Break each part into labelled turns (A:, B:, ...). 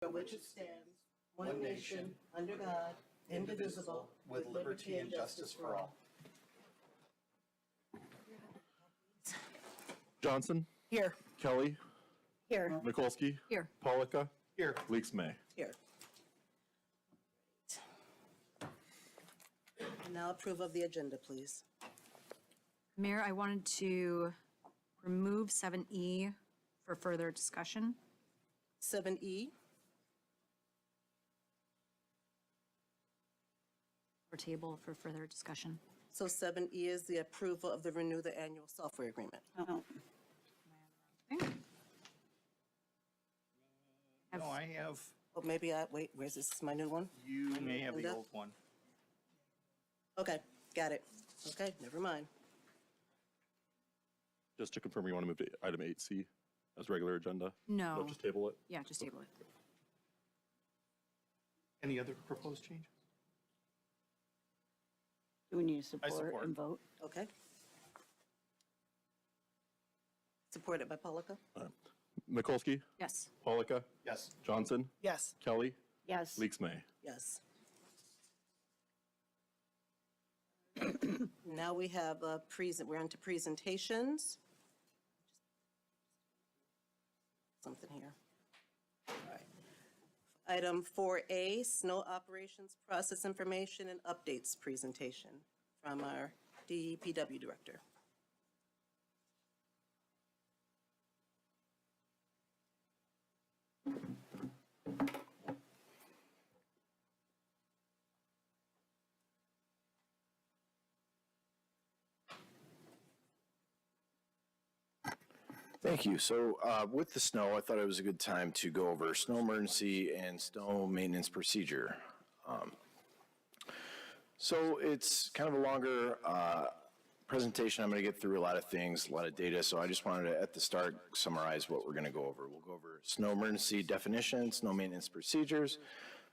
A: for which it stands, one nation, under God, indivisible, with liberty and justice for all.
B: Johnson,
C: Here.
B: Kelly,
C: Here.
B: Mikulski,
C: Here.
B: Polika,
D: Here.
B: Leaks May.
A: Here. Now approve of the agenda, please.
C: Mayor, I wanted to remove 7E for further discussion.
A: 7E,
C: Or table for further discussion.
A: so 7E is the approval of the renew the annual software agreement.
C: Oh.
D: No, I have,
A: Oh, maybe wait, where's this, my new one?
D: you may have the
A: Linda?
D: old one.
A: Okay, got it. Okay, never mind.
B: Just to confirm, you want to move to item 8C as regular agenda?
C: No.
B: No, just table it?
C: Yeah, just table it.
D: Any other proposed changes?
E: Do we need to
D: I
E: support
D: support.
E: and vote?
A: Okay. Supported by Polika?
B: Mikulski,
C: Yes.
B: Polika,
D: Yes.
B: Johnson,
A: Yes.
B: Kelly,
E: Yes.
B: Leaks May.
A: Yes. Now we have we're on to presentations. Something here. All right. Item 4A, snow operations process information and updates presentation from our DPW director.
F: Thank you. So with the snow, I thought it was a good time to go over snow emergency and snow maintenance procedure. So it's kind of a longer presentation. I'm going to get through a lot of things, a lot of data. So I just wanted to, at the start, summarize what we're going to go over. We'll go over snow emergency definition, snow maintenance procedures,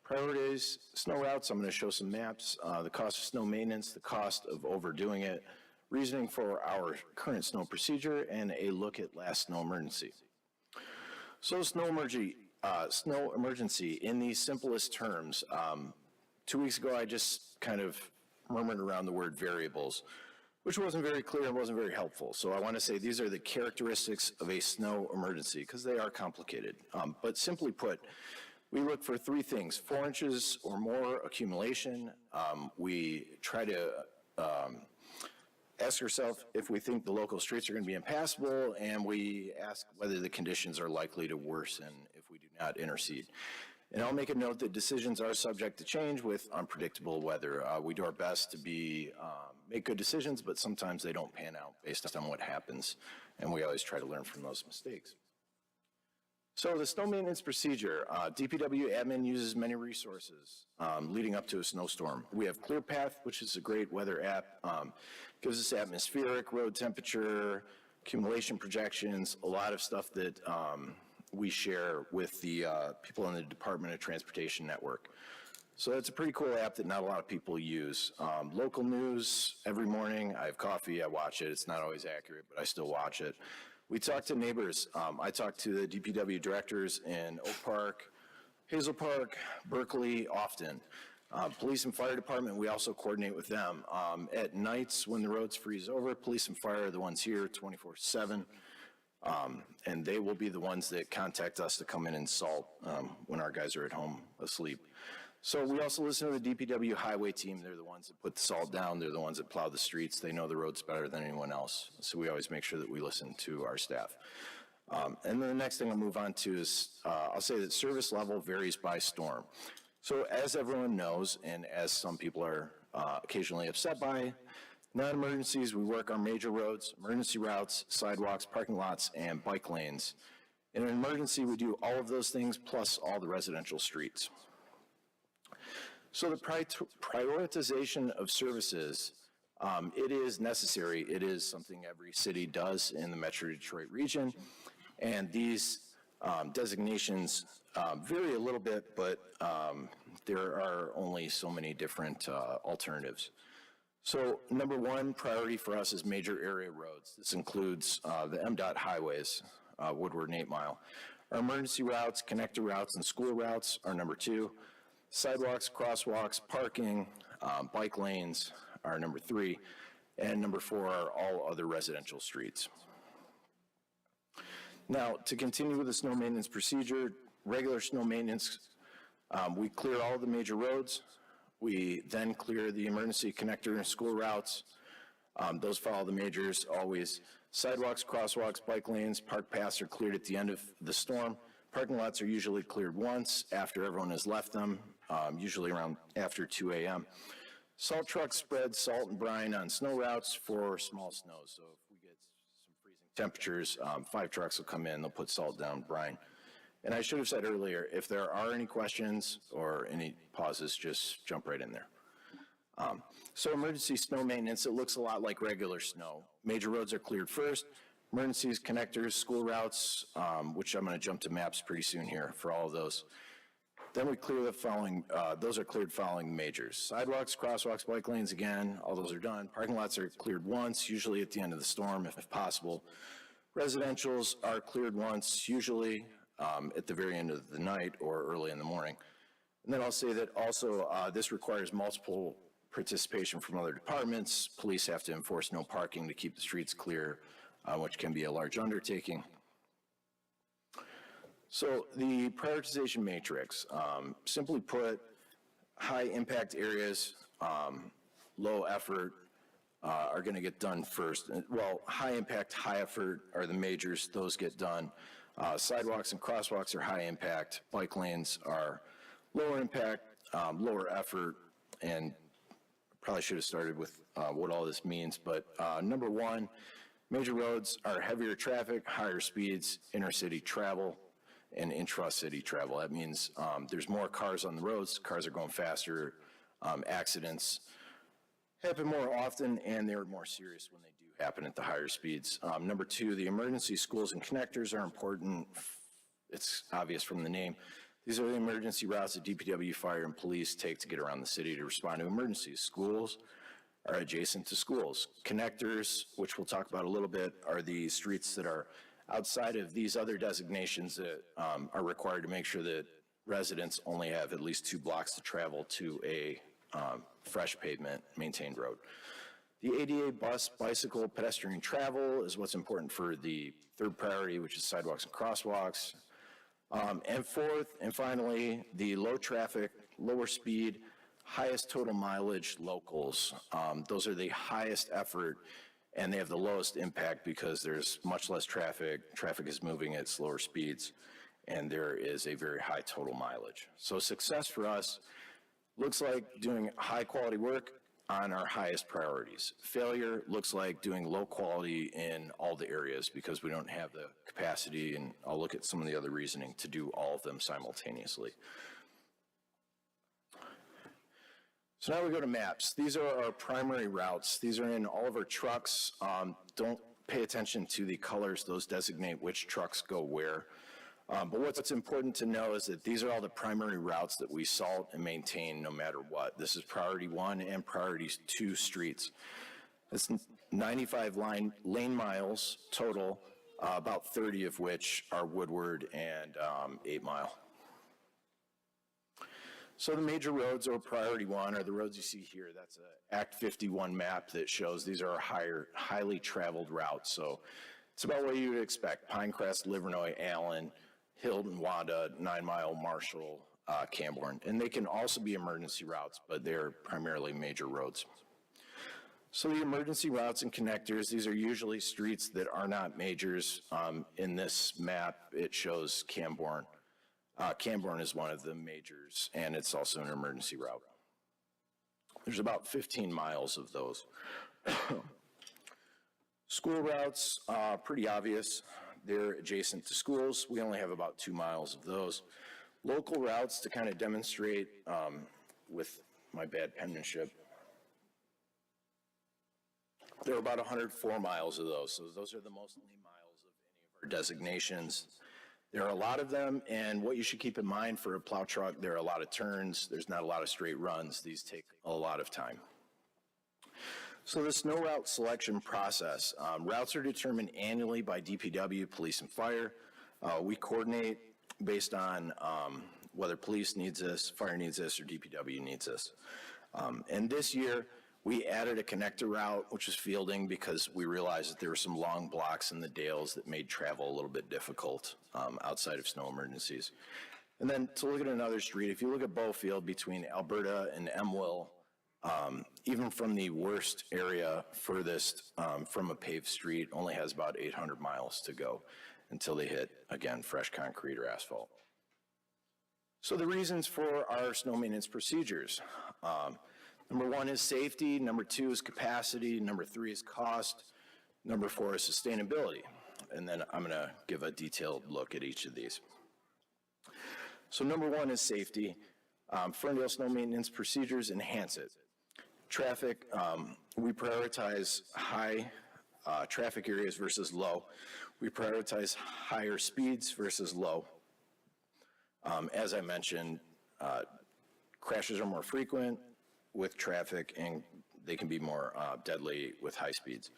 F: priorities, snow routes. I'm going to show some maps, the cost of snow maintenance, the cost of overdoing it, reasoning for our current snow procedure, and a look at last snow emergency. So snow emergency in the simplest terms. 2 weeks ago, I just kind of murmured around the word variables, which wasn't very clear and wasn't very helpful. So I want to say these are the characteristics of a snow emergency, because they are complicated. But simply put, we look for three things: 4 inches or more accumulation. We try to ask ourselves if we think the local streets are going to be impassable, and we ask whether the conditions are likely to worsen if we do not intercede. And I'll make a note that decisions are subject to change with unpredictable weather. We do our best to make good decisions, but sometimes they don't pan out based on what happens, and we always try to learn from those mistakes. So the snow maintenance procedure, DPW admin uses many resources leading up to a snowstorm. We have ClearPath, which is a great weather app, gives us atmospheric, road temperature, accumulation projections, a lot of stuff that we share with the people in the Department of Transportation network. So that's a pretty cool app that not a lot of people use. Local news, every morning, I have coffee, I watch it. It's not always accurate, but I still watch it. We talk to neighbors. I talk to the DPW directors in Oak Park, Hazel Park, Berkeley often. Police and fire department, we also coordinate with them. At nights when the roads freeze over, police and fire are the ones here 24/7. And they will be the ones that contact us to come in and salt when our guys are at home asleep. So we also listen to the DPW highway team. They're the ones that put the salt down. They're the ones that plow the streets. They know the roads better than anyone else. So we always make sure that we listen to our staff. And then the next thing I'll move on to is I'll say that service level varies by storm. So as everyone knows, and as some people are occasionally upset by, non-emergencies, we work on major roads, emergency routes, sidewalks, parking lots, and bike lanes. In an emergency, we do all of those things plus all the residential streets. So the prioritization of services, it is necessary. It is something every city does in the Metro Detroit region. And these designations vary a little bit, but there are only so many different alternatives. So number one priority for us is major area roads. This includes the MDOT highways, Woodward and 8 Mile. Our emergency routes, connector routes, and school routes are number 2. Sidewalks, crosswalks, parking, bike lanes are number 3. And number 4 are all other residential streets. Now, to continue with the snow maintenance procedure, regular snow maintenance, we clear all the major roads. We then clear the emergency connector and school routes. Those follow the majors always. Sidewalks, crosswalks, bike lanes, park paths are cleared at the end of the storm. Parking lots are usually cleared once after everyone has left them, usually around after 2 a.m. Salt trucks spread salt and brine on snow routes for small snows. So if we get some freezing temperatures, 5 trucks will come in, they'll put salt down, brine. And I should have said earlier, if there are any questions or any pauses, just jump right in there. So emergency snow maintenance, it looks a lot like regular snow. Major roads are cleared first. Emergencies, connectors, school routes, which I'm going to jump to maps pretty soon here for all of those. Then we clear the following, those are cleared following majors. Sidewalks, crosswalks, bike lanes, again, all those are done. Parking lots are cleared once, usually at the end of the storm if possible. Residentials are cleared once, usually at the very end of the night or early in the morning. And then I'll say that also this requires multiple participation from other departments. Police have to enforce no parking to keep the streets clear, which can be a large undertaking. So the prioritization matrix, simply put, high impact areas, low effort are going to get done first. Well, high impact, high effort are the majors, those get done. Sidewalks and crosswalks are high impact, bike lanes are lower impact, lower effort, and probably should have started with what all this means, but number 1, major roads are heavier traffic, higher speeds, intercity travel, and intra-city travel. That means there's more cars on the roads, cars are going faster, accidents happen more often, and they're more serious when they do happen at the higher speeds. Number 2, the emergency schools and connectors are important. It's obvious from the name. These are the emergency routes that DPW, fire, and police take to get around the city to respond to emergencies. Schools are adjacent to schools. Connectors, which we'll talk about a little bit, are the streets that are outside of these other designations that are required to make sure that residents only have at least 2 blocks to travel to a fresh pavement maintained road. The ADA bus, bicycle, pedestrian travel is what's important for the 3rd priority, which is sidewalks and crosswalks. And 4th, and finally, the low traffic, lower speed, highest total mileage locals. Those are the highest effort, and they have the lowest impact because there's much less traffic. Traffic is moving at slower speeds, and there is a very high total mileage. So success for us looks like doing high quality work on our highest priorities. Failure looks like doing low quality in all the areas because we don't have the capacity, and I'll look at some of the other reasoning to do all of them simultaneously. So now we go to maps. These are our primary routes. These are in all of our trucks. Don't pay attention to the colors. Those designate which trucks go where. But what's important to know is that these are all the primary routes that we salt and maintain no matter what. This is priority 1 and priority 2 streets. It's 95 lane miles total, about 30 of which are Woodward and 8 Mile. So the major roads or priority 1 are the roads you see here. That's an Act 51 map that shows these are highly traveled routes. So it's about what you would expect: Pinecrest, Livernois, Allen, Hilton, Wanda, 9 Mile, Marshall, Camborne. And they can also be emergency routes, but they're primarily major roads. So the emergency routes and connectors, these are usually streets that are not majors. In this map, it shows Camborne. Camborne is one of the majors, and it's also an emergency route. There's about 15 miles of those. School routes, pretty obvious. They're adjacent to schools. We only have about 2 miles of those. Local routes, to kind of demonstrate with my bad penmanship, there are about 104 miles of those. So those are the most miles of any of our designations. There are a lot of them, and what you should keep in mind for a plow truck, there are a lot of turns. There's not a lot of straight runs. These take a lot of time. So the snow route selection process. Routes are determined annually by DPW, police, and fire. We coordinate based on whether police needs this, fire needs this, or DPW needs this. And this year, we added a connector route, which is Fielding, because we realized that there were some long blocks in the Dales that made travel a little bit difficult outside of snow emergencies. And then to look at another street, if you look at Bowfield between Alberta and Emwill, even from the worst area furthest from a paved street, only has about 800 miles to go until they hit, again, fresh concrete or asphalt. So the reasons for our snow maintenance procedures. Number 1 is safety, number 2 is capacity, number 3 is cost, number 4 is sustainability. And then I'm gonna give a detailed look at each of these. So number 1 is safety. Ferndale snow maintenance procedures enhance it. Traffic, we prioritize high traffic areas versus low. We prioritize higher speeds versus low. As I mentioned, crashes are more frequent with traffic, and they can be more deadly with high speeds.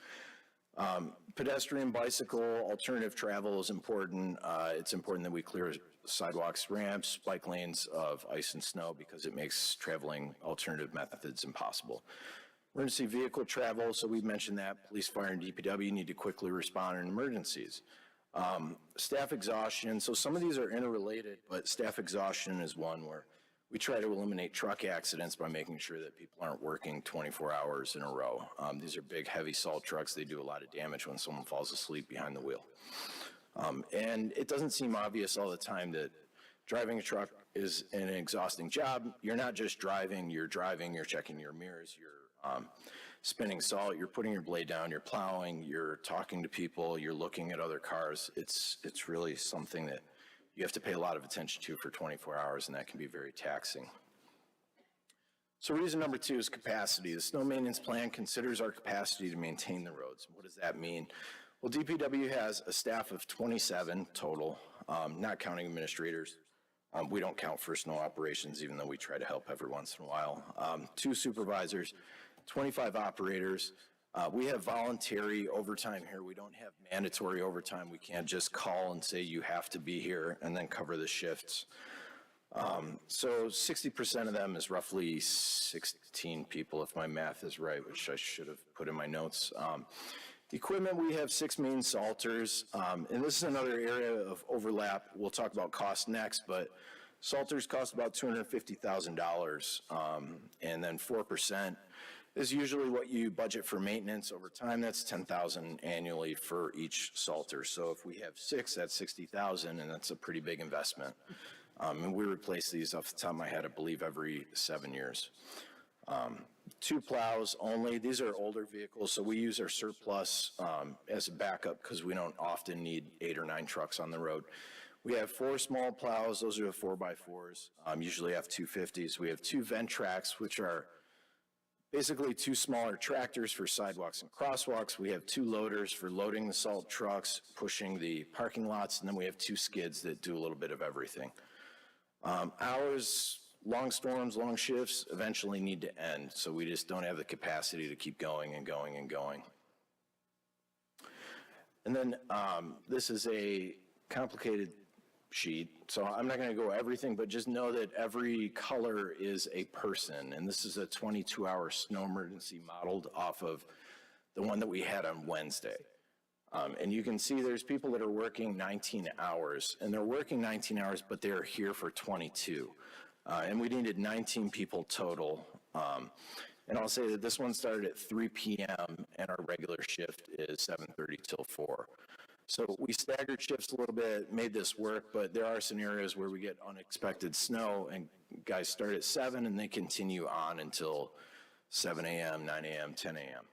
F: Pedestrian, bicycle, alternative travel is important. It's important that we clear sidewalks, ramps, bike lanes of ice and snow because it makes traveling alternative methods impossible. Emergency vehicle travel, so we've mentioned that. Police, fire, and DPW need to quickly respond in emergencies. Staff exhaustion, so some of these are interrelated, but staff exhaustion is one where we try to eliminate truck accidents by making sure that people aren't working 24 hours in a row. These are big, heavy salt trucks. They do a lot of damage when someone falls asleep behind the wheel. And it doesn't seem obvious all the time that driving a truck is an exhausting job. You're not just driving, you're checking your mirrors, you're spinning salt, you're putting your blade down, you're plowing, you're talking to people, you're looking at other cars. It's really something that you have to pay a lot of attention to for 24 hours, and that can be very taxing. So reason number 2 is capacity. The snow maintenance plan considers our capacity to maintain the roads. What does that mean? Well, DPW has a staff of 27 total, not counting administrators. We don't count for snow operations, even though we try to help every once in a while. 2 supervisors, 25 operators. We have voluntary overtime here. We don't have mandatory overtime. We can't just call and say you have to be here and then cover the shifts. So 60% of them is roughly 16 people, if my math is right, which I should have put in my notes. Equipment, we have 6 main salters, and this is another area of overlap. We'll talk about cost next, but salters cost about $250,000, and then 4% is usually what you budget for maintenance over time. That's $10,000 annually for each salter. So if we have 6, that's $60,000, and that's a pretty big investment. And we replace these off the top of my head, I believe, every 7 years. 2 plows only. These are older vehicles, so we use our surplus as a backup because we don't often need 8 or 9 trucks on the road. We have 4 small plows. Those are the 4x4s. Usually have 250s. We have 2 Ventracs, which are basically 2 smaller tractors for sidewalks and crosswalks. We have 2 loaders for loading the salt trucks, pushing the parking lots, and then we have 2 skids that do a little bit of everything. Hours, long storms, long shifts eventually need to end, so we just don't have the capacity to keep going and going and going. And then this is a complicated sheet, so I'm not going to go everything, but just know that every color is a person, and this is a 22-hour snow emergency modeled off of the one that we had on Wednesday. And you can see there's people that are working 19 hours, and they're working 19 hours, but they're here for 22. And we needed 19 people total. And I'll say that this one started at 3 p.m., and our regular shift is 7:30 till 4. So we staggered shifts a little bit, made this work, but there are scenarios where we get unexpected snow, and guys start at 7, and they continue on until 7 a.m., 9 a.m., 10 a.m.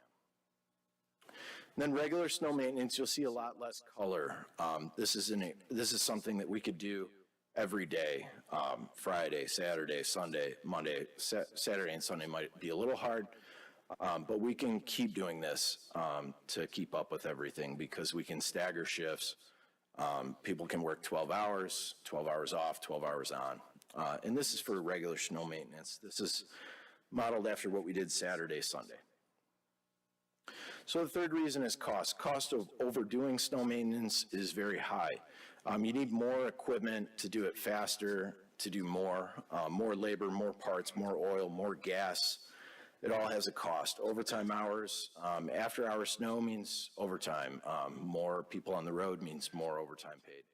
F: Then regular snow maintenance, you'll see a lot less color. This is something that we could do every day, Friday, Saturday, Sunday, Monday. Saturday and Sunday might be a little hard, but we can keep doing this to keep up with everything because we can stagger shifts. People can work 12 hours off, 12 hours on. And this is for regular snow maintenance. This is modeled after what we did Saturday, Sunday. So the third reason is cost. Cost of overdoing snow maintenance is very high. You need more equipment to do it faster, to do more labor, more parts, more oil, more gas. It all has a cost. Overtime hours, after hour snow means overtime. More people on the road means more overtime paid.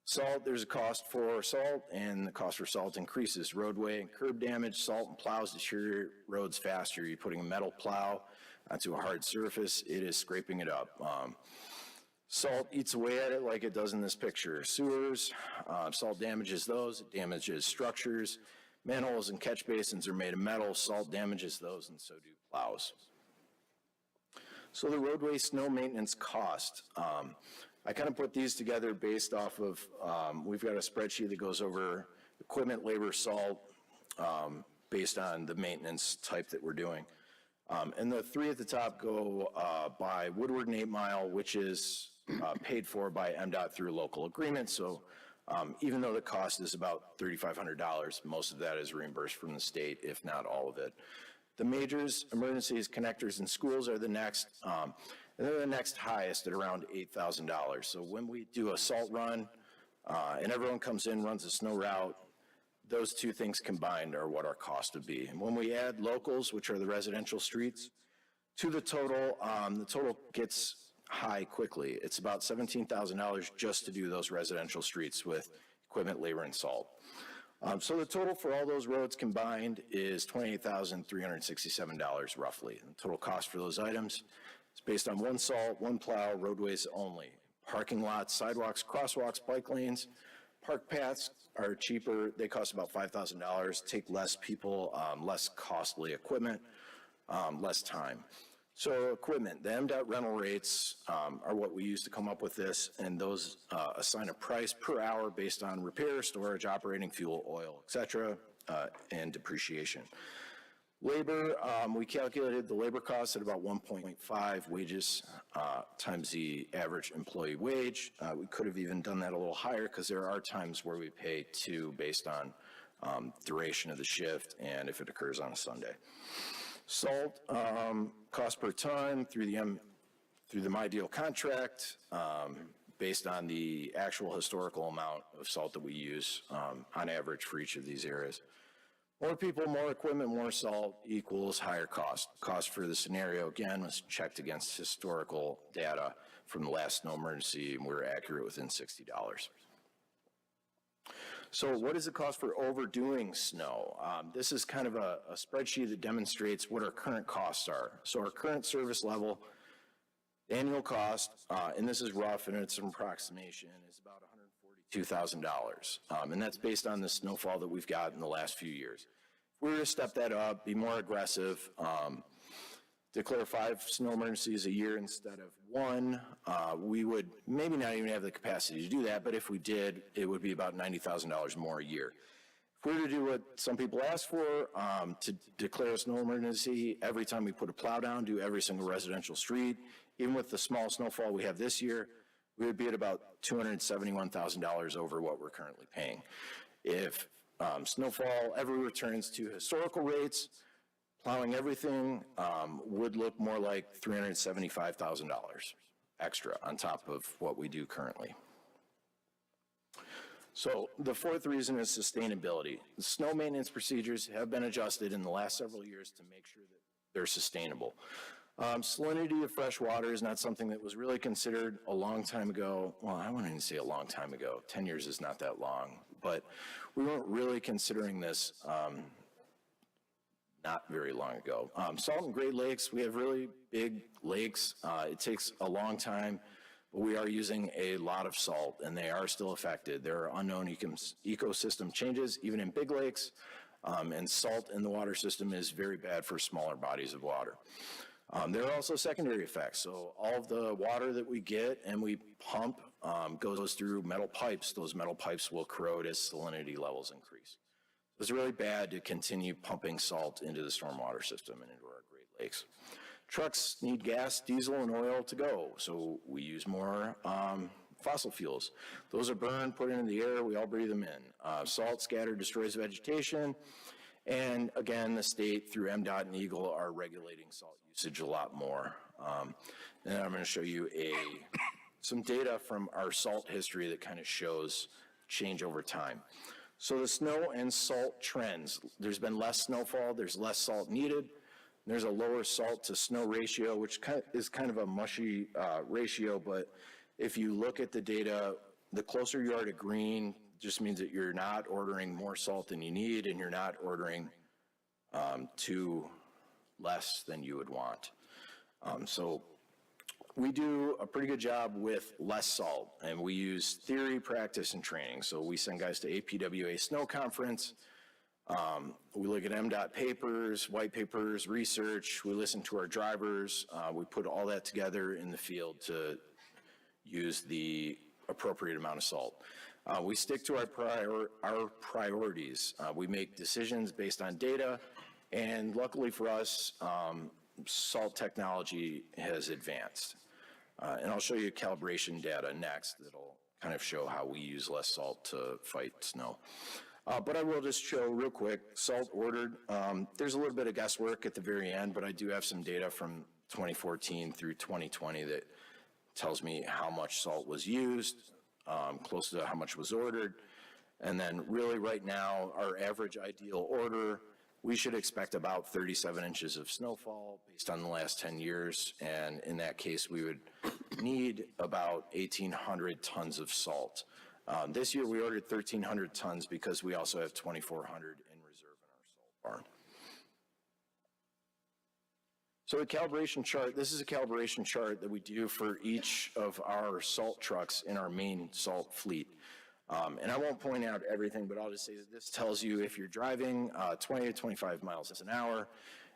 F: Salt, there's a cost for salt, and the cost for salt increases. Roadway and curb damage, salt and plows deteriorate roads faster. You're putting a metal plow onto a hard surface, it is scraping it up. Salt eats away at it like it does in this picture. Sewers, salt damages those, it damages structures. Manholes and catch basins are made of metal, salt damages those, and so do plows. So the roadway snow maintenance cost. I kind of put these together based off of, we've got a spreadsheet that goes over equipment, labor, salt, based on the maintenance type that we're doing. And the three at the top go by Woodward and 8 Mile, which is paid for by MDOT through local agreement. So even though the cost is about $3,500, most of that is reimbursed from the state, if not all of it. The majors, emergencies, connectors, and schools are the next, and they're the next highest at around $8,000. So when we do a salt run and everyone comes in, runs a snow route, those two things combined are what our cost would be. And when we add locals, which are the residential streets, to the total gets high quickly. It's about $17,000 just to do those residential streets with equipment, labor, and salt. So the total for all those roads combined is $28,367 roughly. And the total cost for those items is based on one salt, one plow, roadways only. Parking lots, sidewalks, crosswalks, bike lanes, park paths are cheaper. They cost about $5,000, take less people, less costly equipment, less time. So equipment, the MDOT rental rates are what we use to come up with this, and those assign a price per hour based on repair, storage, operating, fuel, oil, et cetera, and depreciation. Labor, we calculated the labor costs at about 1.5 wages times the average employee wage. We could have even done that a little higher because there are times where we pay 2 based on duration of the shift and if it occurs on a Sunday. Salt, cost per ton through the My Deal contract, based on the actual historical amount of salt that we use on average for each of these areas. More people, more equipment, more salt equals higher cost. Cost for the scenario, again, was checked against historical data from the last snow emergency, and we're accurate within $60. So what is the cost for overdoing snow? This is kind of a spreadsheet that demonstrates what our current costs are. So our current service level, annual cost, and this is rough and it's an approximation, is about $142,000. And that's based on the snowfall that we've got in the last few years. If we were to step that up, be more aggressive, declare 5 snow emergencies a year instead of 1, we would maybe not even have the capacity to do that, but if we did, it would be about $90,000 more a year. If we were to do what some people ask for, to declare a snow emergency every time we put a plow down, do every single residential street, even with the small snowfall we have this year, we would be at about $271,000 over what we're currently paying. If snowfall ever returns to historical rates, plowing everything would look more like $375,000 extra on top of what we do currently. So the fourth reason is sustainability. The snow maintenance procedures have been adjusted in the last several years to make sure that they're sustainable. Salinity of fresh water is not something that was really considered a long time ago. Well, I wouldn't even say a long time ago. 10 years is not that long, but we weren't really considering this not very long ago. Salt and Great Lakes, we have really big lakes. It takes a long time, but we are using a lot of salt and they are still affected. There are unknown ecosystem changes, even in big lakes, and salt in the water system is very bad for smaller bodies of water. There are also secondary effects. So all of the water that we get and we pump goes through metal pipes. Those metal pipes will corrode as salinity levels increase. It's really bad to continue pumping salt into the stormwater system and into our Great Lakes. Trucks need gas, diesel, and oil to go, so we use more fossil fuels. Those are burned, put into the air, we all breathe them in. Salt scattered destroys vegetation, and again, the state through MDOT and EGLE are regulating salt usage a lot more. And then I'm going to show you some data from our salt history that kind of shows change over time. So the snow and salt trends, there's been less snowfall, there's less salt needed, there's a lower salt to snow ratio, which is kind of a mushy ratio, but if you look at the data, the closer you are to green just means that you're not ordering more salt than you need, and you're not ordering too less than you would want. So we do a pretty good job with less salt, and we use theory, practice, and training. So we send guys to APWA Snow Conference. We look at MDOT papers, white papers, research. We listen to our drivers. We put all that together in the field to use the appropriate amount of salt. We stick to our priorities. We make decisions based on data, and luckily for us, salt technology has advanced. And I'll show you calibration data next that'll kind of show how we use less salt to fight snow. But I will just show real quick, salt ordered. There's a little bit of guesswork at the very end, but I do have some data from 2014 through 2020 that tells me how much salt was used, close to how much was ordered. And then really right now, our average ideal order, we should expect about 37 inches of snowfall based on the last 10 years. And in that case, we would need about 1,800 tons of salt. This year, we ordered 1,300 tons because we also have 2,400 in reserve in our salt barn. So a calibration chart, this is a calibration chart that we do for each of our salt trucks in our main salt fleet. And I won't point out everything, but I'll just say that this tells you if you're driving 20 to 25 miles an hour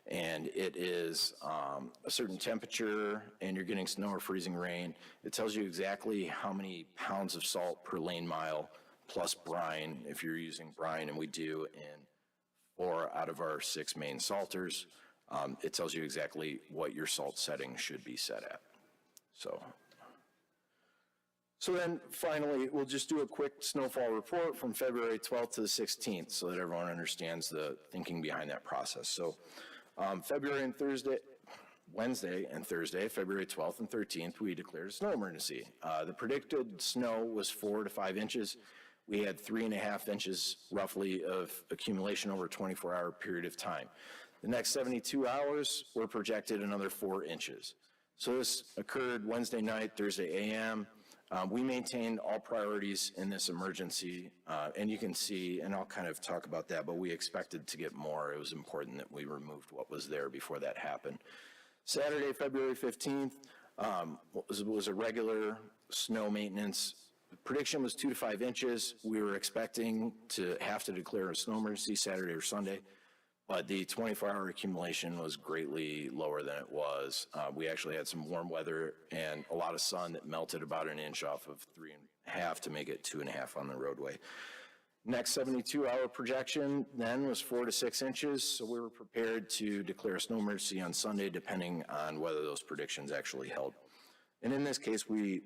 F: and it is a certain temperature and you're getting snow or freezing rain, it tells you exactly how many pounds of salt per lane mile plus brine, if you're using brine, and we do in 4 out of our 6 main salters. It tells you exactly what your salt setting should be set at. So then finally, we'll just do a quick snowfall report from February 12th to the 16th so that everyone understands the thinking behind that process. So Wednesday and Thursday, February 12th and 13th, we declared a snow emergency. The predicted snow was 4 to 5 inches. We had 3.5 inches roughly of accumulation over a 24-hour period of time. The next 72 hours were projected another 4 inches. So this occurred Wednesday night, Thursday AM. We maintained all priorities in this emergency, and you can see, and I'll kind of talk about that, but we expected to get more. It was important that we removed what was there before that happened. Saturday, February 15th, was a regular snow maintenance. The prediction was 2 to 5 inches. We were expecting to have to declare a snow emergency Saturday or Sunday, but the 24-hour accumulation was greatly lower than it was. We actually had some warm weather and a lot of sun that melted about 1 inch off of 3.5 to make it 2.5 on the roadway. Next 72-hour projection then was 4 to 6 inches, so we were prepared to declare a snow emergency on Sunday depending on whether those predictions actually held. And in this case, we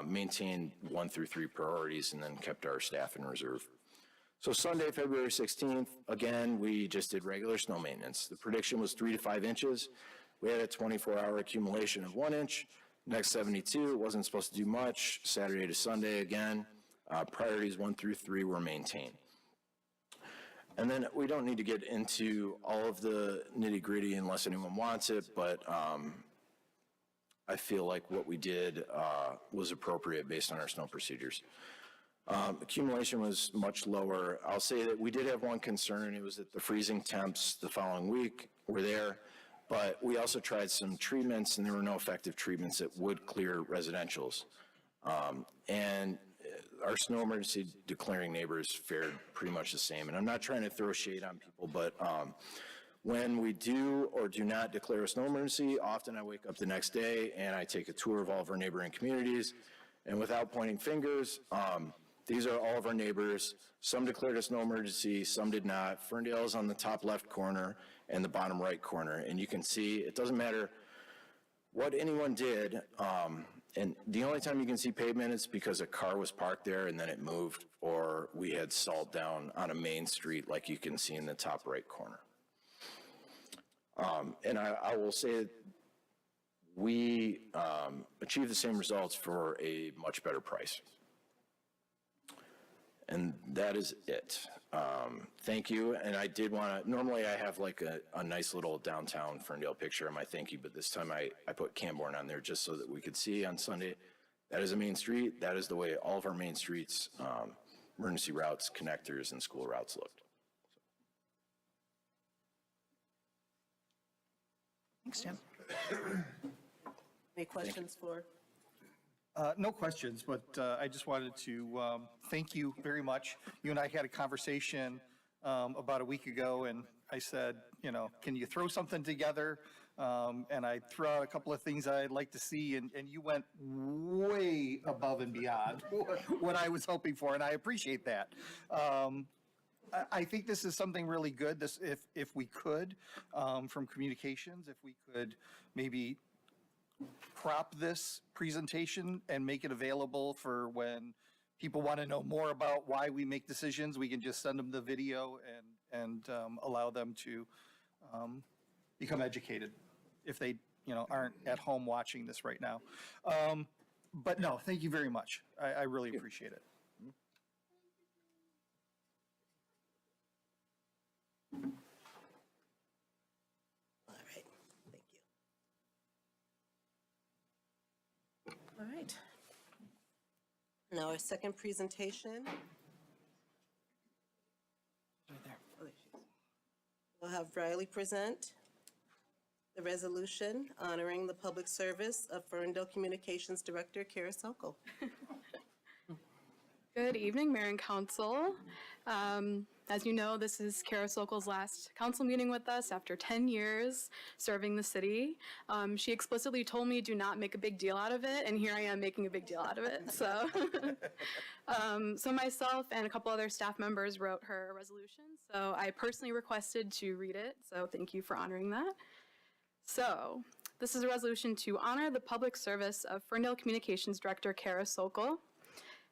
F: maintained 1 through 3 priorities and then kept our staff in reserve. So Sunday, February 16th, again, we just did regular snow maintenance. The prediction was 3 to 5 inches. We had a 24-hour accumulation of 1 inch. Next 72, it wasn't supposed to do much. Saturday to Sunday again, priorities 1 through 3 were maintained. And then we don't need to get into all of the nitty-gritty unless anyone wants it, but I feel like what we did was appropriate based on our snow procedures. Accumulation was much lower. I'll say that we did have one concern. It was that the freezing temps the following week were there, but we also tried some treatments, and there were no effective treatments that would clear residentials. And our snow emergency declaring neighbors fared pretty much the same. And I'm not trying to throw shade on people, but when we do or do not declare a snow emergency, often I wake up the next day and I take a tour of all of our neighboring communities, and without pointing fingers, these are all of our neighbors. Some declared a snow emergency, some did not. Ferndale is on the top left corner and the bottom right corner. And you can see it doesn't matter what anyone did. And the only time you can see pavement is because a car was parked there and then it moved, or we had salt down on a main street like you can see in the top right corner. And I will say we achieve the same results for a much better price. And that is it. Thank you. And I did want to, normally I have like a nice little downtown Ferndale picture of my thank you, but this time I put Camborne on there just so that we could see on Sunday. That is a main street. That is the way all of our main streets, emergency routes, connectors, and school routes looked.
A: Thanks, Jim. Any questions for?
D: No questions, but I just wanted to thank you very much. You and I had a conversation about a week ago, and I said, you know, can you throw something together? And I threw out a couple of things I'd like to see, and you went way above and beyond what I was hoping for, and I appreciate that. I think this is something really good. This, if we could, from communications, if we could maybe crop this presentation and make it available for when people want to know more about why we make decisions, we can just send them the video and allow them to become educated if they, you know, aren't at home watching this right now. But no, thank you very much. I really appreciate it.
A: All right, thank you. All right. Now our second presentation. Right there. Oh, there she is. We'll have Riley present the resolution honoring the public service of Ferndale Communications Director Kara Sokol.
E: Good evening, Mayor and Council. As you know, this is Kara Sokol's last council meeting with us after 10 years serving the city. She explicitly told me do not make a big deal out of it, and here I am making a big deal out of it. So, so myself and a couple other staff members wrote her resolution, so I personally requested to read it, so thank you for honoring that. So, this is a resolution to honor the public service of Ferndale Communications Director Kara Sokol.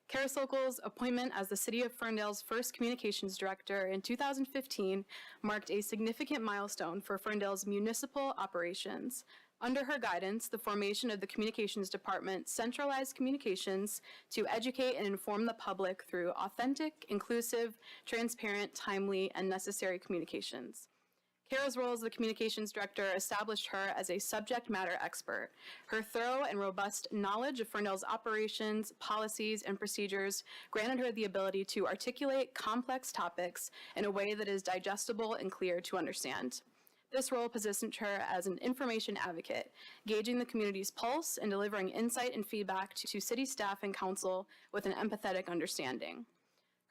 E: Kara Sokol's appointment as the City of Ferndale's first communications director in 2015 marked a significant milestone for Ferndale's municipal operations. Under her guidance, the formation of the Communications Department centralized communications to educate and inform the public through authentic, inclusive, transparent, timely, and necessary communications. Kara's role as the communications director established her as a subject matter expert. Her thorough and robust knowledge of Ferndale's operations, policies, and procedures granted her the ability to articulate complex topics in a way that is digestible and clear to understand. This role positioned her as an information advocate, gauging the community's pulse and delivering insight and feedback to city staff and council with an empathetic understanding.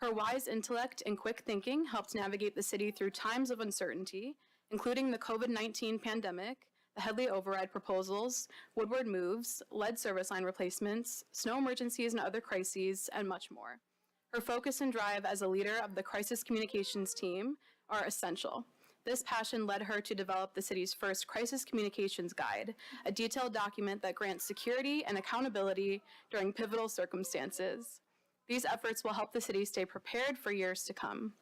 E: Her wise intellect and quick thinking helped navigate the city through times of uncertainty, including the COVID-19 pandemic, the Headley override proposals, Woodward moves, lead service line replacements, snow emergencies and other crises, and much more. Her focus and drive as a leader of the crisis communications team are essential. This passion led her to develop the city's first crisis communications guide, a detailed document that grants security and accountability during pivotal circumstances. These efforts will help the city stay prepared for years to come.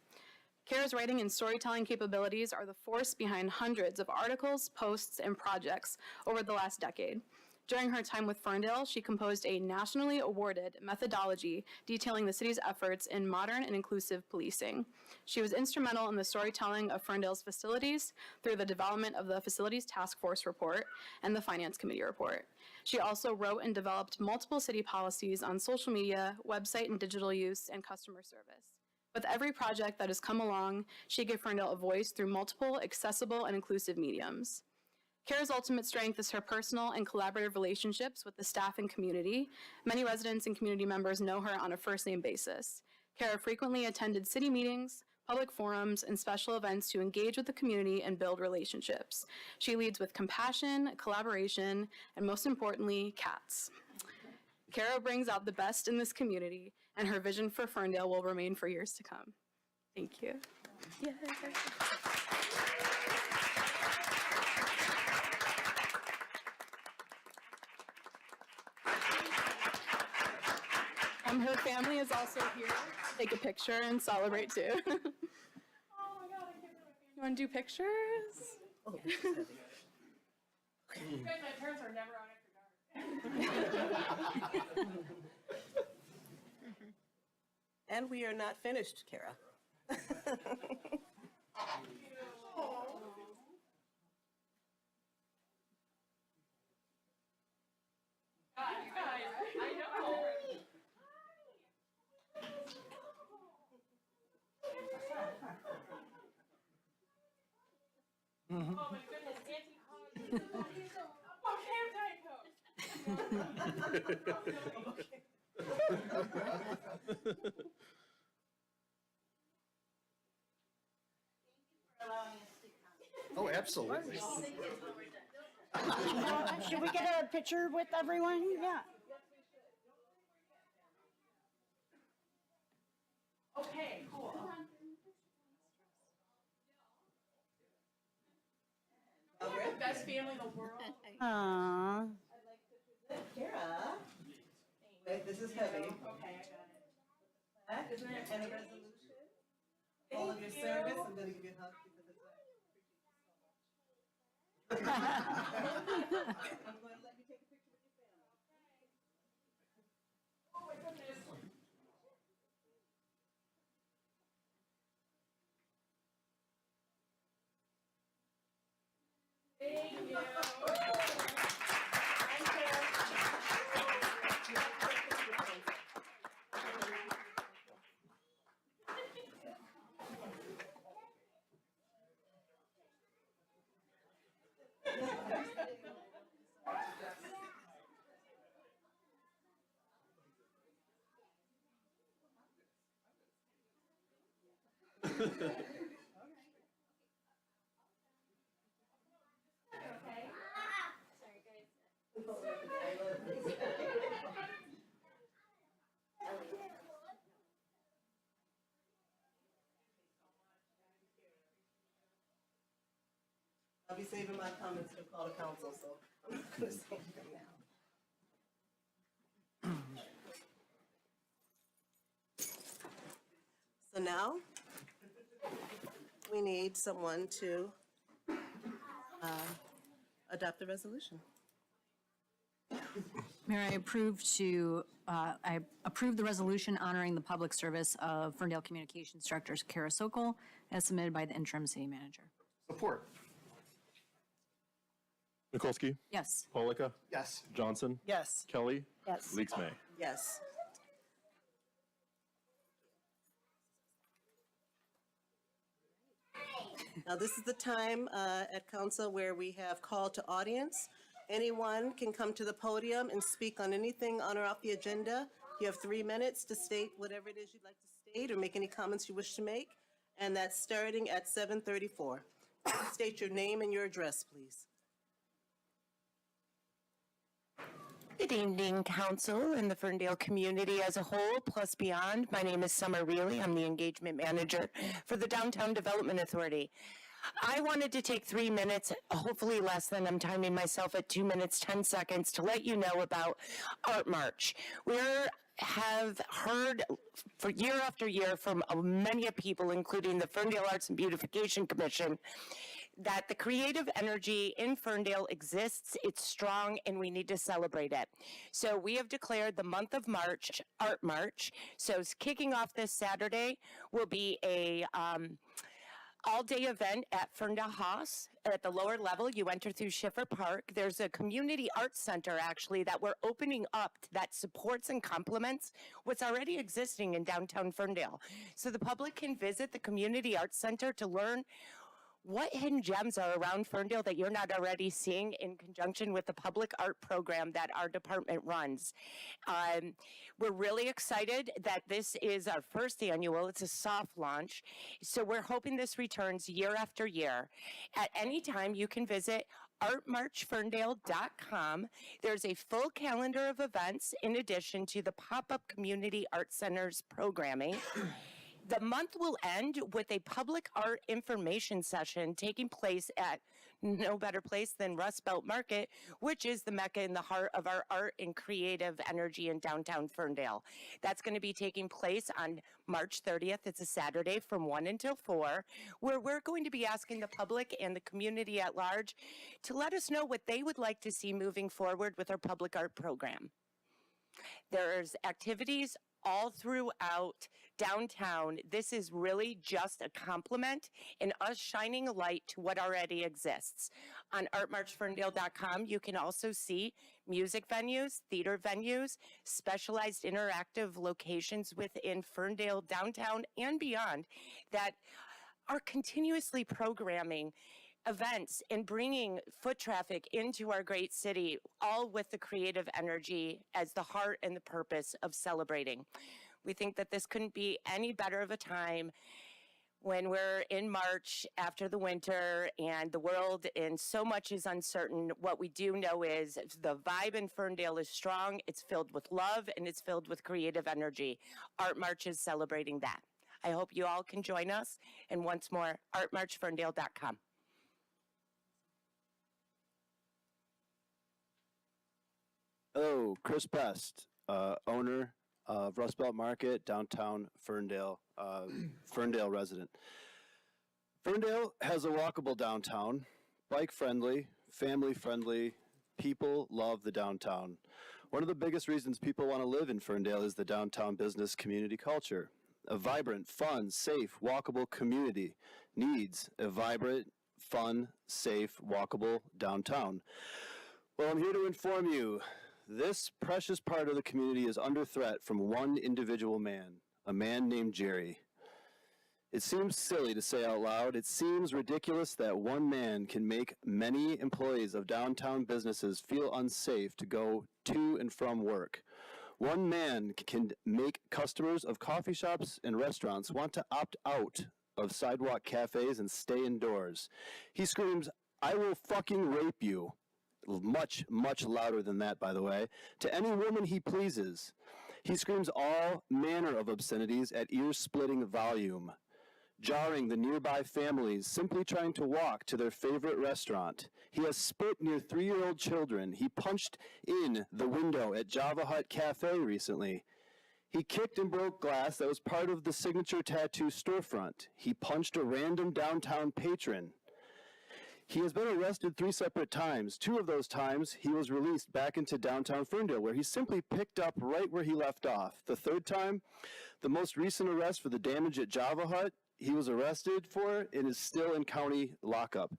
E: Kara's writing and storytelling capabilities are the force behind hundreds of articles, posts, and projects over the last decade. During her time with Ferndale, she composed a nationally awarded methodology detailing the city's efforts in modern and inclusive policing. She was instrumental in the storytelling of Ferndale's facilities through the development of the Facilities Task Force Report and the Finance Committee Report. She also wrote and developed multiple city policies on social media, website and digital use, and customer service. With every project that has come along, she gave Ferndale a voice through multiple accessible and inclusive mediums. Kara's ultimate strength is her personal and collaborative relationships with the staff and community. Many residents and community members know her on a first-name basis. Kara frequently attended city meetings, public forums, and special events to engage with the community and build relationships. She leads with compassion, collaboration, and most importantly, cats. Kara brings out the best in this community, and her vision for Ferndale will remain for years to come. Thank you. Yay. Her family is also here. Take a picture and celebrate too. Oh my God, I can't. You want to do pictures?
A: Oh, this is heavy.
E: My parents are never out after dark.
A: And we are not finished, Kara.
E: Oh my goodness, Auntie
D: Oh, absolutely.
G: Should we get a picture with everyone? Yeah.
E: Okay, cool. Best family in the world.
G: Aww.
A: Kara. Wait, this is heavy.
E: Okay, I got it.
A: That is and a resolution. All of your service. I'm going to give you a hug because it's I'm going to let you take a picture with your family.
E: Oh my goodness. Thank you.
A: I'll be saving my comments to call to council, so I'm not going to say anything now. So now, we need someone to adopt the resolution.
C: Mayor, I approve the resolution honoring the public service of Ferndale Communications Director Kara Sokol as submitted by the interim city manager.
D: Support.
B: Mikulski,
C: Yes.
B: Polika,
D: Yes.
B: Johnson,
G: Yes.
B: Kelly,
G: Yes.
B: Leaks May.
A: Yes. Now, this is the time at council where we have call to audience. Anyone can come to the podium and speak on anything on or off the agenda. You have 3 minutes to state whatever it is you'd like to state or make any comments you wish to make, and that's starting at 7:34. State your name and your address, please.
H: Good evening, Council and the Ferndale community as a whole, plus beyond. My name is Summer Reilly. I'm the Engagement Manager for the Downtown Development Authority. I wanted to take 3 minutes, hopefully less than I'm timing myself at 2 minutes, 10 seconds, to let you know about Art March. We have heard for year after year from many people, including the Ferndale Arts and Beautification Commission, that the creative energy in Ferndale exists, it's strong, and we need to celebrate it. So we have declared the month of March, Art March. So kicking off this Saturday will be a all-day event at Ferndale Haas. At the lower level, you enter through Schiffer Park. There's a community arts center, actually, that we're opening up that supports and complements what's already existing in downtown Ferndale. So the public can visit the community arts center to learn what hidden gems are around Ferndale that you're not already seeing in conjunction with the public art program that our department runs. We're really excited that this is our first annual. It's a soft launch. So we're hoping this returns year after year. At any time, you can visit artmarchferndale.com. There's a full calendar of events in addition to the pop-up community art centers programming. The month will end with a public art information session taking place at no better place than Rust Belt Market, which is the mecca in the heart of our art and creative energy in downtown Ferndale. That's going to be taking place on March 30th. It's a Saturday from 1 until 4, where we're going to be asking the public and the community at large to let us know what they would like to see moving forward with our public art program. There's activities all throughout downtown. This is really just a compliment and us shining a light to what already exists. On artmarchferndale.com, you can also see music venues, theater venues, specialized interactive locations within Ferndale downtown and beyond that are continuously programming events and bringing foot traffic into our great city, all with the creative energy as the heart and the purpose of celebrating. We think that this couldn't be any better of a time when we're in March after the winter and the world and so much is uncertain. What we do know is the vibe in Ferndale is strong, it's filled with love, and it's filled with creative energy. Art March is celebrating that. I hope you all can join us. And once more, artmarchferndale.com.
I: Hello, Chris Best, owner of Rust Belt Market, downtown Ferndale, Ferndale resident. Ferndale has a walkable downtown, bike-friendly, family-friendly. People love the downtown. One of the biggest reasons people want to live in Ferndale is the downtown business community culture. A vibrant, fun, safe, walkable community needs a vibrant, fun, safe, walkable downtown. Well, I'm here to inform you, this precious part of the community is under threat from one individual man, a man named Jerry. It seems silly to say out loud. It seems ridiculous that one man can make many employees of downtown businesses feel unsafe to go to and from work. One man can make customers of coffee shops and restaurants want to opt out of sidewalk cafes and stay indoors. He screams, "I will fucking rape you." Much, much louder than that, by the way, to any woman he pleases. He screams all manner of obscenities at ear-splitting volume, jarring the nearby families simply trying to walk to their favorite restaurant. He has spit near 3-year-old children. He punched in the window at Java Hut Cafe recently. He kicked and broke glass that was part of the signature tattoo storefront. He punched a random downtown patron. He has been arrested 3 separate times. 2 of those times, he was released back into downtown Ferndale, where he simply picked up right where he left off. The 3rd time, the most recent arrest for the damage at Java Hut, he was arrested for and is still in county lockup.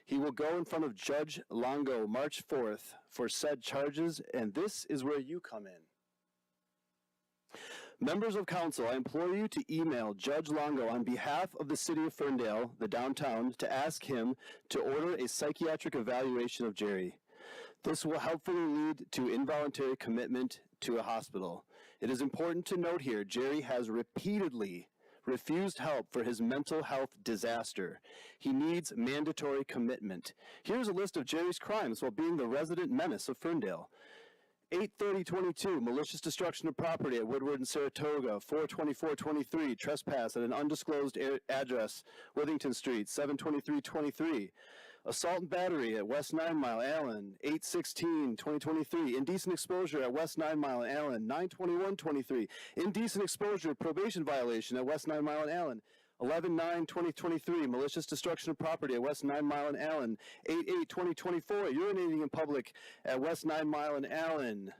I: He will go in front of Judge Longo March 4th for said charges, and this is where you come in. Members of council, I implore you to email Judge Longo on behalf of the city of Ferndale, the downtown, to ask him to order a psychiatric evaluation of Jerry. This will helpfully lead to involuntary commitment to a hospital. It is important to note here, Jerry has repeatedly refused help for his mental health disaster. He needs mandatory commitment. Here's a list of Jerry's crimes while being the resident menace of Ferndale. 8/30/22, malicious destruction of property at Woodward and Saratoga. 4/24/23, trespass at an undisclosed address, Withington Street. 7/23/23, assault and battery at West 9 Mile, Allen. 8/16/2023, indecent exposure at West 9 Mile and Allen. 9/21/23, indecent exposure probation violation at West 9 Mile and Allen. 11/9/2023, malicious destruction of property at West 9 Mile and Allen. 8/8/2024, urinating in public at West 9 Mile and Allen.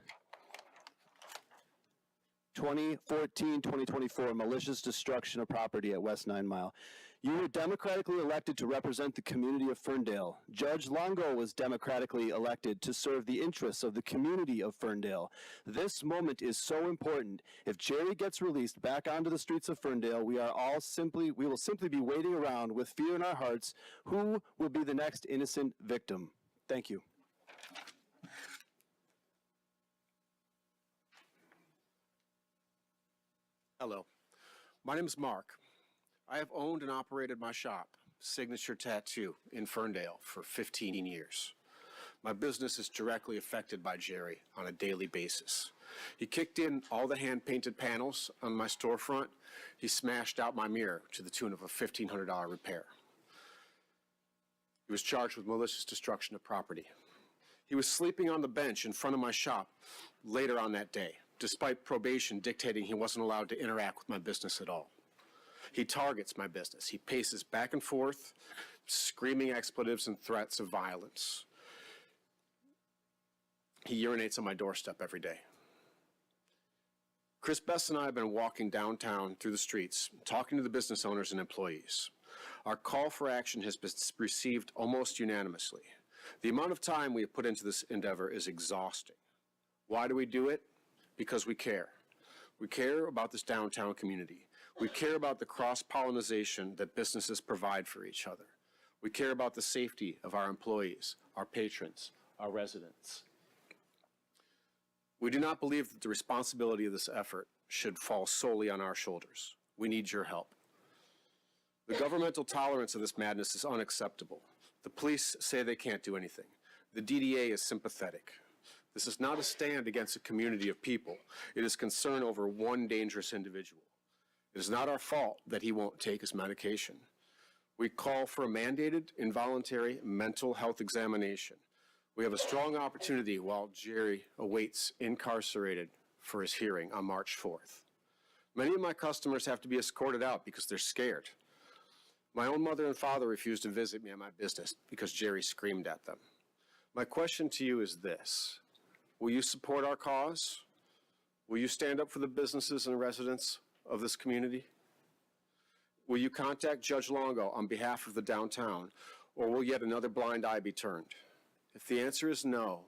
I: 2014-2024, malicious destruction of property at West 9 Mile. You were democratically elected to represent the community of Ferndale. Judge Longo was democratically elected to serve the interests of the community of Ferndale. This moment is so important. If Jerry gets released back onto the streets of Ferndale, we will simply be waiting around with fear in our hearts. Who will be the next innocent victim? Thank you.
J: Hello, my name is Mark. I have owned and operated my shop, Signature Tattoo, in Ferndale for 15 years. My business is directly affected by Jerry on a daily basis. He kicked in all the hand-painted panels on my storefront. He smashed out my mirror to the tune of a $1,500 repair. He was charged with malicious destruction of property. He was sleeping on the bench in front of my shop later on that day, despite probation dictating he wasn't allowed to interact with my business at all. He targets my business. He paces back and forth, screaming expletives and threats of violence. He urinates on my doorstep every day. Chris Best and I have been walking downtown through the streets, talking to the business owners and employees. Our call for action has been received almost unanimously. The amount of time we have put into this endeavor is exhausting. Why do we do it? Because we care. We care about this downtown community. We care about the cross-pollination that businesses provide for each other. We care about the safety of our employees, our patrons, our residents. We do not believe that the responsibility of this effort should fall solely on our shoulders. We need your help. The governmental tolerance of this madness is unacceptable. The police say they can't do anything. The DDA is sympathetic. This is not a stand against a community of people. It is concern over one dangerous individual. It is not our fault that he won't take his medication. We call for a mandated, involuntary mental health examination. We have a strong opportunity while Jerry awaits incarcerated for his hearing on March 4th. Many of my customers have to be escorted out because they're scared. My own mother and father refused to visit me at my business because Jerry screamed at them. My question to you is this: will you support our cause? Will you stand up for the businesses and residents of this community? Will you contact Judge Longo on behalf of the downtown, or will yet another blind eye be turned? If the answer is no,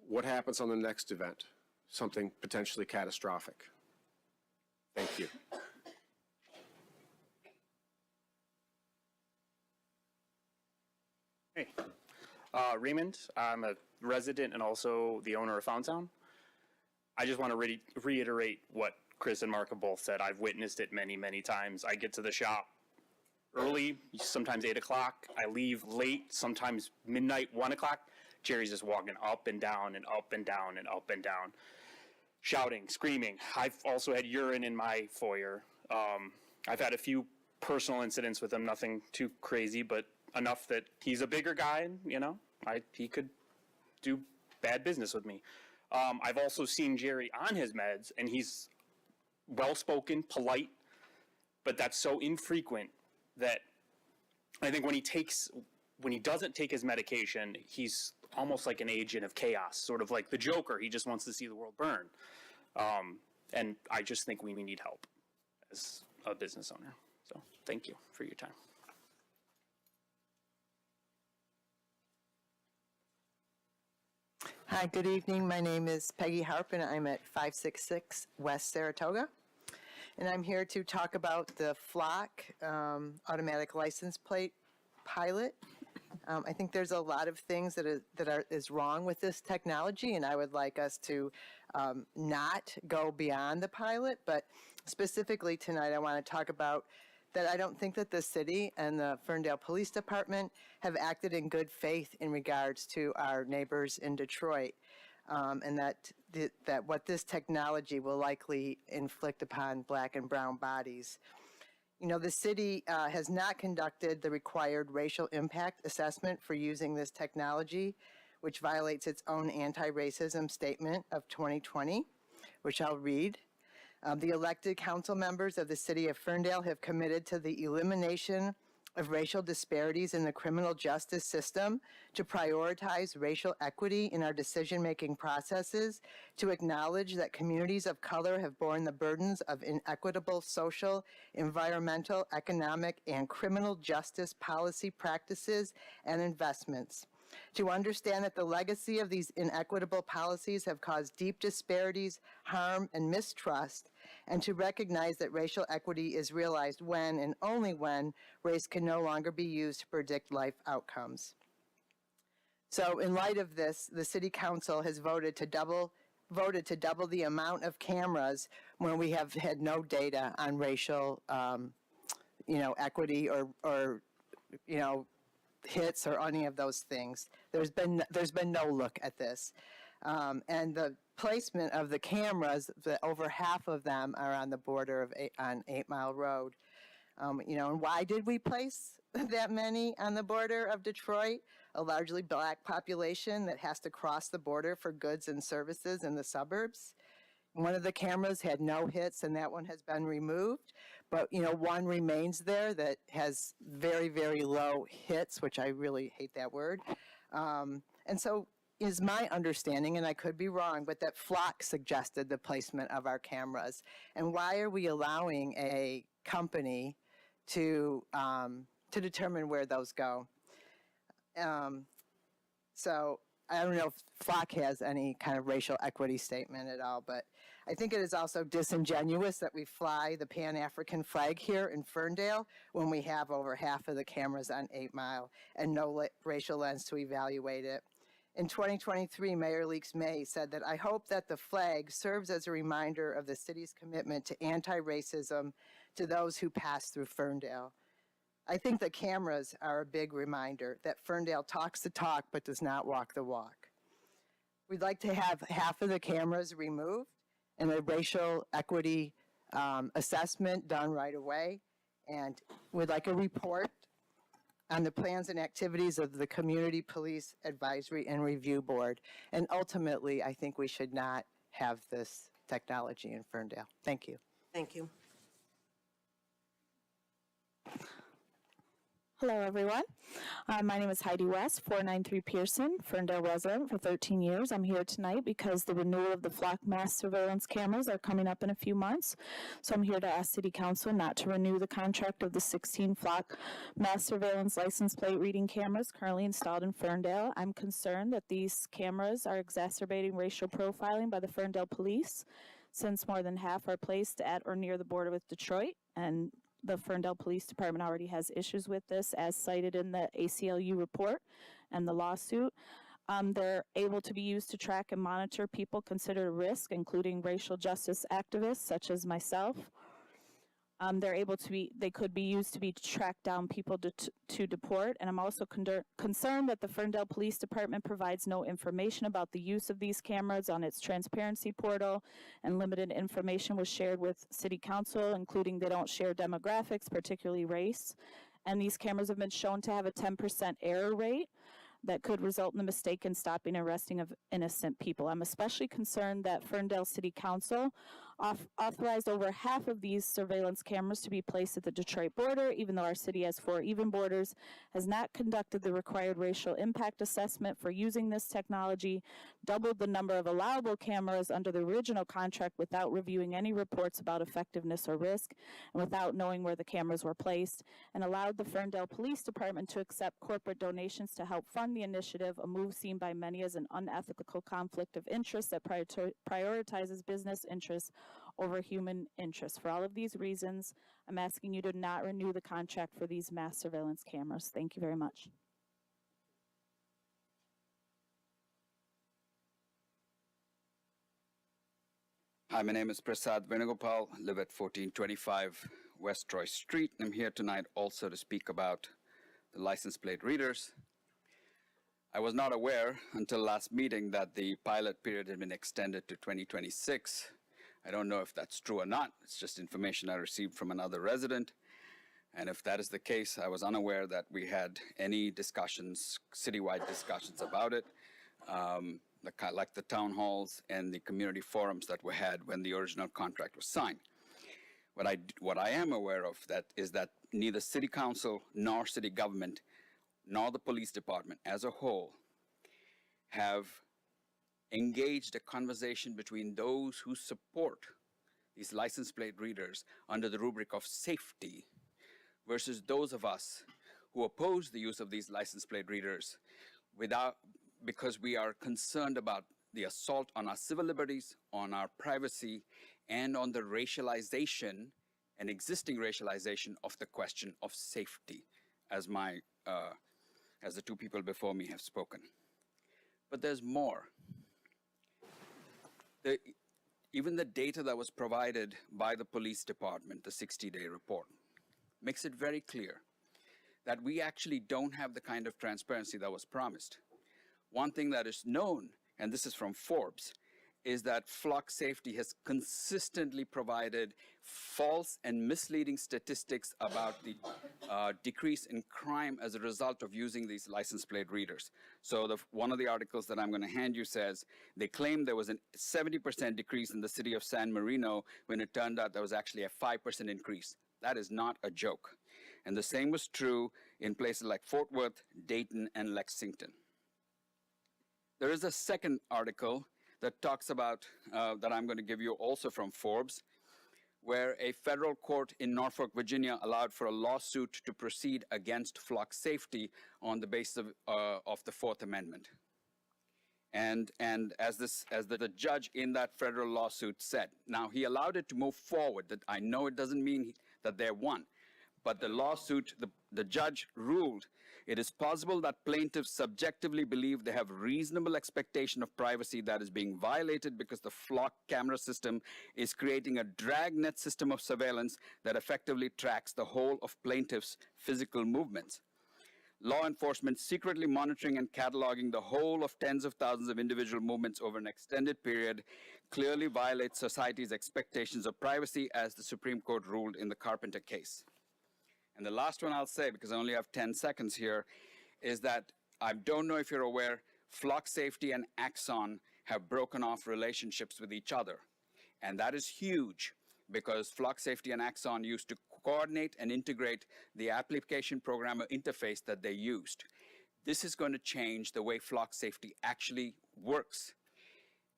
J: what happens on the next event? Something potentially catastrophic. Thank you.
K: Hey, Raymond. I'm a resident and also the owner of Foundtown. I just want to reiterate what Chris and Mark have both said. I've witnessed it many, many times. I get to the shop early, sometimes 8 o'clock. I leave late, sometimes midnight, 1 o'clock. Jerry's just walking up and down and up and down and up and down, shouting, screaming. I've also had urine in my foyer. I've had a few personal incidents with him, nothing too crazy, but enough that he's a bigger guy, and, you know, he could do bad business with me. I've also seen Jerry on his meds, and he's well-spoken, polite, but that's so infrequent that I think when he doesn't take his medication, he's almost like an agent of chaos, sort of like the Joker. He just wants to see the world burn. And I just think we need help as a business owner. So thank you for your time.
L: Hi, good evening. My name is Peggy Harp, and I'm at 566 West Saratoga. And I'm here to talk about the Flock automatic license plate pilot. I think there's a lot of things that is wrong with this technology, and I would like us to not go beyond the pilot. But specifically tonight, I want to talk about that I don't think that the city and the Ferndale Police Department have acted in good faith in regards to our neighbors in Detroit, and that what this technology will likely inflict upon black and brown bodies. You know, the city has not conducted the required racial impact assessment for using this technology, which violates its own anti-racism statement of 2020, which I'll read. The elected council members of the city of Ferndale have committed to the elimination of racial disparities in the criminal justice system, to prioritize racial equity in our decision-making processes, to acknowledge that communities of color have borne the burdens of inequitable social, environmental, economic, and criminal justice policy practices and investments, to understand that the legacy of these inequitable policies have caused deep disparities, harm, and mistrust, and to recognize that racial equity is realized when and only when race can no longer be used to predict life outcomes. So in light of this, the City Council has voted to double the amount of cameras when we have had no data on racial, equity or hits or any of those things. There's been no look at this, and the placement of the cameras, over half of them are on the border of on 8 Mile Road. And why did we place that many on the border of Detroit, a largely black population that has to cross the border for goods and services in the suburbs. One of the cameras had no hits and that one has been removed, but one remains there that has very, very low hits, which I really hate that word. And so is my understanding, and I could be wrong, but that Flock suggested the placement of our cameras. And why are we allowing a company to determine where those go? So I don't know if Flock has any kind of racial equity statement at all, but I think it is also disingenuous that we fly the Pan-African flag here in Ferndale when we have over half of the cameras on 8 Mile and no racial lens to evaluate it. In 2023, Mayor Leaks May said that I hope that the flag serves as a reminder of the city's commitment to anti-racism to those who pass through Ferndale. I think the cameras are a big reminder that Ferndale talks the talk but does not walk the walk. We'd like to have half of the cameras removed and a racial equity assessment done right away. And we'd like a report on the plans and activities of the Community Police Advisory and Review Board. And ultimately, I think we should not have this technology in Ferndale. Thank you.
A: Thank you.
M: Hello, everyone. My name is Heidi West, 493 Pearson, Ferndale resident for 13 years. I'm here tonight because the renewal of the Flock mass surveillance cameras are coming up in a few months. So I'm here to ask City Council not to renew the contract of the 16 Flock mass surveillance license plate reading cameras currently installed in Ferndale. I'm concerned that these cameras are exacerbating racial profiling by the Ferndale police, since more than half are placed at or near the border with Detroit, and the Ferndale Police Department already has issues with this, as cited in the ACLU report and the lawsuit. They're able to be used to track and monitor people considered a risk, including racial justice activists such as myself. They could be used to track down people to deport. And I'm also concerned that the Ferndale Police Department provides no information about the use of these cameras on its transparency portal, and limited information was shared with City Council, including they don't share demographics, particularly race. And these cameras have been shown to have a 10% error rate that could result in the mistaken stopping and arresting of innocent people. I'm especially concerned that Ferndale City Council authorized over half of these surveillance cameras to be placed at the Detroit border, even though our city has 4 even borders, has not conducted the required racial impact assessment for using this technology, doubled the number of allowable cameras under the original contract without reviewing any reports about effectiveness or risk, and without knowing where the cameras were placed, and allowed the Ferndale Police Department to accept corporate donations to help fund the initiative, a move seen by many as an unethical conflict of interest that prioritizes business interests over human interests. For all of these reasons, I'm asking you to not renew the contract for these mass surveillance cameras. Thank you very much.
N: Hi, my name is Prasad Venugopal, live at 1425 West Troy Street. I'm here tonight also to speak about the license plate readers. I was not aware until last meeting that the pilot period had been extended to 2026. I don't know if that's true or not. It's just information I received from another resident. And if that is the case, I was unaware that we had any discussions, citywide discussions about it, like the town halls and the community forums that we had when the original contract was signed. What I am aware of is that neither city council nor city government nor the police department as a whole have engaged a conversation between those who support these license plate readers under the rubric of safety versus those of us who oppose the use of these license plate readers because we are concerned about the assault on our civil liberties, on our privacy, and on the racialization and existing racialization of the question of safety, as the 2 people before me have spoken. But there's more. Even the data that was provided by the police department, the 60-day report, makes it very clear that we actually don't have the kind of transparency that was promised. One thing that is known, and this is from Forbes, is that flock safety has consistently provided false and misleading statistics about the decrease in crime as a result of using these license plate readers. So one of the articles that I'm going to hand you says they claim there was a 70% decrease in the city of San Marino when it turned out there was actually a 5% increase. That is not a joke. And the same was true in places like Fort Worth, Dayton, and Lexington. There is a second article that talks about, that I'm going to give you also from Forbes, where a federal court in Norfolk, Virginia allowed for a lawsuit to proceed against flock safety on the basis of the Fourth Amendment. And as the judge in that federal lawsuit said, now he allowed it to move forward. That I know it doesn't mean that they won, but the lawsuit, the judge ruled, it is possible that plaintiffs subjectively believe they have reasonable expectation of privacy that is being violated because the flock camera system is creating a dragnet system of surveillance that effectively tracks the whole of plaintiffs' physical movements. Law enforcement secretly monitoring and cataloging the whole of tens of thousands of individual movements over an extended period clearly violates society's expectations of privacy, as the Supreme Court ruled in the Carpenter case. And the last one I'll say, because I only have 10 seconds here, is that I don't know if you're aware, Flock Safety and Axon have broken off relationships with each other. And that is huge, because Flock Safety and Axon used to coordinate and integrate the application programmer interface that they used. This is going to change the way Flock Safety actually works.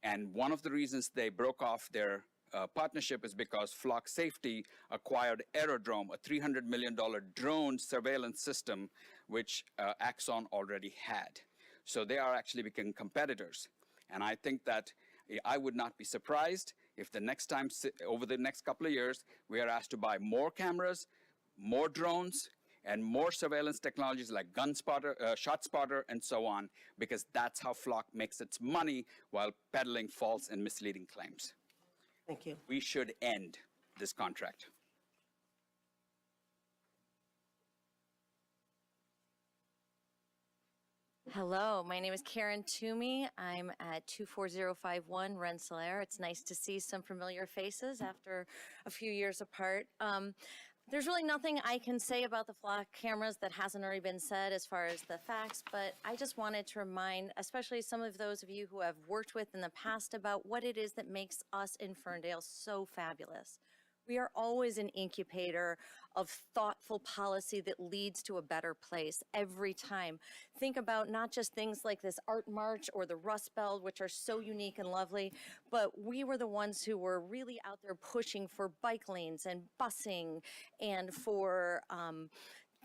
N: And one of the reasons they broke off their partnership is because Flock Safety acquired Aerodrome, a $300 million drone surveillance system, which Axon already had. So they are actually becoming competitors. And I think that I would not be surprised if the next time, over the next couple of years, we are asked to buy more cameras, more drones, and more surveillance technologies like gun spotter, shot spotter, and so on, because that's how Flock makes its money while peddling false and misleading claims.
A: Thank you.
N: We should end this contract.
O: Hello, my name is Karen Toomey. I'm at 24051 Rensselaer. It's nice to see some familiar faces after a few years apart. There's really nothing I can say about the flock cameras that hasn't already been said as far as the facts, but I just wanted to remind, especially some of those of you who have worked with in the past, about what it is that makes us in Ferndale so fabulous. We are always an incubator of thoughtful policy that leads to a better place every time. Think about not just things like this Art March or the Rust Belt, which are so unique and lovely, but we were the ones who were really out there pushing for bike lanes and busing and for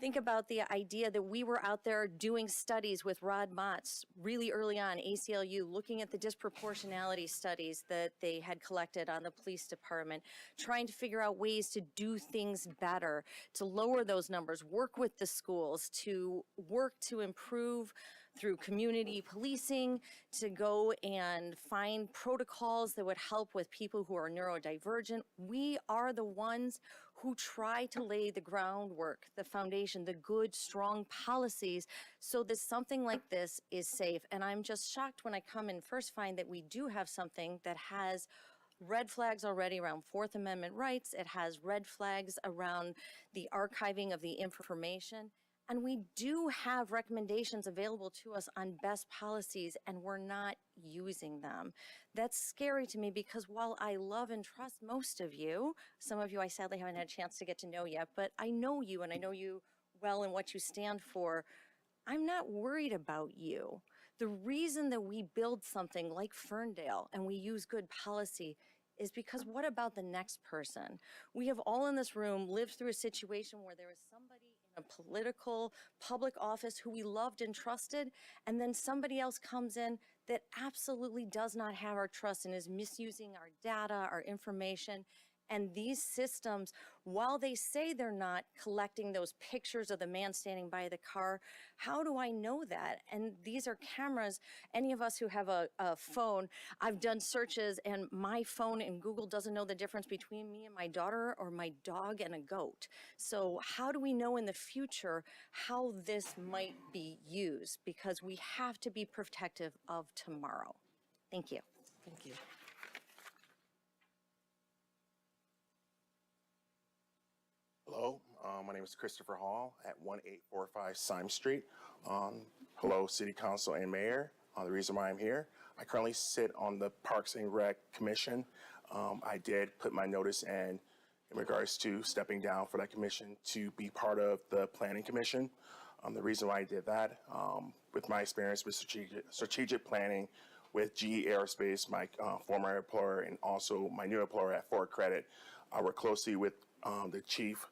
O: think about the idea that we were out there doing studies with Rod Mott's really early on, ACLU, looking at the disproportionality studies that they had collected on the police department, trying to figure out ways to do things better, to lower those numbers, work with the schools, to work to improve through community policing, to go and find protocols that would help with people who are neurodivergent. We are the ones who try to lay the groundwork, the foundation, the good, strong policies so that something like this is safe. And I'm just shocked when I come and first find that we do have something that has red flags already around Fourth Amendment rights. It has red flags around the archiving of the information. And we do have recommendations available to us on best policies, and we're not using them. That's scary to me because while I love and trust most of you, some of you I sadly haven't had a chance to get to know yet, but I know you and I know you well and what you stand for. I'm not worried about you. The reason that we build something like Ferndale and we use good policy is because what about the next person? We have all in this room lived through a situation where there is somebody in a political public office who we loved and trusted, and then somebody else comes in that absolutely does not have our trust and is misusing our data, our information. And these systems, while they say they're not collecting those pictures of the man standing by the car, how do I know that? And these are cameras. Any of us who have a phone, I've done searches and my phone and Google doesn't know the difference between me and my daughter or my dog and a goat. So how do we know in the future how this might be used? Because we have to be protective of tomorrow. Thank you.
A: Thank you.
P: Hello, my name is Christopher Hall at 1845 Syme Street. Hello, City Council and Mayor. The reason why I'm here, I currently sit on the Parks and Rec Commission. I did put my notice in regards to stepping down for that commission to be part of the Planning Commission. The reason why I did that, with my experience with strategic planning with GE Aerospace, my former employer, and also my new employer at Ford Credit, I work closely with the chief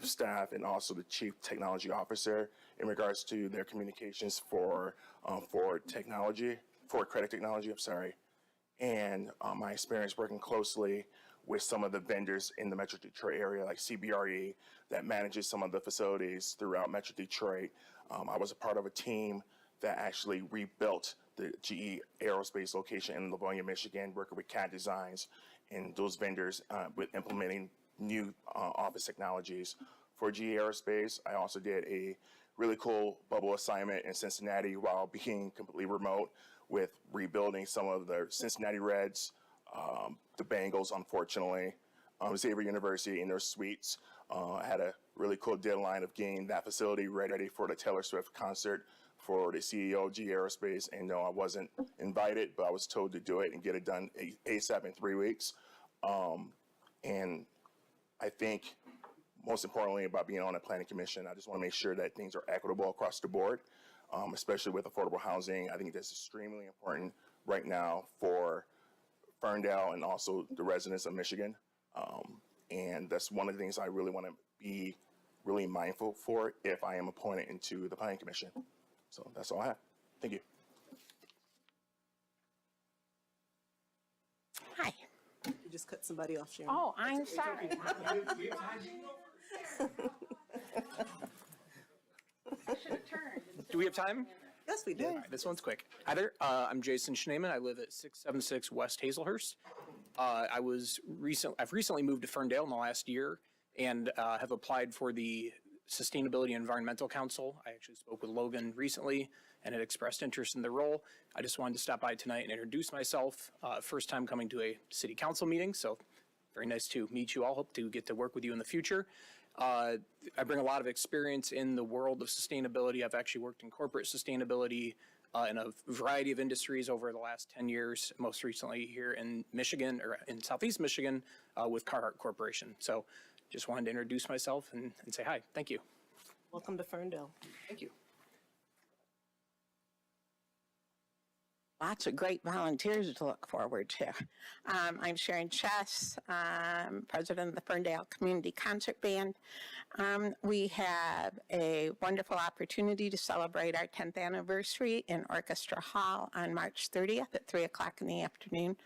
P: staff and also the chief technology officer in regards to their communications for technology, for credit technology, I'm sorry. And my experience working closely with some of the vendors in the Metro Detroit area, like CBRE, that manages some of the facilities throughout Metro Detroit. I was a part of a team that actually rebuilt the GE Aerospace location in Livonia, Michigan, working with CAD designs and those vendors with implementing new office technologies. For GE Aerospace, I also did a really cool bubble assignment in Cincinnati while being completely remote with rebuilding some of the Cincinnati Reds, the Bengals, unfortunately, Xavier University in their suites. I had a really cool deadline of getting that facility ready for the Taylor Swift concert for the CEO of GE Aerospace. And no, I wasn't invited, but I was told to do it and get it done ASAP in 3 weeks. And I think most importantly about being on a planning commission, I just want to make sure that things are equitable across the board, especially with affordable housing. I think that's extremely important right now for Ferndale and also the residents of Michigan. And that's one of the things I really want to be really mindful for if I am appointed into the planning commission. So that's all I have. Thank you.
H: Hi.
A: You just cut somebody off, Sharon.
H: Oh, I'm sorry.
Q: Do we have time?
A: Yes, we do.
Q: All right, this one's quick. Hi there. I'm Jason Schneeman. I live at 676 West Hazelhurst. I've recently moved to Ferndale in the last year and have applied for the Sustainability and Environmental Council. I actually spoke with Logan recently and had expressed interest in the role. I just wanted to stop by tonight and introduce myself. First time coming to a city council meeting, so very nice to meet you all. Hope to get to work with you in the future. I bring a lot of experience in the world of sustainability. I've actually worked in corporate sustainability in a variety of industries over the last 10 years, most recently here in Michigan, or in Southeast Michigan, with Carhartt Corporation. So just wanted to introduce myself and say hi. Thank you.
A: Welcome to Ferndale.
Q: Thank you.
H: Lots of great volunteers to look forward to. I'm Sharon Chess, president of the Ferndale Community Concert Band. We have a wonderful opportunity to celebrate our 10th anniversary in Orchestra Hall on March 30th at 3 o'clock in the afternoon.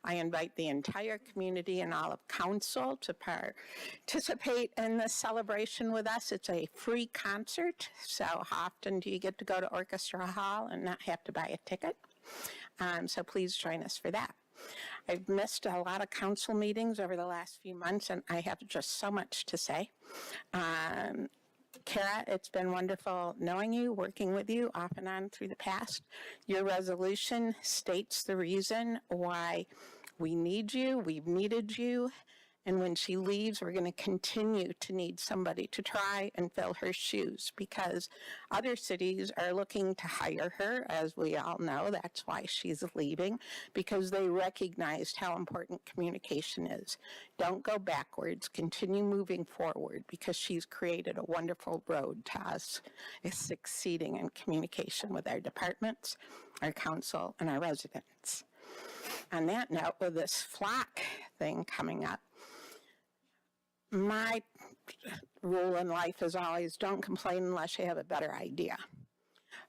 H: I invite the entire community and all of council to participate in this celebration with us. It's a free concert, so how often do you get to go to Orchestra Hall and not have to buy a ticket? So please join us for that. I've missed a lot of council meetings over the last few months, and I have just so much to say. Kara, it's been wonderful knowing you, working with you off and on through the past. Your resolution states the reason why we need you, we've needed you, and when she leaves, we're going to continue to need somebody to try and fill her shoes because other cities are looking to hire her, as we all know. That's why she's leaving, because they recognized how important communication is. Don't go backwards, continue moving forward, because she's created a wonderful road to us succeeding in communication with our departments, our council, and our residents. On that note, with this flock thing coming up, my rule in life is always don't complain unless you have a better idea.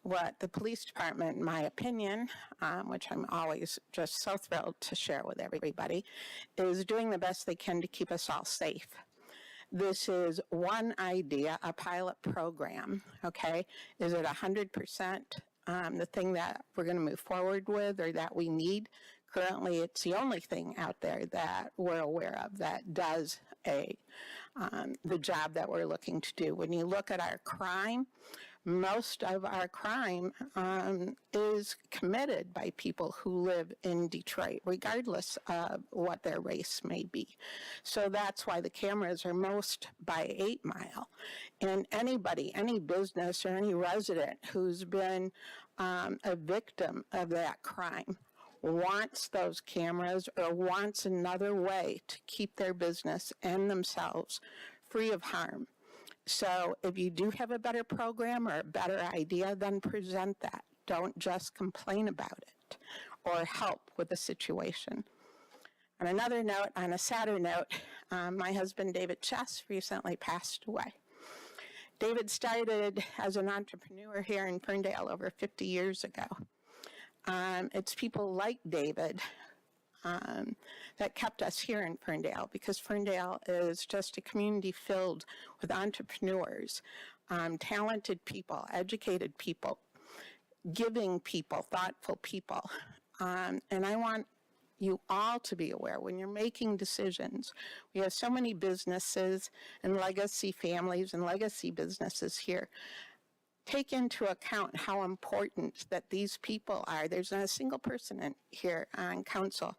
H: What the police department, in my opinion, which I'm always just so thrilled to share with everybody, is doing the best they can to keep us all safe. This is one idea, a pilot program, okay? Is it 100% the thing that we're going to move forward with or that we need? Currently, it's the only thing out there that we're aware of that does the job that we're looking to do. When you look at our crime,
R: most of our crime is committed by people who live in Detroit, regardless of what their race may be. So that's why the cameras are most by 8 Mile. And anybody, any business or any resident who's been a victim of that crime wants those cameras or wants another way to keep their business and themselves free of harm. So if you do have a better program or a better idea, then present that. Don't just complain about it or help with the situation. On another note, on a sadder note, my husband David Chess recently passed away. David started as an entrepreneur here in Ferndale over 50 years ago. It's people like David that kept us here in Ferndale, because Ferndale is just a community filled with entrepreneurs, talented people, educated people, giving people, thoughtful people. And I want you all to be aware when you're making decisions. We have so many businesses and legacy families and legacy businesses here. Take into account how important that these people are. There's not a single person in here on council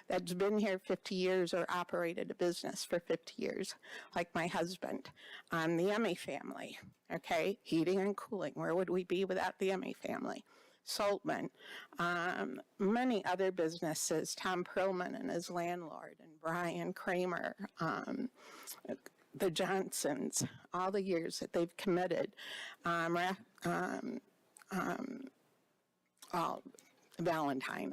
R: that's been here 50 years or operated a business for 50 years, like my husband. The Emmy family, okay? Heating and cooling, where would we be without the Emmy family? Saltman, many other businesses, Tom Perlman and his landlord, and Brian Kramer, the Johnsons, all the years that they've committed, Valentine,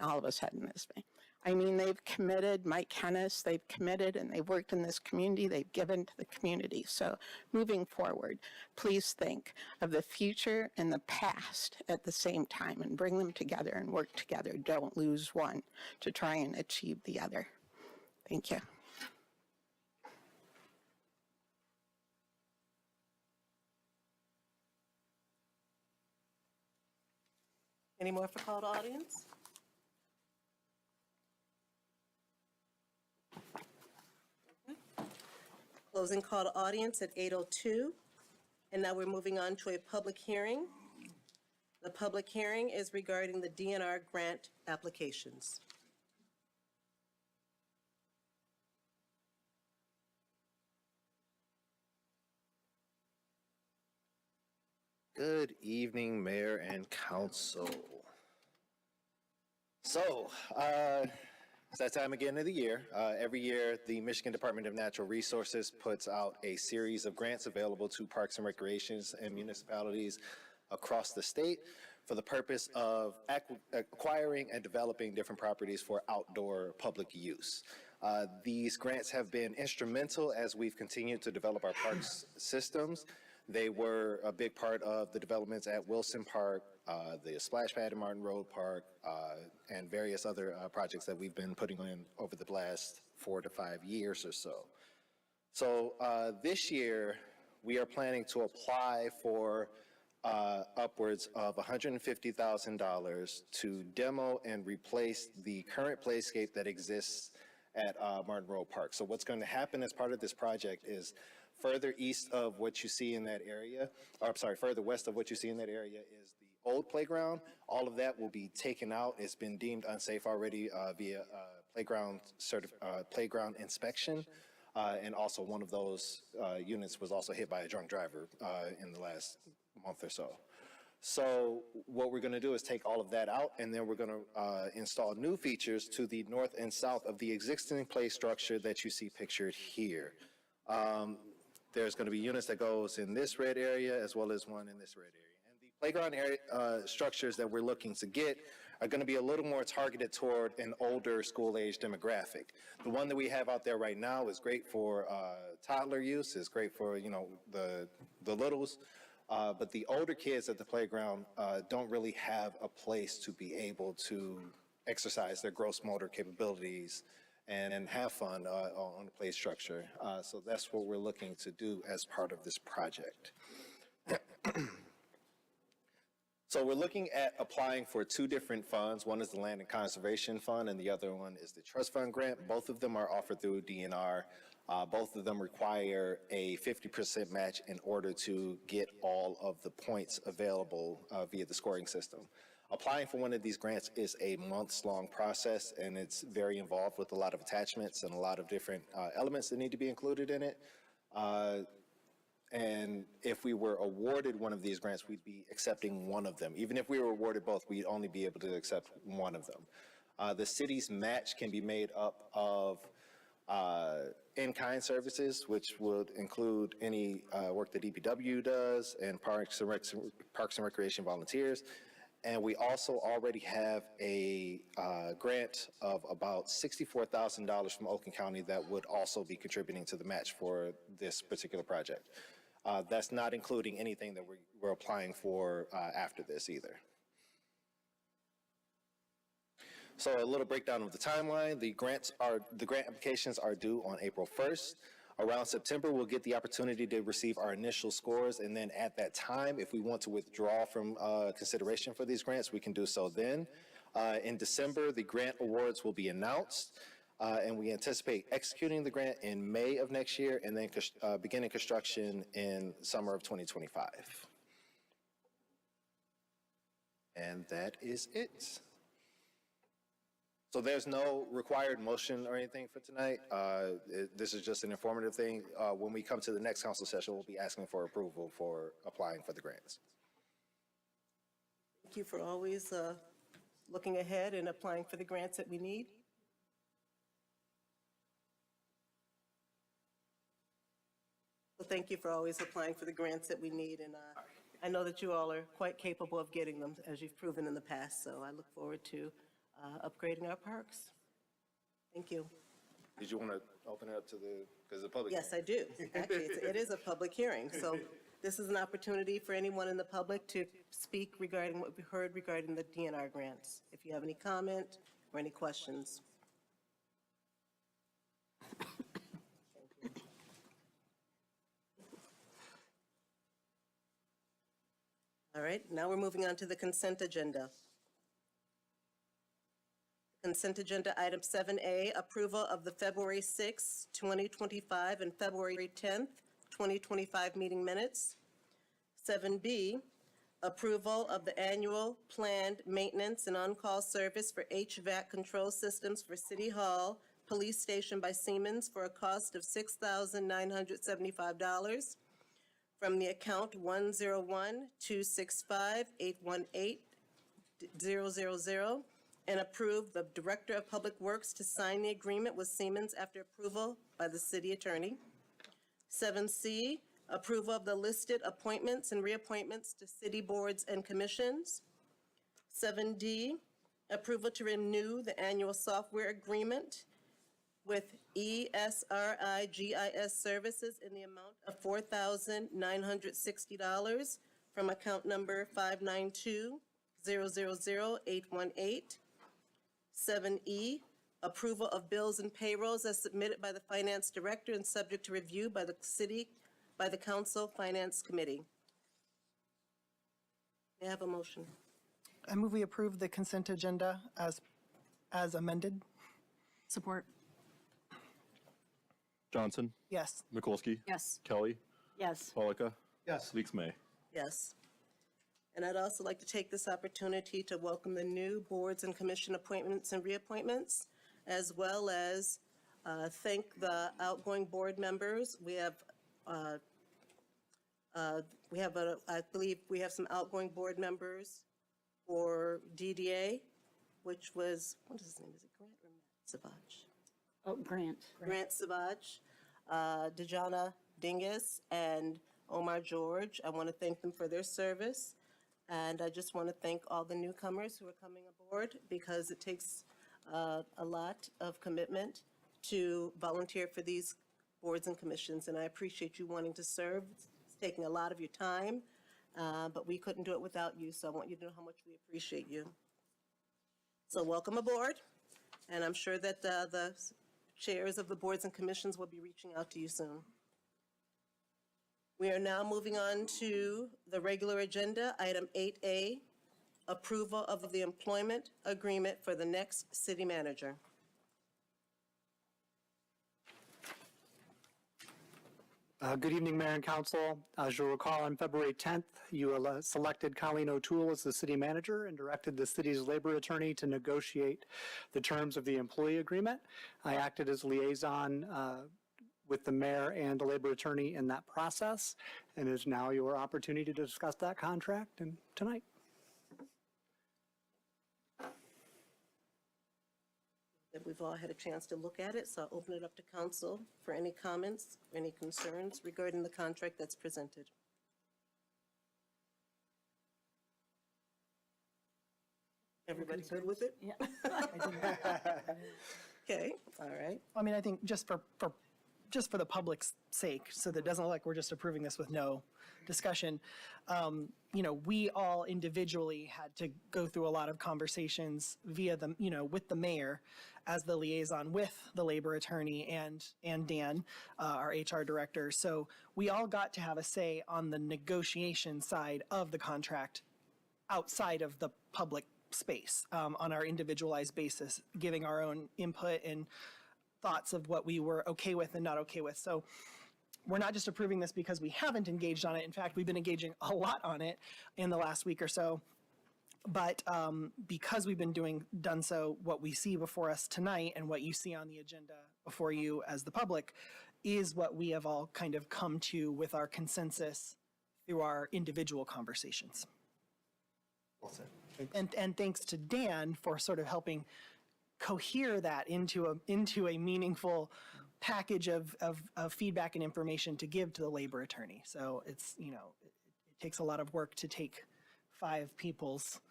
R: all of a sudden this way. I mean, they've committed, Mike Hennis, they've committed and they've worked in this community, they've given to the community. So moving forward, please think of the future and the past at the same time and bring them together and work together. Don't lose one to try and achieve the other. Thank you.
A: Any more for call to audience? Closing call to audience at 8:02. And now we're moving on to a public hearing. The public hearing is regarding the DNR grant applications.
S: Good evening, Mayor and Council. So, it's that time again of the year. Every year, the Michigan Department of Natural Resources puts out a series of grants available to parks and recreations and municipalities across the state for the purpose of acquiring and developing different properties for outdoor public use. These grants have been instrumental as we've continued to develop our parks systems. They were a big part of the developments at Wilson Park, the splash pad in Martin Road Park, and various other projects that we've been putting in over the last 4 to 5 years or so. So this year, we are planning to apply for upwards of $150,000 to demo and replace the current playscape that exists at Martin Road Park. So what's going to happen as part of this project is further east of what you see in that area, or I'm sorry, further west of what you see in that area is the old playground. All of that will be taken out. It's been deemed unsafe already via playground inspection. And also one of those units was also hit by a drunk driver in the last month or so. So what we're going to do is take all of that out, and then we're going to install new features to the north and south of the existing play structure that you see pictured here. There's going to be units that goes in this red area as well as one in this red area. And the playground area, structures that we're looking to get are going to be a little more targeted toward an older school-age demographic. The one that we have out there right now is great for toddler use, is great for, you know, the littles, but the older kids at the playground don't really have a place to be able to exercise their gross motor capabilities and have fun on the play structure. So that's what we're looking to do as part of this project. So we're looking at applying for 2 different funds. One is the Land and Conservation Fund, and the other one is the Trust Fund grant. Both of them are offered through DNR. Both of them require a 50% match in order to get all of the points available via the scoring system. Applying for one of these grants is a months-long process, and it's very involved with a lot of attachments and a lot of different elements that need to be included in it. And if we were awarded one of these grants, we'd be accepting one of them. Even if we were awarded both, we'd only be able to accept one of them. The city's match can be made up of in-kind services, which would include any work that DPW does and Parks and Recreation volunteers. And we also already have a grant of about $64,000 from Oakland County that would also be contributing to the match for this particular project. That's not including anything that we're applying for after this either. So a little breakdown of the timeline. The grant applications are due on April 1st. Around September, we'll get the opportunity to receive our initial scores, and then at that time, if we want to withdraw from consideration for these grants, we can do so then. In December, the grant awards will be announced, and we anticipate executing the grant in May of next year, and then beginning construction in summer of 2025. And that is it. So there's no required motion or anything for tonight. This is just an informative thing. When we come to the next council session, we'll be asking for approval for applying for the grants.
A: Thank you for always looking ahead and applying for the grants that we need. So thank you for always applying for the grants that we need, and I know that you all are quite capable of getting them, as you've proven in the past, so I look forward to upgrading our parks. Thank you.
S: Did you want to open it up to the public?
A: Yes, I do. Actually, it is a public hearing, so this is an opportunity for anyone in the public to speak regarding what we heard regarding the DNR grants. If you have any comment or any questions. All right, now we're moving on to the consent agenda. Consent agenda item 7A, approval of the February 6, 2025 and February 10th, 2025 meeting minutes. 7B, approval of the annual planned maintenance and on-call service for HVAC control systems for City Hall, Police Station by Siemens for a cost of $6,975 from the account 101-265-818-000, and approve the Director of Public Works to sign the agreement with Siemens after approval by the City Attorney. 7C, approval of the listed appointments and reappointments to city boards and commissions. 7D, approval to renew the annual software agreement with ESRI GIS Services in the amount of $4,960 from account number 592-000-818. 7E, approval of bills and payrolls as submitted by the Finance Director and subject to review by the Council Finance Committee. May I have a motion?
T: I move we approve the consent agenda as amended.
C: Support.
B: Johnson?
T: Yes.
B: Mikulski?
C: Yes.
B: Kelly?
G: Yes.
B: Polika?
D: Yes.
B: Leaks May.
A: Yes. And I'd also like to take this opportunity to welcome the new boards and commission appointments and reappointments, as well as thank the outgoing board members. I believe we have some outgoing board members for DDA, which was, what is his name? Is it Grant or Matt Savage?
G: Oh, Grant.
A: Grant Savage, Dejana Dingus, and Omar George. I want to thank them for their service. And I just want to thank all the newcomers who are coming aboard, because it takes a lot of commitment to volunteer for these boards and commissions. And I appreciate you wanting to serve. It's taking a lot of your time, but we couldn't do it without you. So I want you to know how much we appreciate you. So welcome aboard. And I'm sure that the chairs of the boards and commissions will be reaching out to you soon. We are now moving on to the regular agenda, item 8A, approval of the employment agreement for the next city manager.
U: Good evening, Mayor and Council. As you'll recall, on February 10th, you selected Colleen O'Toole as the city manager and directed the city's labor attorney to negotiate the terms of the employee agreement. I acted as liaison with the mayor and the labor attorney in that process, and it is now your opportunity to discuss that contract and tonight.
A: We've all had a chance to look at it, so I'll open it up to council for any comments, any concerns regarding the contract that's presented. Everybody good with it?
T: Yeah.
A: Okay, all right.
T: I mean, I think just for the public's sake, so that it doesn't look like we're just approving this with no discussion, we all individually had to go through a lot of conversations via the, with the mayor as the liaison with the labor attorney and Dan, our HR director. So we all got to have a say on the negotiation side of the contract outside of the public space, on our individualized basis, giving our own input and thoughts of what we were okay with and not okay with. So we're not just approving this because we haven't engaged on it. In fact, we've been engaging a lot on it in the last week or so. But because we've been done so, what we see before us tonight and what you see on the agenda before you as the public is what we have all kind of come to with our consensus through our individual conversations.
D: Well said.
T: And thanks to Dan for sort of helping cohere that into a meaningful package of feedback and information to give to the labor attorney. So it's, it takes a lot of work to take 5 people's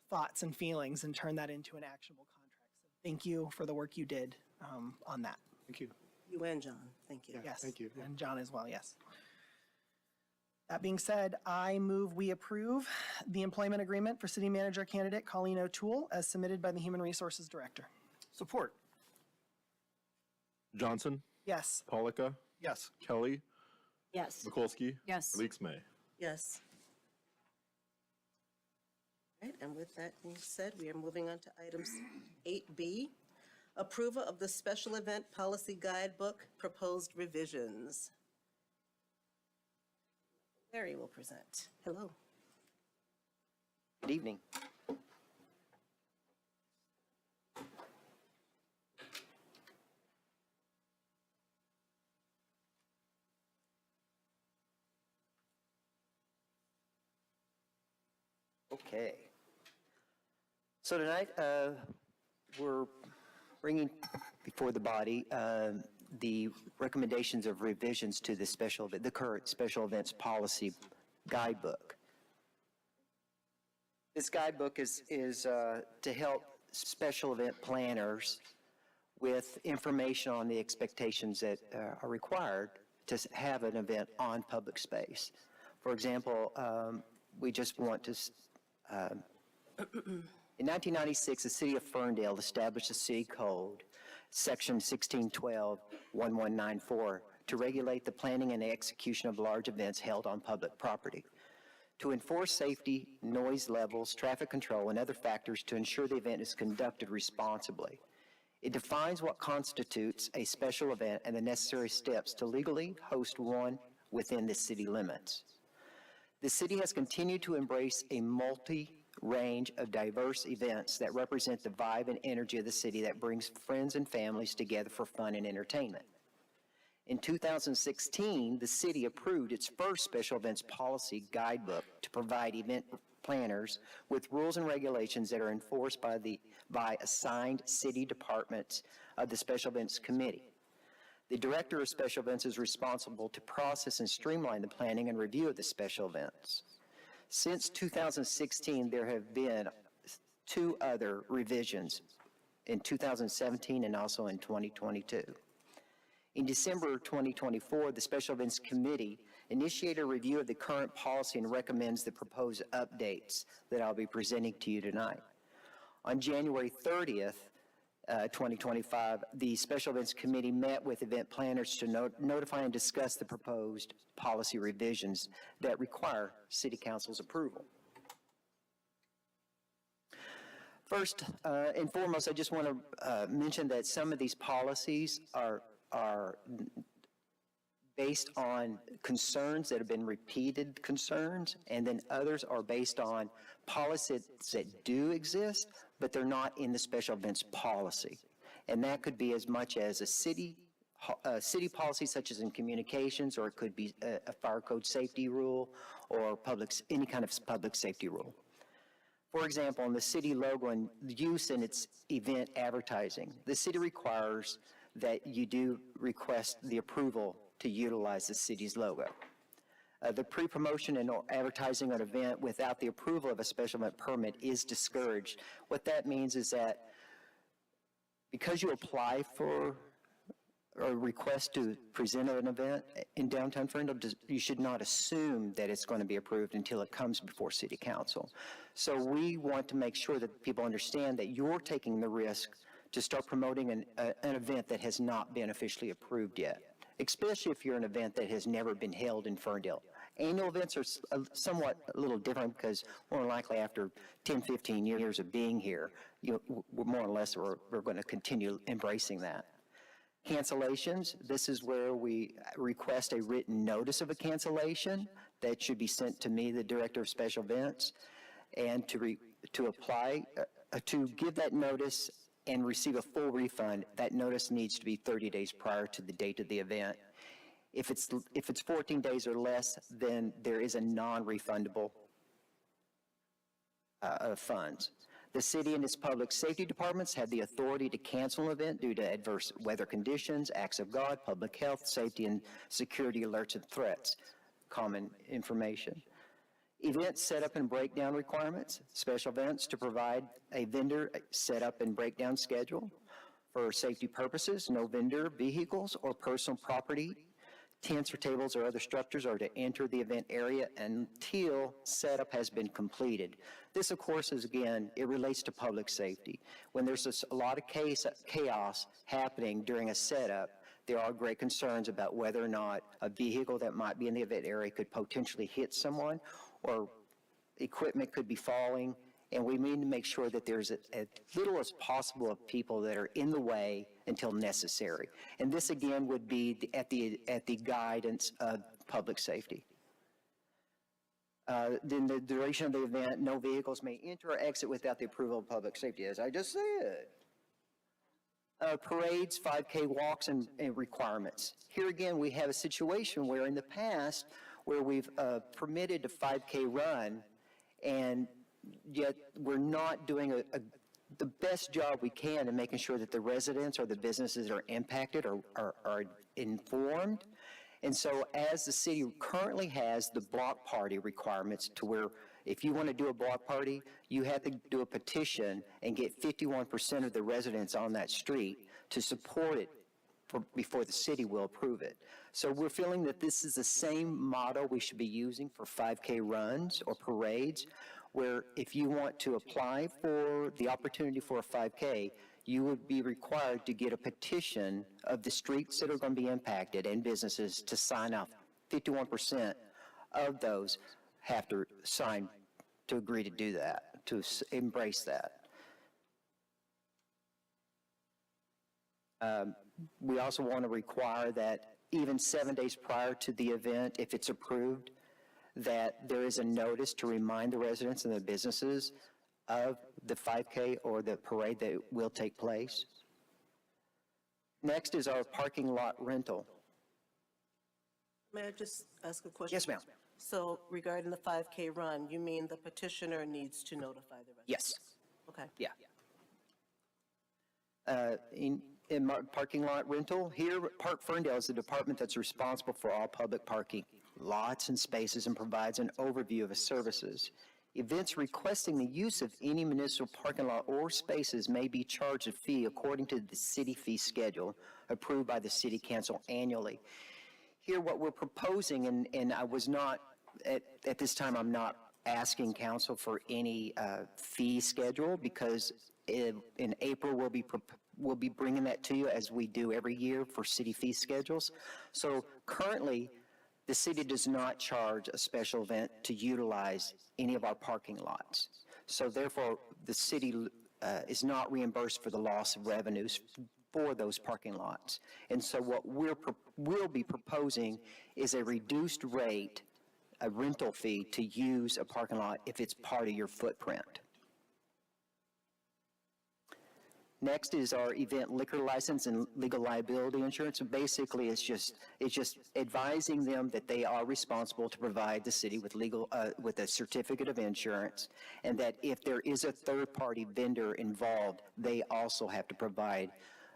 T: thoughts and feelings and turn that into an actionable contract. So thank you for the work you did on that.
U: Thank you.
A: You and John, thank you.
T: Yes.
U: Thank you.
T: And John as well, yes. That being said, I move we approve the employment agreement for city manager candidate Colleen O'Toole as submitted by the Human Resources Director.
D: Support.
B: Johnson,
T: Yes.
B: Polika,
D: Yes.
B: Kelly,
G: Yes.
B: Mikulski,
C: Yes.
B: Leaks May.
A: Yes. All right, and with that being said, we are moving on to items 8B, approval of the special event policy guidebook, proposed revisions. Larry will present. Hello.
V: Good evening. Okay. So tonight, we're bringing before the body the recommendations of revisions to the current special events policy guidebook. This guidebook is to help special event planners with information on the expectations that are required to have an event on public space. For example, we just want to, in 1996, the city of Ferndale established a city code, section 1612-1194, to regulate the planning and execution of large events held on public property, to enforce safety, noise levels, traffic control, and other factors to ensure the event is conducted responsibly. It defines what constitutes a special event and the necessary steps to legally host one within the city limits. The city has continued to embrace a range of diverse events that represent the vibe and energy of the city that brings friends and families together for fun and entertainment. In 2016, the city approved its first special events policy guidebook to provide event planners with rules and regulations that are enforced by assigned city departments of the Special Events Committee. The Director of Special Events is responsible to process and streamline the planning and review of the special events. Since 2016, there have been 2 other revisions in 2017 and also in 2022. In December 2024, the Special Events Committee initiated a review of the current policy and recommends the proposed updates that I'll be presenting to you tonight. On January 30th, 2025, the Special Events Committee met with event planners to notify and discuss the proposed policy revisions that require City Council's approval. First and foremost, I just want to mention that some of these policies are based on concerns that have been repeated concerns, and then others are based on policies that do exist, but they're not in the special events policy. And that could be as much as a city policy, such as in communications, or it could be a fire code safety rule, or any kind of public safety rule. For example, in the city logo and use in its event advertising, the city requires that you do request the approval to utilize the city's logo. The pre-promotion and advertising an event without the approval of a special event permit is discouraged. What that means is that because you apply for or request to present an event in downtown Ferndale, you should not assume that it's going to be approved until it comes before City Council. So we want to make sure that people understand that you're taking the risk to start promoting an event that has not been officially approved yet, especially if you're an event that has never been held in Ferndale. Annual events are somewhat a little different because more than likely after 10, 15 years of being here, we're more or less we're going to continue embracing that. Cancellations, this is where we request a written notice of a cancellation that should be sent to me, the Director of Special Events, and to apply, to give that notice and receive a full refund. That notice needs to be 30 days prior to the date of the event. If it's 14 days or less, then there is a non-refundable funds. The city and its public safety departments have the authority to cancel an event due to adverse weather conditions, acts of God, public health, safety, and security alerts and threats. Common information. Event setup and breakdown requirements. Special events to provide a vendor setup and breakdown schedule. For safety purposes, no vendor, vehicles, or personal property, tents or tables or other structures are to enter the event area until setup has been completed. This, of course, is, again, it relates to public safety. When there's a lot of chaos happening during a setup, there are great concerns about whether or not a vehicle that might be in the event area could potentially hit someone, or equipment could be falling, and we need to make sure that there's as little as possible of people that are in the way until necessary. And this, again, would be at the guidance of public safety. Then the duration of the event, no vehicles may enter or exit without the approval of public safety, as I just said. Parades, 5K walks, and requirements. Here again, we have a situation where in the past, where we've permitted a 5K run, and yet we're not doing the best job we can in making sure that the residents or the businesses that are impacted are informed. And so as the city currently has the block party requirements, to where if you want to do a block party, you have to do a petition and get 51% of the residents on that street to support it before the city will approve it. So we're feeling that this is the same model we should be using for 5K runs or parades, where if you want to apply for the opportunity for a 5K, you would be required to get a petition of the streets that are going to be impacted and businesses to sign up. 51% of those have to sign to agree to do that, to embrace that. We also want to require that even 7 days prior to the event, if it's approved, that there is a notice to remind the residents and the businesses of the 5K or the parade that will take place. Next is our parking lot rental.
A: May I just ask a question?
V: Yes, ma'am.
A: So regarding the 5K run, you mean the petitioner needs to notify the residents?
V: Yes.
A: Okay.
V: Yeah. In parking lot rental, here, Park Ferndale is the department that's responsible for all public parking lots and spaces and provides an overview of its services. Events requesting the use of any municipal parking lot or spaces may be charged a fee according to the city fee schedule approved by the city council annually. Here, what we're proposing, and I was not, at this time, I'm not asking council for any fee schedule, because in April we'll be bringing that to you as we do every year for city fee schedules. So currently, the city does not charge a special event to utilize any of our parking lots. So therefore, the city is not reimbursed for the loss of revenues for those parking lots. And so what we'll be proposing is a reduced rate, a rental fee to use a parking lot if it's part of your footprint. Next is our event liquor license and legal liability insurance. And basically, it's just advising them that they are responsible to provide the city with with a certificate of insurance, and that if there is a third-party vendor involved, they also have to provide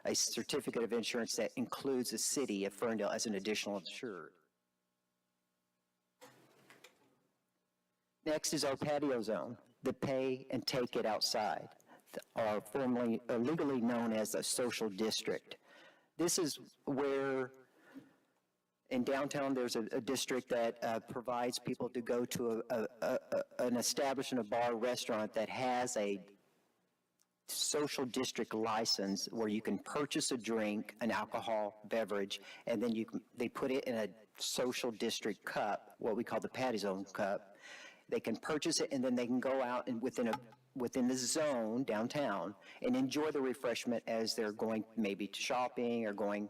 V: a certificate of insurance that includes the city of Ferndale as an additional insured. Next is our patio zone, the pay and take it outside, are formerly legally known as a social district. This is where in downtown there's a district that provides people to go to an establishment, a bar, restaurant that has a social district license where you can purchase a drink, an alcohol beverage, and then they put it in a social district cup, what we call the patio zone cup. They can purchase it, and then they can go out and within the zone downtown and enjoy the refreshment as they're going maybe to shopping or going,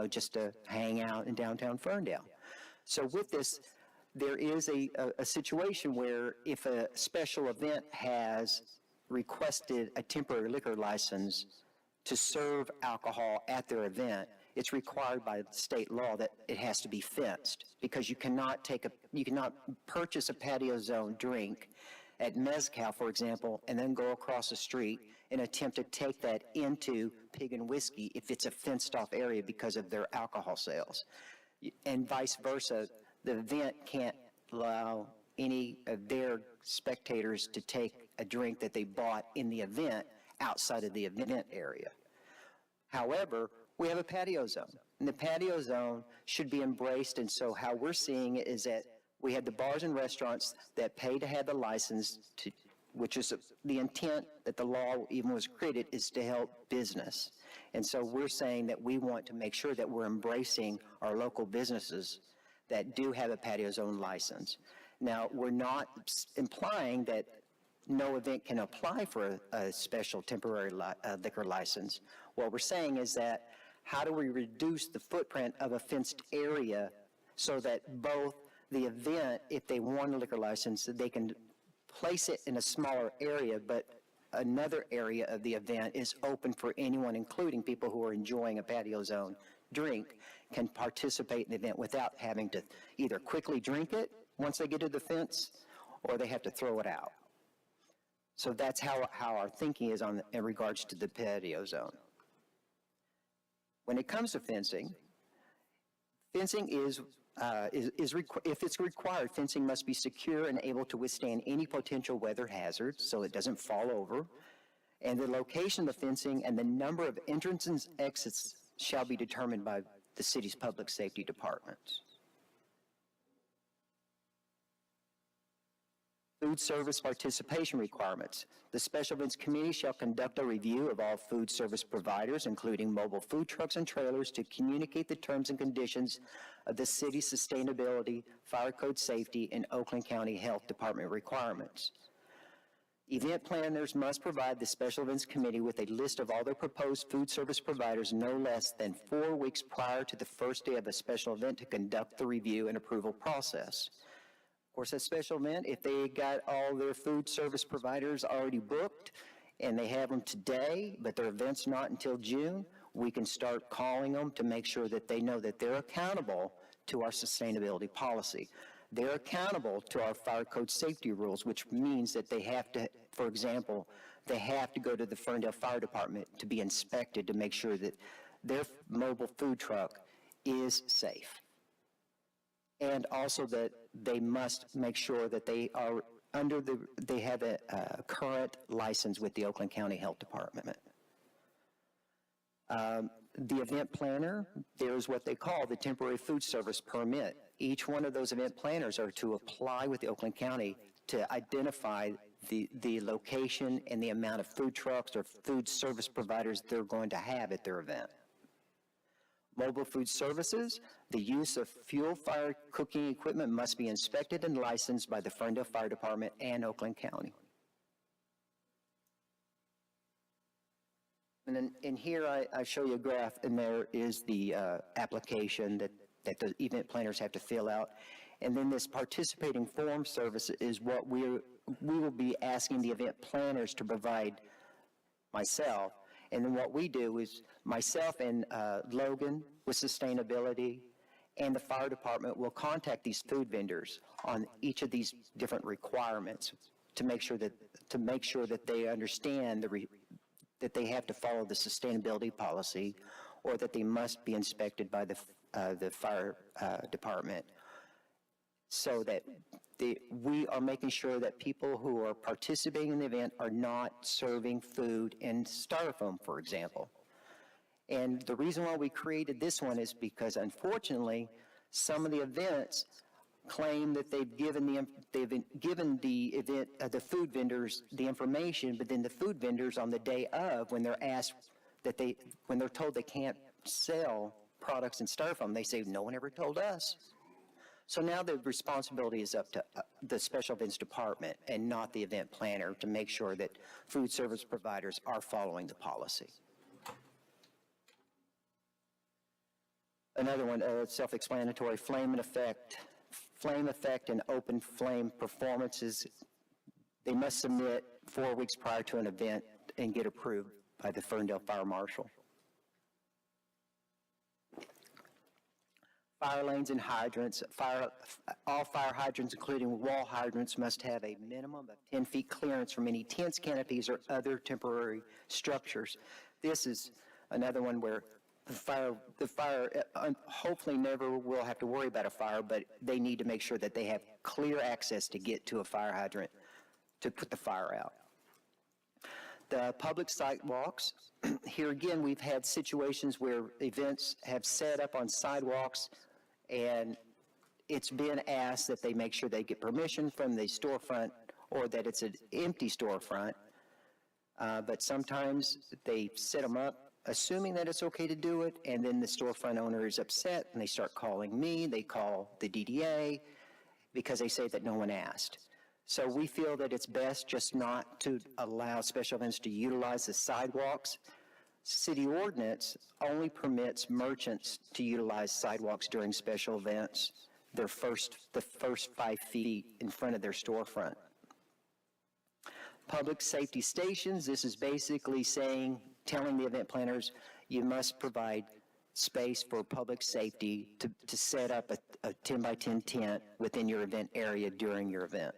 V: just to hang out in downtown Ferndale. So with this, there is a situation where if a special event has requested a temporary liquor license to serve alcohol at their event, it's required by state law that it has to be fenced, because you cannot purchase a patio zone drink at Mezcal, for example, and then go across the street and attempt to take that into Pig and Whiskey if it's a fenced-off area because of their alcohol sales. And vice versa, the event can't allow any of their spectators to take a drink that they bought in the event outside of the event area. However, we have a patio zone, and the patio zone should be embraced, and so how we're seeing it is that we have the bars and restaurants that pay to have the license, which is the intent that the law even was created, is to help business. And so we're saying that we want to make sure that we're embracing our local businesses that do have a patio zone license. Now, we're not implying that no event can apply for a special temporary liquor license. What we're saying is that how do we reduce the footprint of a fenced area so that both the event, if they want a liquor license, that they can place it in a smaller area, but another area of the event is open for anyone, including people who are enjoying a patio zone drink, can participate in the event without having to either quickly drink it once they get to the fence, or they have to throw it out. So that's how our thinking is in regards to the patio zone. When it comes to fencing, fencing is if it's required, fencing must be secure and able to withstand any potential weather hazards so it doesn't fall over. And the location of the fencing and the number of entrances and exits shall be determined by the city's public safety departments. Food service participation requirements. The Special Events Committee shall conduct a review of all food service providers, including mobile food trucks and trailers, to communicate the terms and conditions of the city's sustainability, fire code safety, and Oakland County Health Department requirements. Event planners must provide the Special Events Committee with a list of all their proposed food service providers no less than 4 weeks prior to the first day of a special event to conduct the review and approval process. Of course, a special event, if they got all their food service providers already booked and they have them today, but their event's not until June, we can start calling them to make sure that they know that they're accountable to our sustainability policy. They're accountable to our fire code safety rules, which means that they have to, for example, they have to go to the Ferndale Fire Department to be inspected to make sure that their mobile food truck is safe. And also that they must make sure that they are they have a current license with the Oakland County Health Department. The event planner, there's what they call the temporary food service permit. Each one of those event planners are to apply with the Oakland County to identify the location and the amount of food trucks or food service providers they're going to have at their event. Mobile food services, the use of fuel fire cooking equipment must be inspected and licensed by the Ferndale Fire Department and Oakland County. And And in here, I show you a graph, and there is the application that the event planners have to fill out. And then this participating form service is what we will be asking the event planners to provide myself. And then what we do is myself and Logan with sustainability and the fire department will contact these food vendors on each of these different requirements to make sure that they understand that they have to follow the sustainability policy, or that they must be inspected by the fire department, so that we are making sure that people who are participating in the event are not serving food in styrofoam, for example. And the reason why we created this one is because, unfortunately, some of the events claim that they've given the event, the food vendors, the information, but then the food vendors on the day of, when they're asked when they're told they can't sell products in styrofoam, they say, no one ever told us. So now the responsibility is up to the special events department and not the event planner to make sure that food service providers are following the policy. Another one, self-explanatory, flame effect and open flame performances. They must submit 4 weeks prior to an event and get approved by the Ferndale Fire Marshal. Fire lanes and hydrants. All fire hydrants, including wall hydrants, must have a minimum of 10 feet clearance from any tents, canopies, or other temporary structures. This is another one where the fire hopefully never will have to worry about a fire, but they need to make sure that they have clear access to get to a fire hydrant to put the fire out. The public sidewalks. Here again, we've had situations where events have set up on sidewalks, and it's been asked that they make sure they get permission from the storefront, or that it's an empty storefront. But sometimes they set them up assuming that it's okay to do it, and then the storefront owner is upset and they start calling me, they call the DDA, because they say that no one asked. So we feel that it's best just not to allow special events to utilize the sidewalks. City ordinance only permits merchants to utilize sidewalks during special events, the first 5 feet in front of their storefront. Public safety stations, this is basically telling the event planners, you must provide space for public safety to set up a 10 by 10 tent within your event area during your event.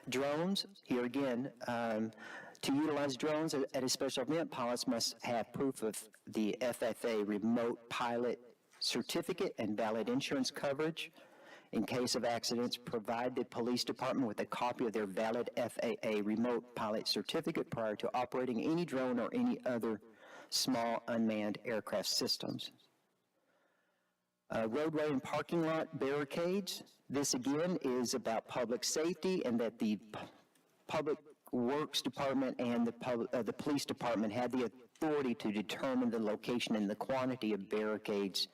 V: Drones, here again, to utilize drones at a special event, pilots must have proof of the FFA remote pilot certificate and valid insurance coverage. In case of accidents, provide the police department with a copy of their valid FAA remote pilot certificate prior to operating any drone or any other small unmanned aircraft systems. Roadway and parking lot barricades. This again is about public safety, and that the Public Works Department and the police department had the authority to determine the location and the quantity of barricades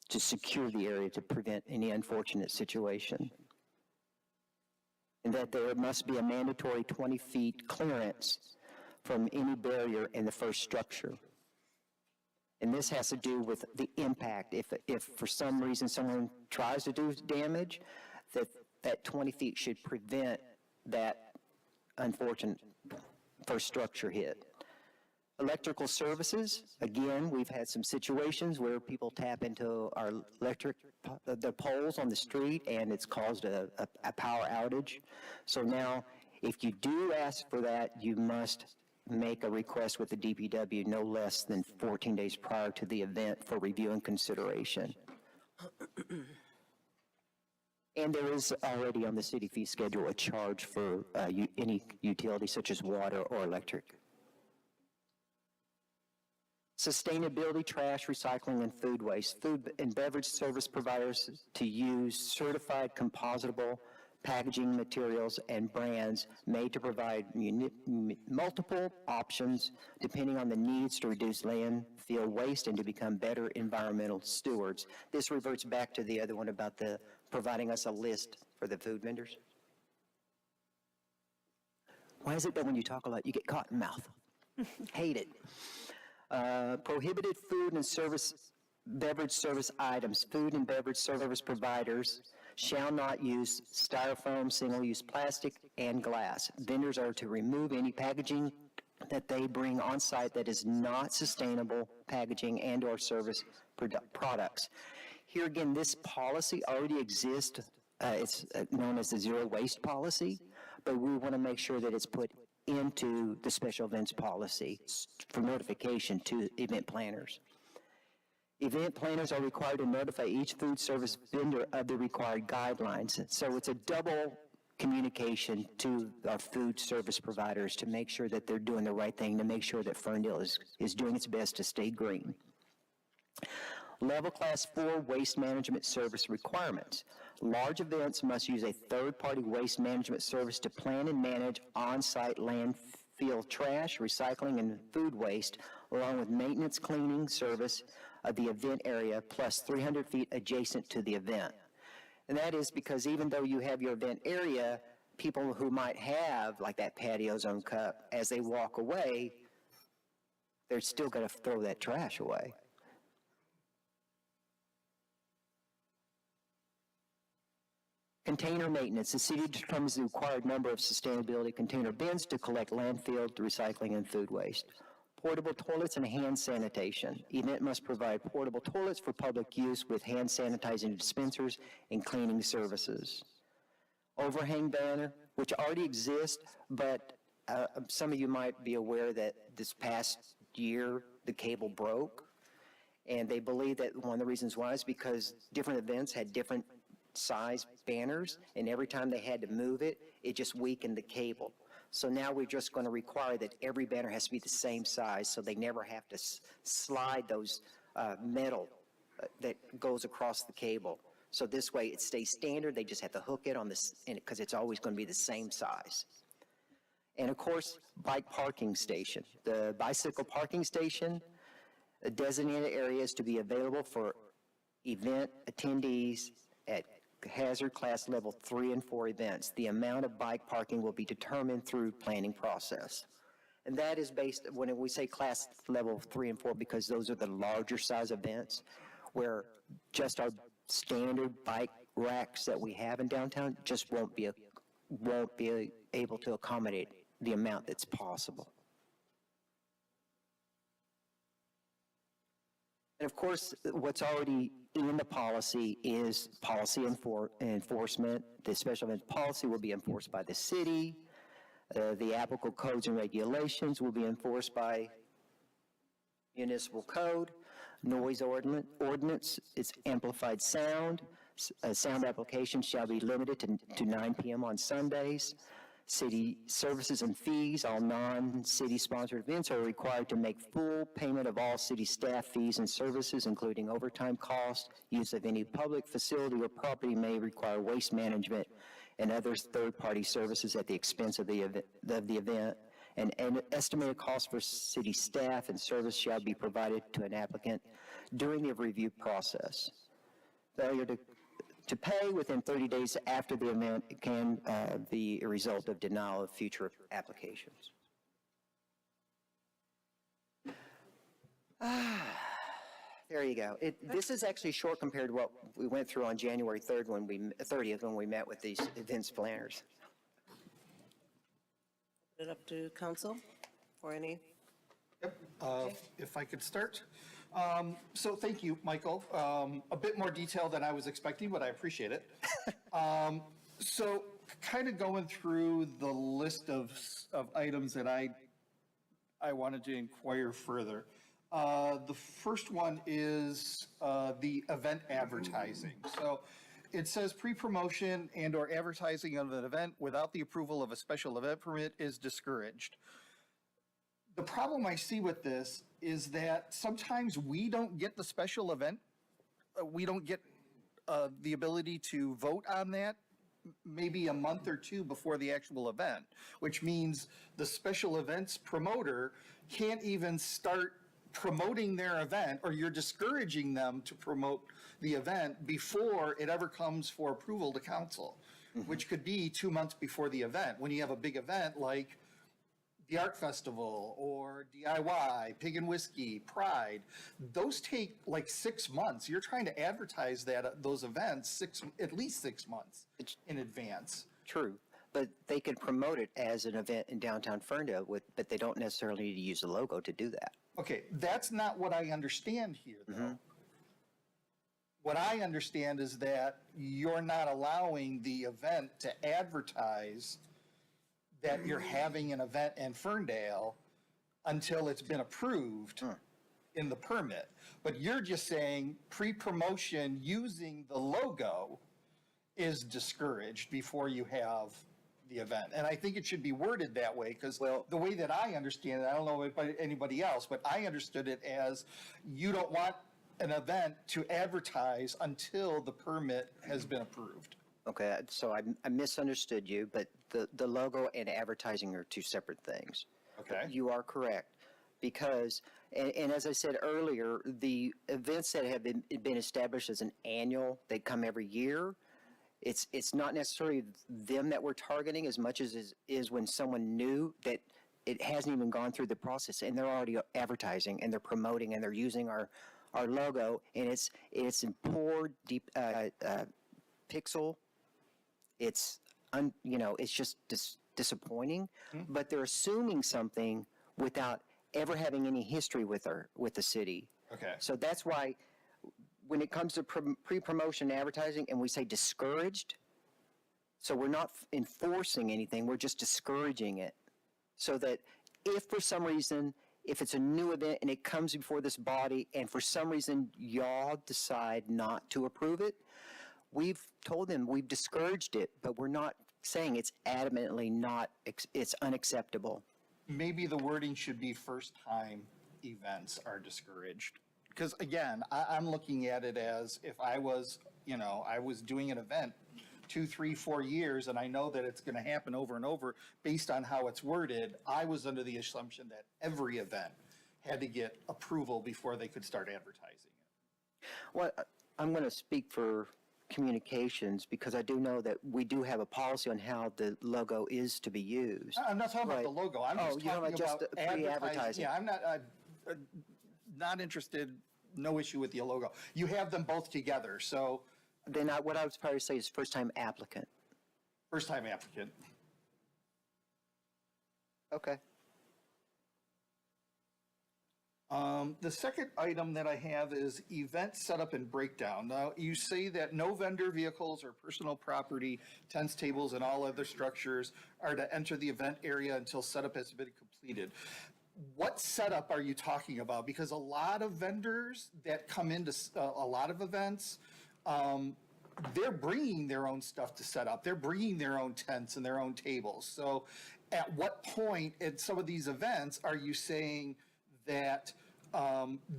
V: to secure the area to prevent any unfortunate situation. And that there must be a mandatory 20 feet clearance from any barrier in the first structure. And this has to do with the impact. If for some reason someone tries to do damage, that 20 feet should prevent that unfortunate first structure hit. Electrical services, again, we've had some situations where people tap into our the poles on the street, and it's caused a power outage. So now, if you do ask for that, you must make a request with the DPW no less than 14 days prior to the event for review and consideration. And there is already on the city fee schedule a charge for any utility such as water or electric. Sustainability, trash, recycling, and food waste. Food and beverage service providers to use certified compositable packaging materials and brands made to provide multiple options depending on the needs to reduce landfill waste and to become better environmental stewards. This reverts back to the other one about providing us a list for the food vendors. Why is it that when you talk a lot, you get cotton mouth? Hate it. Prohibited food and beverage service items. Food and beverage service providers shall not use styrofoam, single-use plastic, and glass. Vendors are to remove any packaging that they bring on site that is not sustainable packaging and or service products. Here again, this policy already exists. It's known as the zero waste policy, but we want to make sure that it's put into the special events policy for notification to event planners. Event planners are required to notify each food service vendor of the required guidelines. So it's a double communication to our food service providers to make sure that they're doing the right thing, to make sure that Ferndale is doing its best to stay green. Level Class 4 waste management service requirements. Large events must use a third-party waste management service to plan and manage on-site landfill trash, recycling, and food waste, along with maintenance cleaning service of the event area, plus 300 feet adjacent to the event. And that is because even though you have your event area, people who might have, like that patio zone cup, as they walk away, they're still going to throw that trash away. Container maintenance. The city determines the required number of sustainability container bins to collect landfill, recycling, and food waste. Portable toilets and hand sanitation. Event must provide portable toilets for public use with hand sanitizing dispensers and cleaning services. Overhang banner, which already exists, but some of you might be aware that this past year the cable broke, and they believe that one of the reasons why is because different events had different size banners, and every time they had to move it, it just weakened the cable. So now we're just going to require that every banner has to be the same size, so they never have to slide those metal that goes across the cable. So this way it stays standard. They just have to hook it on this, because it's always going to be the same size. And of course, bike parking station. The bicycle parking station, designated areas to be available for event attendees at hazard class level 3 and 4 events. The amount of bike parking will be determined through planning process. And that is based, when we say class level 3 and 4, because those are the larger size events, where just our standard bike racks that we have in downtown just won't be able to accommodate the amount that's possible. And of course, what's already in the policy is policy enforcement. The special event policy will be enforced by the city. The applicable codes and regulations will be enforced by municipal code. Noise ordinance is amplified sound. Sound application shall be limited to 9 p.m. on Sundays. City services and fees. All non-city sponsored events are required to make full payment of all city staff fees and services, including overtime costs. Use of any public facility or property may require waste management and other third-party services at the expense of the event. An estimated cost for city staff and service shall be provided to an applicant during the review process. Failure to pay within 30 days after the event can be a result of denial of future applications. There you go. This is actually short compared to what we went through on January 30th when we met with these events planners.
A: Put it up to council for any.
D: Yep. If I could start. So thank you, Michael. A bit more detail than I was expecting, but I appreciate it. So kind of going through the list of items that I wanted to inquire further. The first one is the event advertising. So it says pre-promotion and or advertising of an event without the approval of a special event permit is discouraged. The problem I see with this is that sometimes we don't get the special event. We don't get the ability to vote on that maybe a month or two before the actual event, which means the special events promoter can't even start promoting their event, or you're discouraging them to promote the event before it ever comes for approval to council, which could be 2 months before the event. When you have a big event like the Art Festival or DIY, Pig and Whiskey, Pride, those take like 6 months. You're trying to advertise those events at least 6 months in advance.
V: True, but they can promote it as an event in downtown Ferndale, but they don't necessarily need to use the logo to do that.
D: Okay, that's not what I understand here, though. What I understand is that you're not allowing the event to advertise that you're having an event in Ferndale until it's been approved in the permit. But you're just saying pre-promotion using the logo is discouraged before you have the event. And I think it should be worded that way, because the way that I understand it, I don't know about anybody else, but I understood it as you don't want an event to advertise until the permit has been approved.
V: Okay, so I misunderstood you, but the logo and advertising are two separate things.
D: Okay.
V: You are correct, because, and as I said earlier, the events that have been established as an annual, they come every year, it's not necessarily them that we're targeting as much as is when someone new that it hasn't even gone through the process, and they're already advertising, and they're promoting, and they're using our logo, and it's in poor deep pixel. It's it's just disappointing. But they're assuming something without ever having any history with the city.
D: Okay.
V: So that's why when it comes to pre-promotion advertising, and we say discouraged, so we're not enforcing anything. We're just discouraging it, so that if for some reason, if it's a new event and it comes before this body, and for some reason y'all decide not to approve it, we've told them we've discouraged it, but we're not saying it's adamantly not, it's unacceptable.
D: Maybe the wording should be first-time events are discouraged. Because again, I'm looking at it as if I was doing an event 2, 3, 4 years, and I know that it's going to happen over and over based on how it's worded, I was under the assumption that every event had to get approval before they could start advertising it.
V: Well, I'm going to speak for communications, because I do know that we do have a policy on how the logo is to be used.
D: I'm not talking about the logo. I'm just talking about
V: pre-advertising.
D: Yeah, I'm not interested. No issue with the logo. You have them both together, so.
V: Then what I would probably say is first-time applicant.
D: First-time applicant.
V: Okay.
D: The second item that I have is event setup and breakdown. Now, you say that no vendor vehicles or personal property, tents, tables, and all other structures are to enter the event area until setup has been completed. What setup are you talking about? Because a lot of vendors that come into a lot of events, they're bringing their own stuff to set up. They're bringing their own tents and their own tables. So at what point in some of these events are you saying that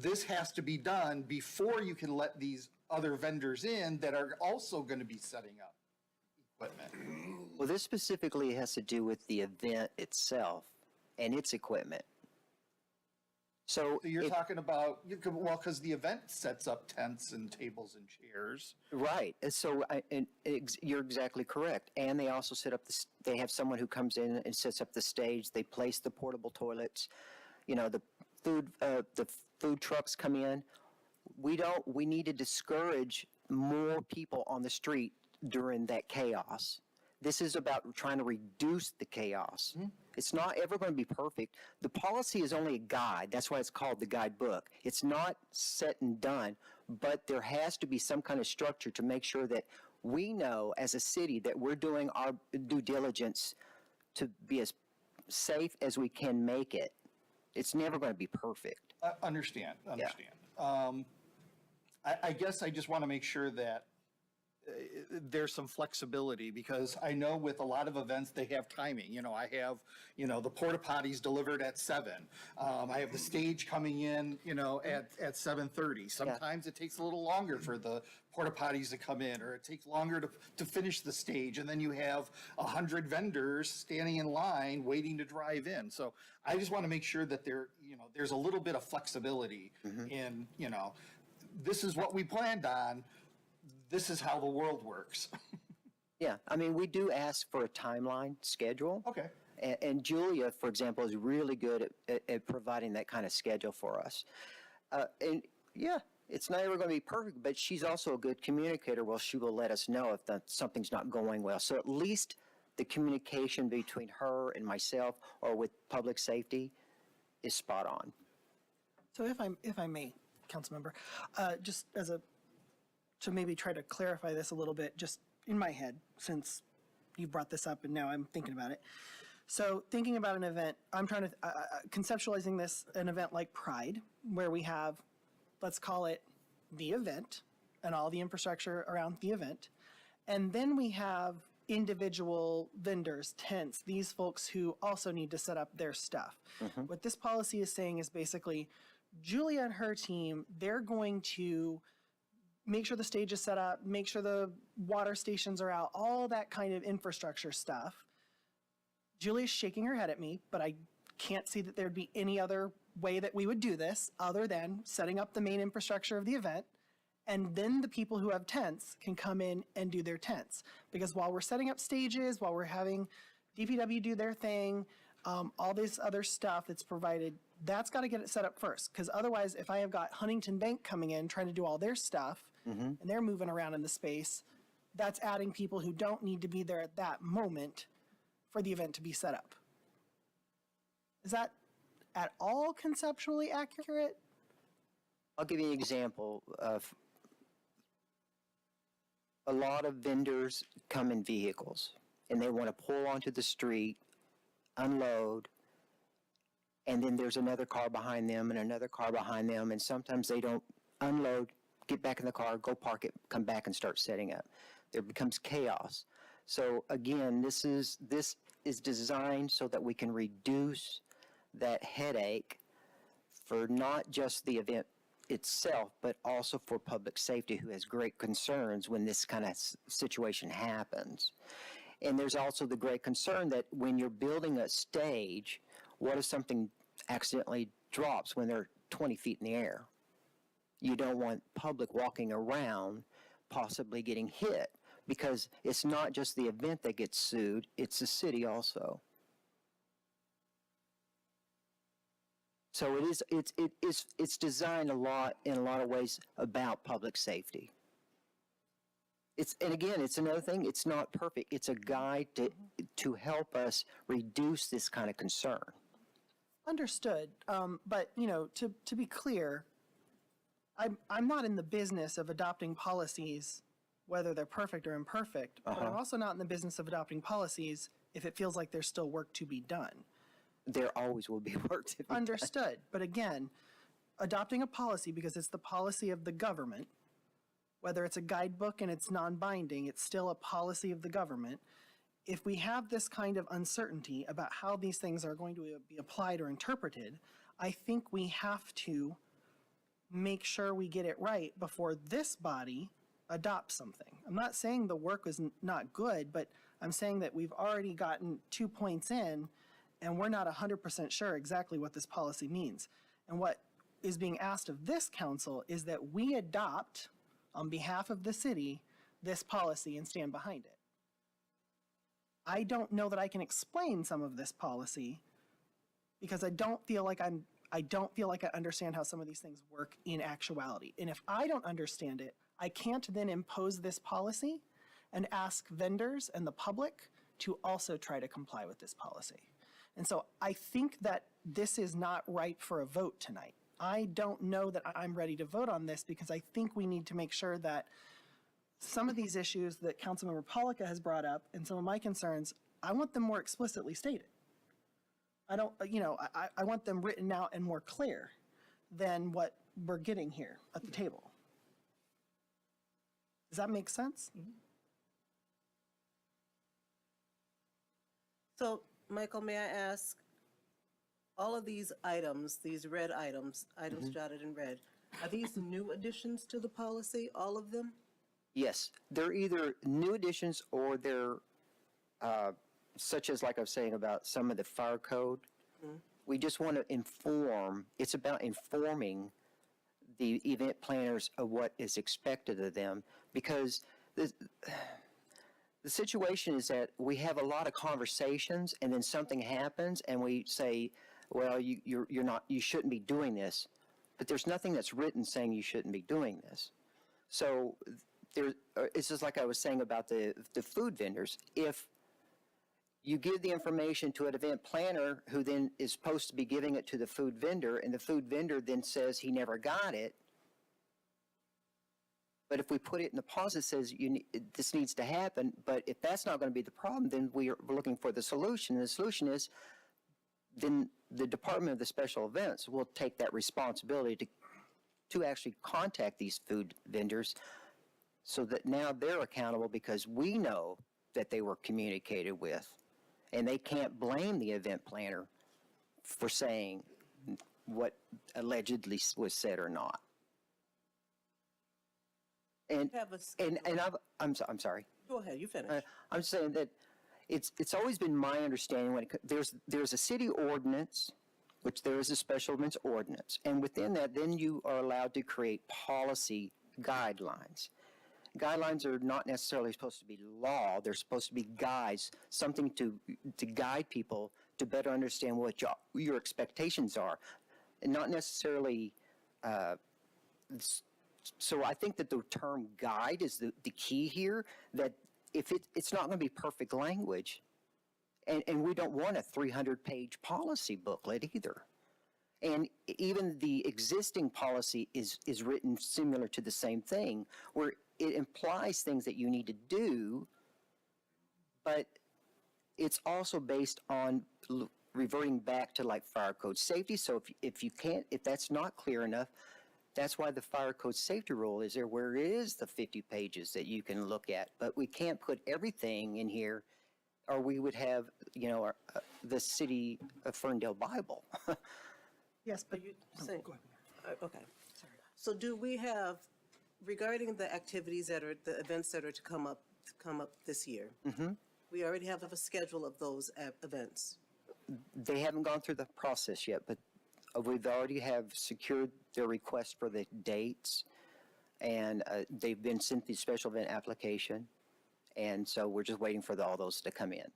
D: this has to be done before you can let these other vendors in that are also going to be setting up equipment?
V: Well, this specifically has to do with the event itself and its equipment. So
D: you're talking about, well, because the event sets up tents and tables and chairs.
V: Right. So you're exactly correct. And they also set up, they have someone who comes in and sets up the stage. They place the portable toilets. The food trucks come in. We need to discourage more people on the street during that chaos. This is about trying to reduce the chaos. Mm-hmm. It's not ever going to be perfect. The policy is only a guide. That's why it's called the guidebook. It's not set and done, but there has to be some kind of structure to make sure that we know as a city that we're doing our due diligence to be as safe as we can make it. It's never going to be perfect.
D: Understand.
V: Yeah.
D: I guess I just want to make sure that there's some flexibility, because I know with a lot of events they have timing. I have, the porta potties delivered at 7. I have the stage coming in, at 7:30. Sometimes it takes a little longer for the porta potties to come in, or it takes longer to finish the stage, and then you have 100 vendors standing in line waiting to drive in. So I just want to make sure that there's a little bit of flexibility in, this is what we planned on. This is how the world works.
V: Yeah, I mean, we do ask for a timeline schedule.
D: Okay.
V: And Julia, for example, is really good at providing that kind of schedule for us. And yeah, it's not ever going to be perfect, but she's also a good communicator. Well, she will let us know if something's not going well. So at least the communication between her and myself or with public safety is spot on.
T: So if I may, Councilmember, just to maybe try to clarify this a little bit, just in my head, since you brought this up and now I'm thinking about it. So thinking about an event, I'm trying to, conceptualizing this, an event like Pride, where we have, let's call it the event and all the infrastructure around the event. And then we have individual vendors, tents, these folks who also need to set up their stuff. What this policy is saying is basically, Julia and her team, they're going to make sure the stage is set up, make sure the water stations are out, all that kind of infrastructure stuff. Julia's shaking her head at me, but I can't see that there'd be any other way that we would do this other than setting up the main infrastructure of the event. And then the people who have tents can come in and do their tents. Because while we're setting up stages, while we're having DPW do their thing, all this other stuff that's provided, that's got to get it set up first. Because otherwise, if I have got Huntington Bank coming in trying to do all their stuff, and they're moving around in the space, that's adding people who don't need to be there at that moment for the event to be set up. Is that at all conceptually accurate?
V: I'll give you an example of a lot of vendors come in vehicles and they want to pull onto the street, unload, and then there's another car behind them and another car behind them, and sometimes they don't unload, get back in the car, go park it, come back and start setting up. There becomes chaos. So again, this is designed so that we can reduce that headache for not just the event itself, but also for public safety, who has great concerns when this kind of situation happens. And there's also the great concern that when you're building a stage, what if something accidentally drops when they're 20 feet in the air? You don't want public walking around possibly getting hit, because it's not just the event that gets sued, it's the city also. So it's designed in a lot of ways about public safety. And again, it's another thing, it's not perfect. It's a guide to help us reduce this kind of concern.
T: Understood. But, to be clear, I'm not in the business of adopting policies, whether they're perfect or imperfect, but I'm also not in the business of adopting policies if it feels like there's still work to be done.
V: There always will be work to be done.
T: Understood. But again, adopting a policy because it's the policy of the government, whether it's a guidebook and it's non-binding, it's still a policy of the government. If we have this kind of uncertainty about how these things are going to be applied or interpreted, I think we have to make sure we get it right before this body adopts something. I'm not saying the work was not good, but I'm saying that we've already gotten 2 points in and we're not 100% sure exactly what this policy means. And what is being asked of this council is that we adopt, on behalf of the city, this policy and stand behind it. I don't know that I can explain some of this policy because I don't feel like I understand how some of these things work in actuality. And if I don't understand it, I can't then impose this policy and ask vendors and the public to also try to comply with this policy. And so I think that this is not ripe for a vote tonight. I don't know that I'm ready to vote on this because I think we need to make sure that some of these issues that Councilmember Pollica has brought up and some of my concerns, I want them more explicitly stated. I don't, I want them written out and more clear than what we're getting here at the table. Does that make sense?
A: So, Michael, may I ask, all of these items, these red items jotted in red, are these new additions to the policy, all of them?
V: Yes, they're either new additions or they're, such as like I was saying about some of the fire code. We just want to inform, it's about informing the event planners of what is expected of them, because The situation is that we have a lot of conversations and then something happens and we say, well, you shouldn't be doing this. But there's nothing that's written saying you shouldn't be doing this. So it's just like I was saying about the food vendors. If you give the information to an event planner who then is supposed to be giving it to the food vendor, and the food vendor then says he never got it, but if we put it in the policy that says this needs to happen, but if that's not going to be the problem, then we're looking for the solution. And the solution is then the Department of the Special Events will take that responsibility to actually contact these food vendors so that now they're accountable because we know that they were communicated with. And they can't blame the event planner for saying what allegedly was said or not. And I'm sorry.
A: Go ahead, you finish.
V: I'm saying that it's always been my understanding when there's a city ordinance, which there is a special events ordinance, and within that, then you are allowed to create policy guidelines. Guidelines are not necessarily supposed to be law; they're supposed to be guides, something to guide people to better understand what your expectations are, and not necessarily. So I think that the term guide is the key here, that if it's not going to be perfect language, and we don't want a 300-page policy booklet either. And even the existing policy is written similar to the same thing, where it implies things that you need to do, but it's also based on reverting back to like fire code safety. So if that's not clear enough, that's why the fire code safety rule is there, where it is the 50 pages that you can look at. But we can't put everything in here, or we would have, the city of Ferndale Bible.
T: Yes, but
A: Go ahead. Okay. Sorry. So do we have, regarding the activities the events that are to come up this year, we already have a schedule of those events?
V: They haven't gone through the process yet, but we've already have secured their request for the dates, and they've been sent the special event application, and so we're just waiting for all those to come in.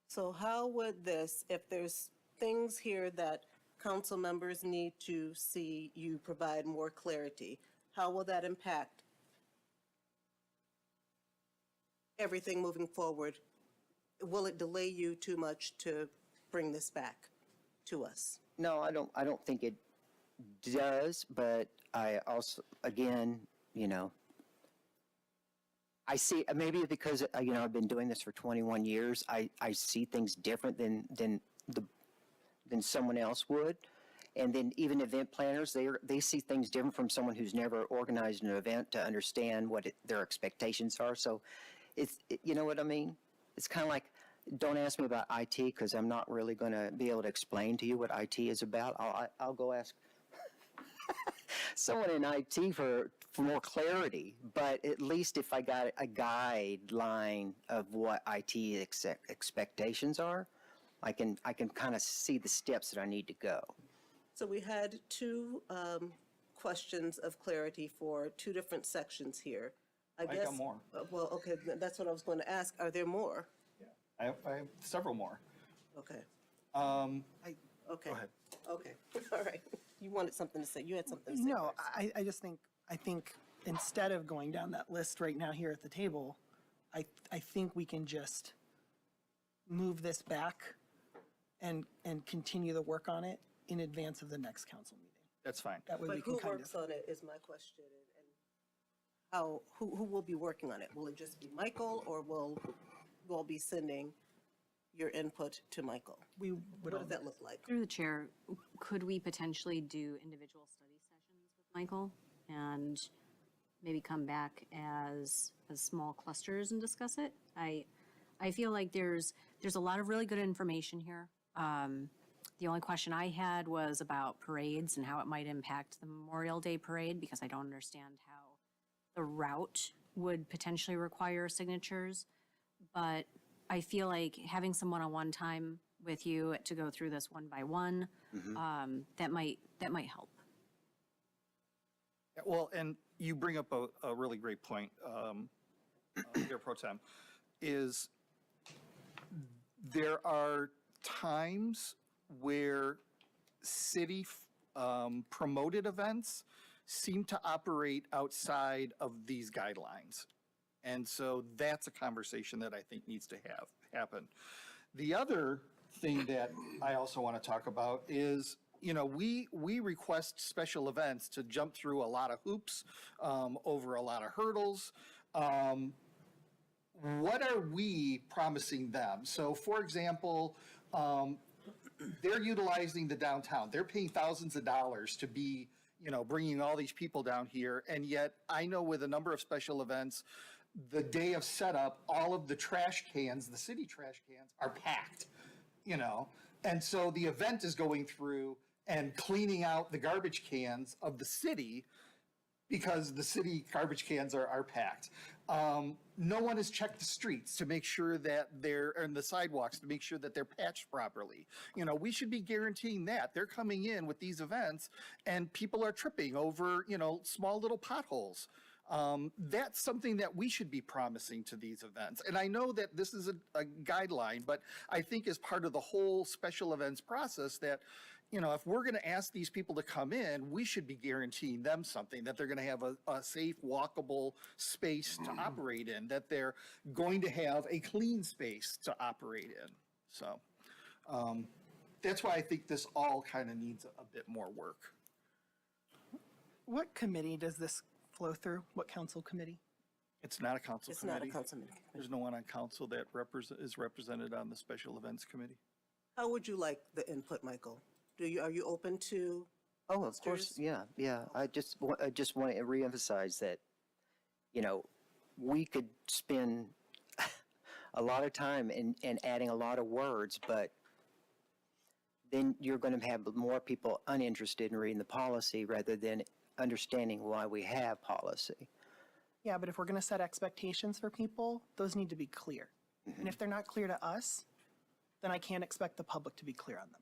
A: So how would this, if there's things here that council members need to see you provide more clarity, how will that impact everything moving forward? Will it delay you too much to bring this back to us?
V: No, I don't think it does, but I also, again, I see, maybe because, I've been doing this for 21 years, I see things different than someone else would. And then even event planners, they see things different from someone who's never organized an event to understand what their expectations are. So you know what I mean? It's kind of like, don't ask me about IT because I'm not really going to be able to explain to you what IT is about. I'll go ask someone in IT for more clarity. But at least if I got a guideline of what IT expectations are, I can kind of see the steps that I need to go.
A: So we had two questions of clarity for two different sections here. I guess.
D: got more.
A: Well, okay, that's what I was going to ask. Are there more?
D: I have several more.
A: Okay.
D: Okay. Go ahead.
A: Okay. All right. You wanted something to say. You had something to say.
T: no,
A: first.
T: I just think instead of going down that list right now here at the table, I think we can just move this back and continue the work on it in advance of the next council meeting.
D: That's fine.
T: That way
A: But
T: we can
A: who
T: kind
A: works on it is my question. And who will be working on it? Will it just be Michael, or will you all be sending your input to Michael? What does that look like?
C: Through the chair, could we potentially do individual study sessions with Michael and maybe come back as small clusters and discuss it? I feel like there's a lot of really good information here. The only question I had was about parades and how it might impact the Memorial Day parade, because I don't understand how the route would potentially require signatures. But I feel like having some one-on-one time with you to go through this one by one, that might help.
D: Yeah, well, and you bring up a really great point, Mayor Pro Tem. is there are times where city promoted events seem to operate outside of these guidelines. And so that's a conversation that I think needs to happen. The other thing that I also want to talk about is, you know, we request special events to jump through a lot of hoops, over a lot of hurdles. What are we promising them? So, for example, they're utilizing the downtown. They're paying thousands of dollars to be, you know, bringing all these people down here. And yet I know with a number of special events, the day of setup, all of the trash cans, the city trash cans are packed, you know? And so the event is going through and cleaning out the garbage cans of the city because the city garbage cans are packed. No one has checked the streets to make sure that and the sidewalks to make sure that they're patched properly. You know, we should be guaranteeing that. They're coming in with these events and people are tripping over, you know, small little potholes. That's something that we should be promising to these events. And I know that this is a guideline, but I think as part of the whole special events process that, you know, if we're going to ask these people to come in, we should be guaranteeing them something, that they're going to have a safe, walkable space to operate in, that they're going to have a clean space to operate in. So that's why I think this all kind of needs a bit more work.
T: What committee does this flow through? What council committee?
D: It's not a council
A: It's
D: committee.
A: not a council meeting.
D: There's no one on council that is represented on the special events committee.
A: How would you like the input, Michael? Are you open to?
V: Oh, of course, yeah. I just want to reemphasize that, you know, we could spend a lot of time in adding a lot of words, but then you're going to have more people uninterested in reading the policy rather than understanding why we have policy.
T: Yeah, but if we're going to set expectations for people, those need to be clear. And if they're not clear to us, then I can't expect the public to be clear on them.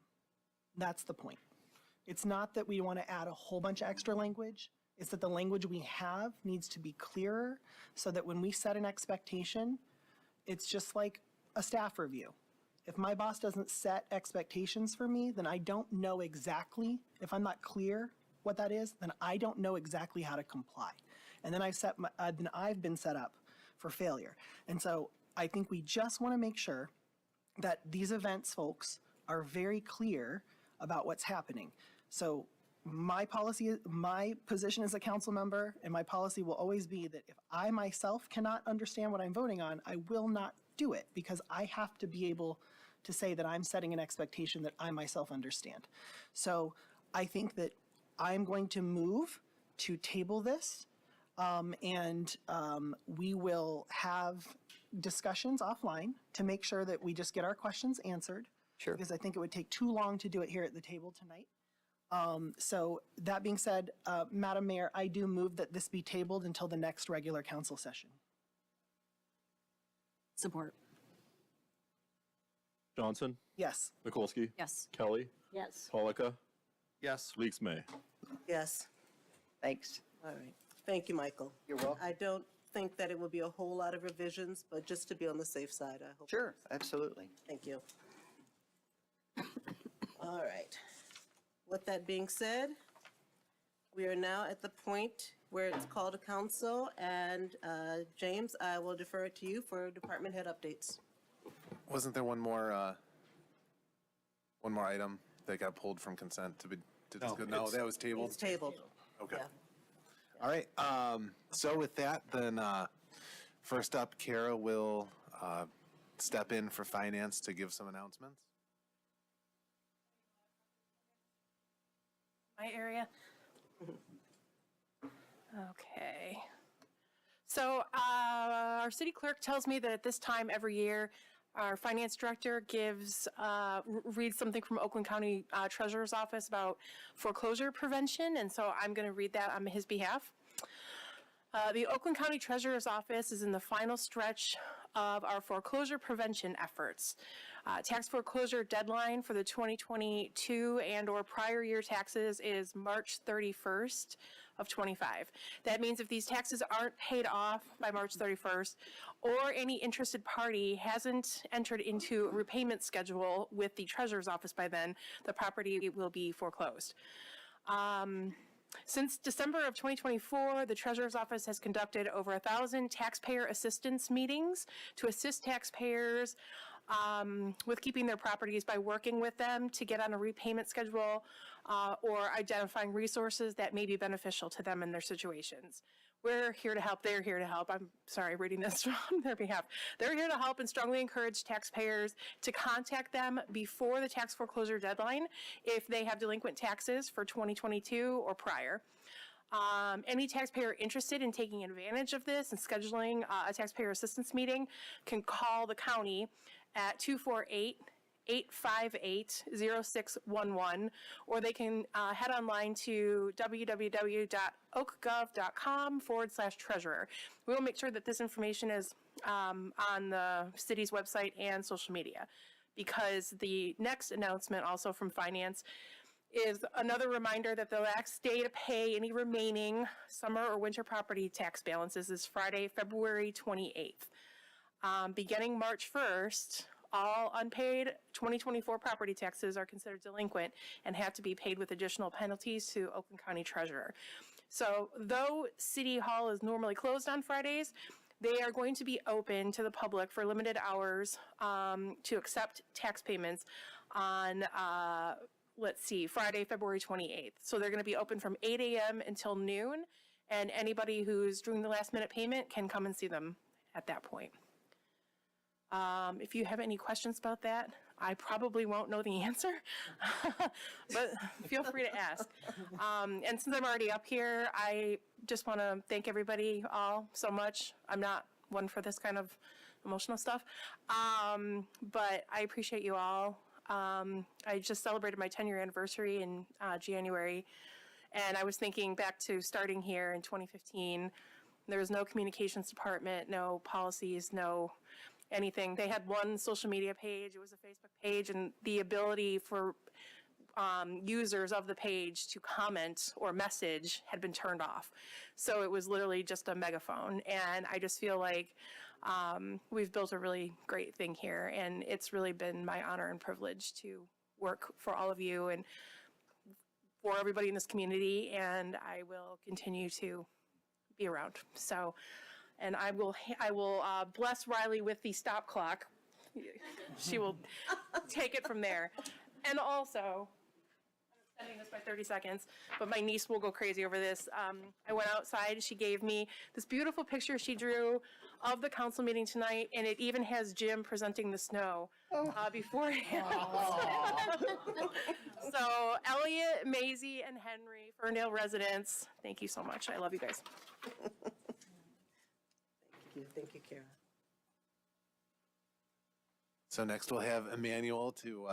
T: That's the point. It's not that we want to add a whole bunch of extra language. It's that the language we have needs to be clearer so that when we set an expectation, it's just like a staff review. If my boss doesn't set expectations for me, then I don't know exactly, if I'm not clear what that is, then I don't know exactly how to comply. And then I've been set up for failure. And so I think we just want to make sure that these events folks are very clear about what's happening. So my position as a council member and my policy will always be that if I myself cannot understand what I'm voting on, I will not do it because I have to be able to say that I'm setting an expectation that I myself understand. So I think that I'm going to move to table this and we will have discussions offline to make sure that we just get our questions answered.
V: Sure.
T: Because I think it would take too long to do it here at the table tonight. So that being said, Madam Mayor, I do move that this be tabled until the next regular council session.
C: Support.
B: Johnson,
T: Yes.
B: Mikulski,
C: Yes.
B: Kelly,
G: Yes.
B: Polika,
D: Yes.
B: Leaks May.
A: Yes.
V: Thanks.
A: All right. Thank you, Michael.
V: You're welcome.
A: I don't think that it will be a whole lot of revisions, but just to be on the safe side, I hope.
V: Sure, absolutely.
A: Thank you. All right. With that being said, we are now at the point where it's called to council, and James, I will defer it to you for department head updates.
E: Wasn't there one more item that got pulled from consent to discuss? No, that was tabled?
A: It's tabled.
E: Okay.
A: Yeah.
E: All right. So with that, then first up, Kara will step in for finance to give some announcements.
F: My area? Okay. So our city clerk tells me that at this time every year, our finance director reads something from Oakland County Treasurer's Office about foreclosure prevention, and so I'm going to read that on his behalf. The Oakland County Treasurer's Office is in the final stretch of our foreclosure prevention efforts. Tax foreclosure deadline for the 2022 and/or prior year taxes is March 31st of 25. That means if these taxes aren't paid off by March 31st, or any interested party hasn't entered into a repayment schedule with the treasurer's office by then, the property will be foreclosed. Since December of 2024, the Treasurer's Office has conducted over 1,000 taxpayer assistance meetings to assist taxpayers with keeping their properties by working with them to get on a repayment schedule or identifying resources that may be beneficial to them in their situations. We're here to help. They're here to help. I'm sorry, reading this on their behalf. They're here to help and strongly encourage taxpayers to contact them before the tax foreclosure deadline if they have delinquent taxes for 2022 or prior. Any taxpayer interested in taking advantage of this and scheduling a taxpayer assistance meeting can call the county at 248-858-0611, or they can head online to www.oakgov.com/treasurer. We will make sure that this information is on the city's website and social media, because the next announcement also from finance is another reminder that the last day to pay any remaining summer or winter property tax balances is Friday, February 28th. Beginning March 1st, all unpaid 2024 property taxes are considered delinquent and have to be paid with additional penalties to Oakland County Treasurer. So though City Hall is normally closed on Fridays, they are going to be open to the public for limited hours to accept tax payments on Friday, February 28th. So they're going to be open from 8 a.m. until noon, and anybody who's doing the last minute payment can come and see them at that point. If you have any questions about that, I probably won't know the answer, but feel free to ask. And since I'm already up here, I just want to thank everybody all so much. I'm not one for this kind of emotional stuff, but I appreciate you all. I just celebrated my 10-year anniversary in January, and I was thinking back to starting here in 2015. There was no communications department, no policies, no anything. They had one social media page. It was a Facebook page, and the ability for users of the page to comment or message had been turned off. So it was literally just a megaphone, and I just feel like we've built a really great thing here, and it's really been my honor and privilege to work for all of you and for everybody in this community, and I will continue to be around. So, and I will bless Riley with the stop clock. She will take it from there. And also, I'm extending this by 30 seconds, but my niece will go crazy over this. I went outside, she gave me this beautiful picture she drew of the council meeting tonight, and it even has Jim presenting the snow beforehand. So Elliot, Maisie, and Henry, Ferndale residents, thank you so much. I love you guys.
A: Thank you, Kara.
E: So next we'll have Emmanuel to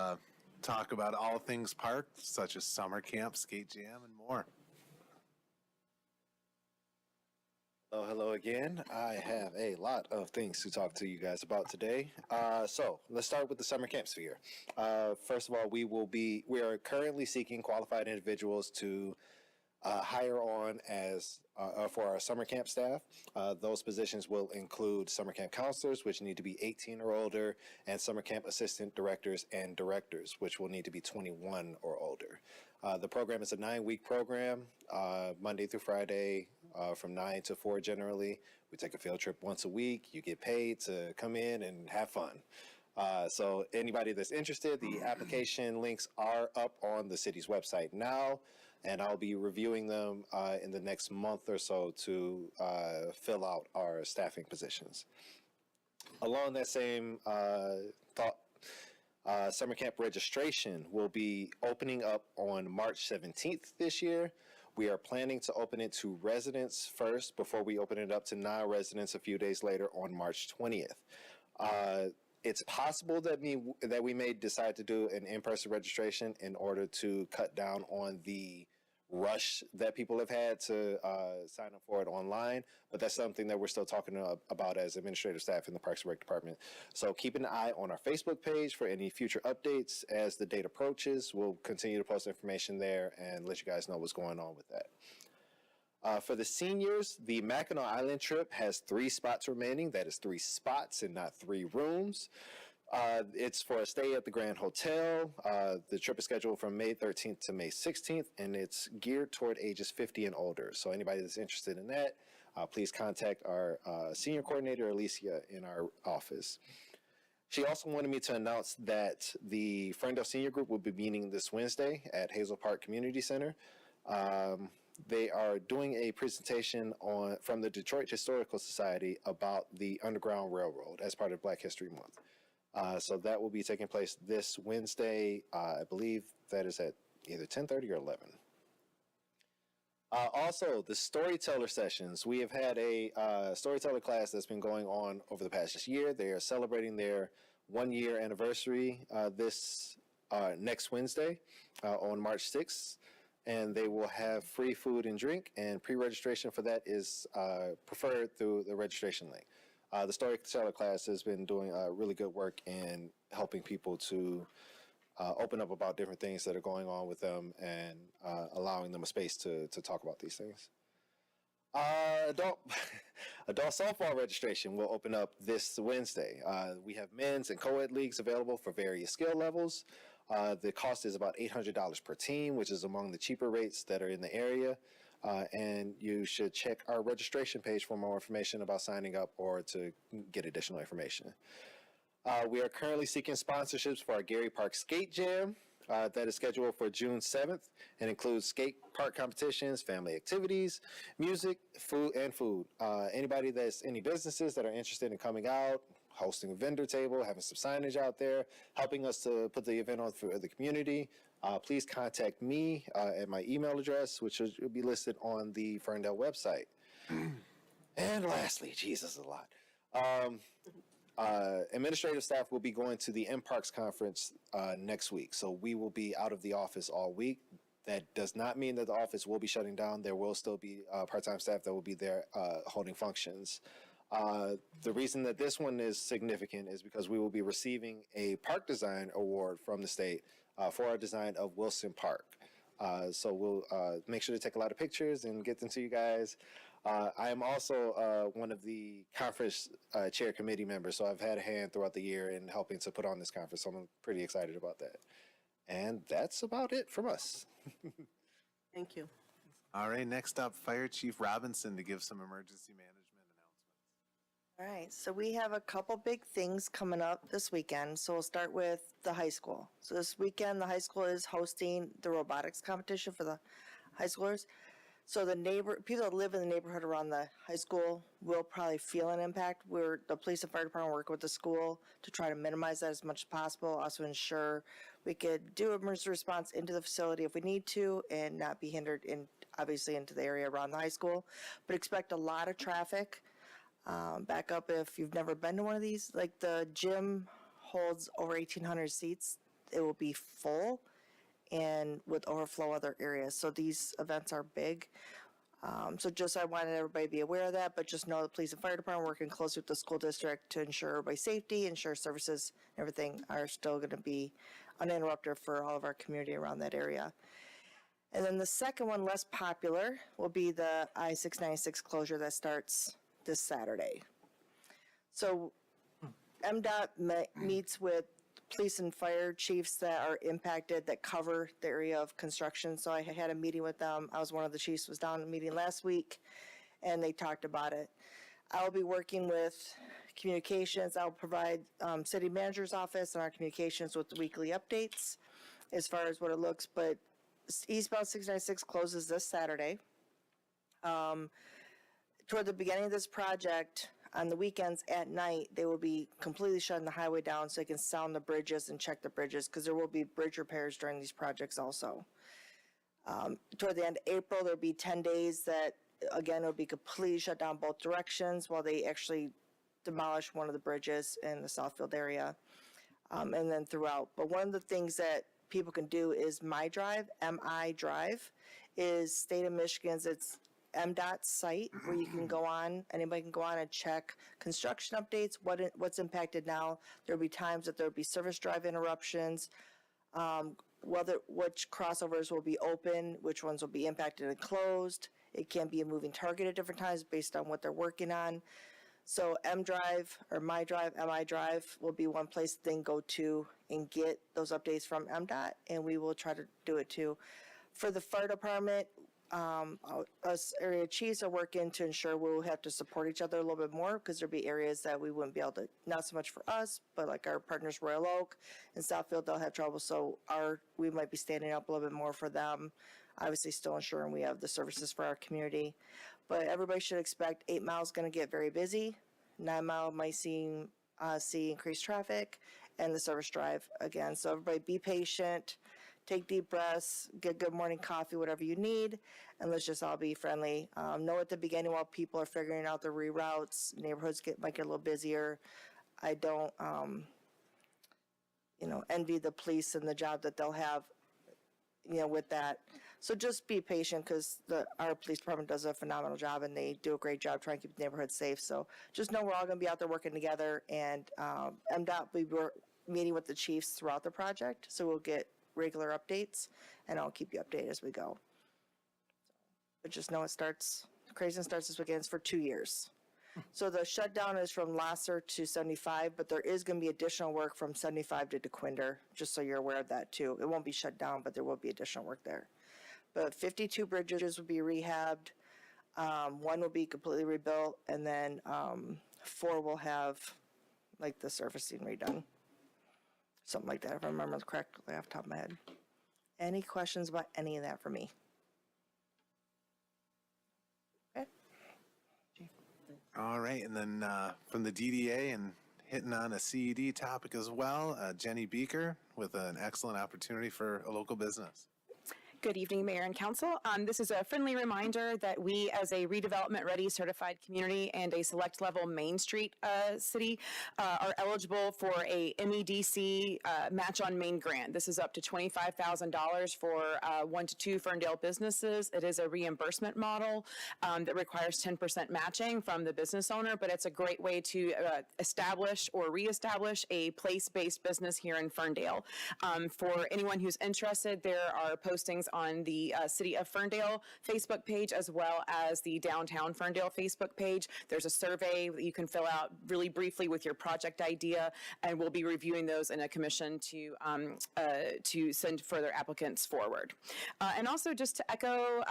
E: talk about all things park, such as summer camp, skate jam, and more.
S: Hello again. I have a lot of things to talk to you guys about today. So let's start with the summer camp sphere. First of all, we are currently seeking qualified individuals to hire on as for our summer camp staff. Those positions will include summer camp counselors, which need to be 18 or older, and summer camp assistant directors and directors, which will need to be 21 or older. The program is a 9-week program, Monday through Friday, from 9 to 4 generally. We take a field trip once a week. You get paid to come in and have fun. So anybody that's interested, the application links are up on the city's website now, and I'll be reviewing them in the next month or so to fill out our staffing positions. Along that same thought, summer camp registration will be opening up on March 17th this year. We are planning to open it to residents first before we open it up to non-residents a few days later on March 20th. It's possible that we may decide to do an in-person registration in order to cut down on the rush that people have had to sign up for it online, but that's something that we're still talking about as administrative staff in the Parks and Rec Department. So keep an eye on our Facebook page for any future updates as the date approaches. We'll continue to post information there and let you guys know what's going on with that. For the seniors, the Mackinac Island trip has 3 spots remaining. That is 3 spots and not 3 rooms. It's for a stay at the Grand Hotel. The trip is scheduled from May 13th to May 16th, and it's geared toward ages 50 and older. So anybody that's interested in that, please contact our senior coordinator, Alicia, in our office. She also wanted me to announce that the Ferndale Senior Group will be meeting this Wednesday at Hazel Park Community Center. They are doing a presentation from the Detroit Historical Society about the Underground Railroad as part of Black History Month. So that will be taking place this Wednesday. I believe that is at either 10:30 or 11. Also, the storyteller sessions. We have had a storyteller class that's been going on over the past year. They are celebrating their 1-year anniversary this next Wednesday on March 6th. And they will have free food and drink, and pre-registration for that is preferred through the registration link. The storyteller class has been doing really good work in helping people to open up about different things that are going on with them and allowing them a space to talk about these things. Adult softball registration will open up this Wednesday. We have men's and co-ed leagues available for various skill levels. The cost is about $800 per team, which is among the cheaper rates that are in the area. And you should check our registration page for more information about signing up or to get additional information. We are currently seeking sponsorships for our Gary Park Skate Jam that is scheduled for June 7th and includes skate park competitions, family activities, music, food. Any businesses that are interested in coming out, hosting a vendor table, having some signage out there, helping us to put the event on for the community, please contact me at my email address, which will be listed on the Ferndale website. And lastly, Jesus, a lot. Administrative staff will be going to the MParks conference next week, so we will be out of the office all week. That does not mean that the office will be shutting down. There will still be part-time staff that will be there holding functions. The reason that this one is significant is because we will be receiving a park design award from the state for our design of Wilson Park. So we'll make sure to take a lot of pictures and get them to you guys. I am also one of the conference chair committee members, so I've had a hand throughout the year in helping to put on this conference, so I'm pretty excited about that. And that's about it from us.
A: Thank you.
E: All right, next up, Fire Chief Robinson to give some emergency management.
I: All right, so we have a couple big things coming up this weekend. So we'll start with the high school. So this weekend, the high school is hosting the robotics competition for the high schoolers. So the people that live in the neighborhood around the high school will probably feel an impact. The police and fire department work with the school to try to minimize that as much as possible. Also ensure we could do emergency response into the facility if we need to and not be hindered obviously into the area around the high school. But expect a lot of traffic. Back up if you've never been to one of these. Like the gym holds over 1,800 seats. It will be full and with overflow other areas. So these events are big. So just I wanted everybody to be aware of that, but just know the police and fire department working closely with the school district to ensure everybody's safety, ensure services and everything are still going to be uninterrupted for all of our community around that area. And then the second one, less popular, will be the I-696 closure that starts this Saturday. So MDOT meets with police and fire chiefs that are impacted that cover the area of construction. So I had a meeting with them. I was one of the chiefs, was down in a meeting last week, and they talked about it. I'll be working with communications. I'll provide city manager's office and our communications with the weekly updates as far as what it looks, but eastbound 696 closes this Saturday. Toward the beginning of this project, on the weekends at night, they will be completely shutting the highway down so they can sound the bridges and check the bridges, because there will be bridge repairs during these projects also. Toward the end of April, there'll be 10 days that, again, it'll be completely shut down both directions while they actually demolish one of the bridges in the Southfield area, and then throughout. But one of the things that people can do is MiDrive, M-I Drive, is state of Michigan's, it's MDOT's site where you can go on, anybody can go on and check construction updates, what's impacted now. There'll be times that there'll be service drive interruptions, which crossovers will be open, which ones will be impacted and closed. It can be a moving target at different times based on what they're working on. So M Drive or My Drive, MI Drive will be one place to then go to and get those updates from MDOT, and we will try to do it too. For the fire department, us area chiefs are working to ensure we'll have to support each other a little bit more because there'll be areas that we wouldn't be able to, not so much for us, but like our partners Royal Oak and Southfield, they'll have trouble. So we might be standing up a little bit more for them. Obviously still ensuring we have the services for our community. But everybody should expect 8 Mile is going to get very busy. 9 Mile might see increased traffic, and the service drive again. So everybody be patient, take deep breaths, get good morning coffee, whatever you need, and let's just all be friendly. Know at the beginning while people are figuring out the reroutes, neighborhoods might get a little busier. I don't, envy the police and the job that they'll have, with that. So just be patient because our police department does a phenomenal job and they do a great job trying to keep the neighborhood safe. So just know we're all going to be out there working together, and MDOT, we were meeting with the chiefs throughout the project, so we'll get regular updates and I'll keep you updated as we go. But just know craziness starts this weekend. It's for 2 years. So the shutdown is from Lasser to 75, but there is going to be additional work from 75 to DeQuinder, just so you're aware of that too. It won't be shut down, but there will be additional work there. But 52 bridges will be rehabbed, 1 will be completely rebuilt, and then 4 will have like the surfacing redone. Something like that, if I remember correctly off the top of my head. Any questions about any of that for me? Okay.
E: All right, and then from the DDA and hitting on a CED topic as well, Jenny Beaker with an excellent opportunity for a local business.
J: Good evening, Mayor and Council. This is a friendly reminder that we, as a redevelopment-ready certified community and a select-level Main Street city, are eligible for a MEDC Match on Main grant. This is up to $25,000 for 1 to 2 Ferndale businesses. It is a reimbursement model that requires 10% matching from the business owner, but it's a great way to establish or reestablish a place-based business here in Ferndale. For anyone who's interested, there are postings on the City of Ferndale Facebook page as well as the Downtown Ferndale Facebook page. There's a survey that you can fill out really briefly with your project idea, and we'll be reviewing those in a commission to send further applicants forward. And also just to echo,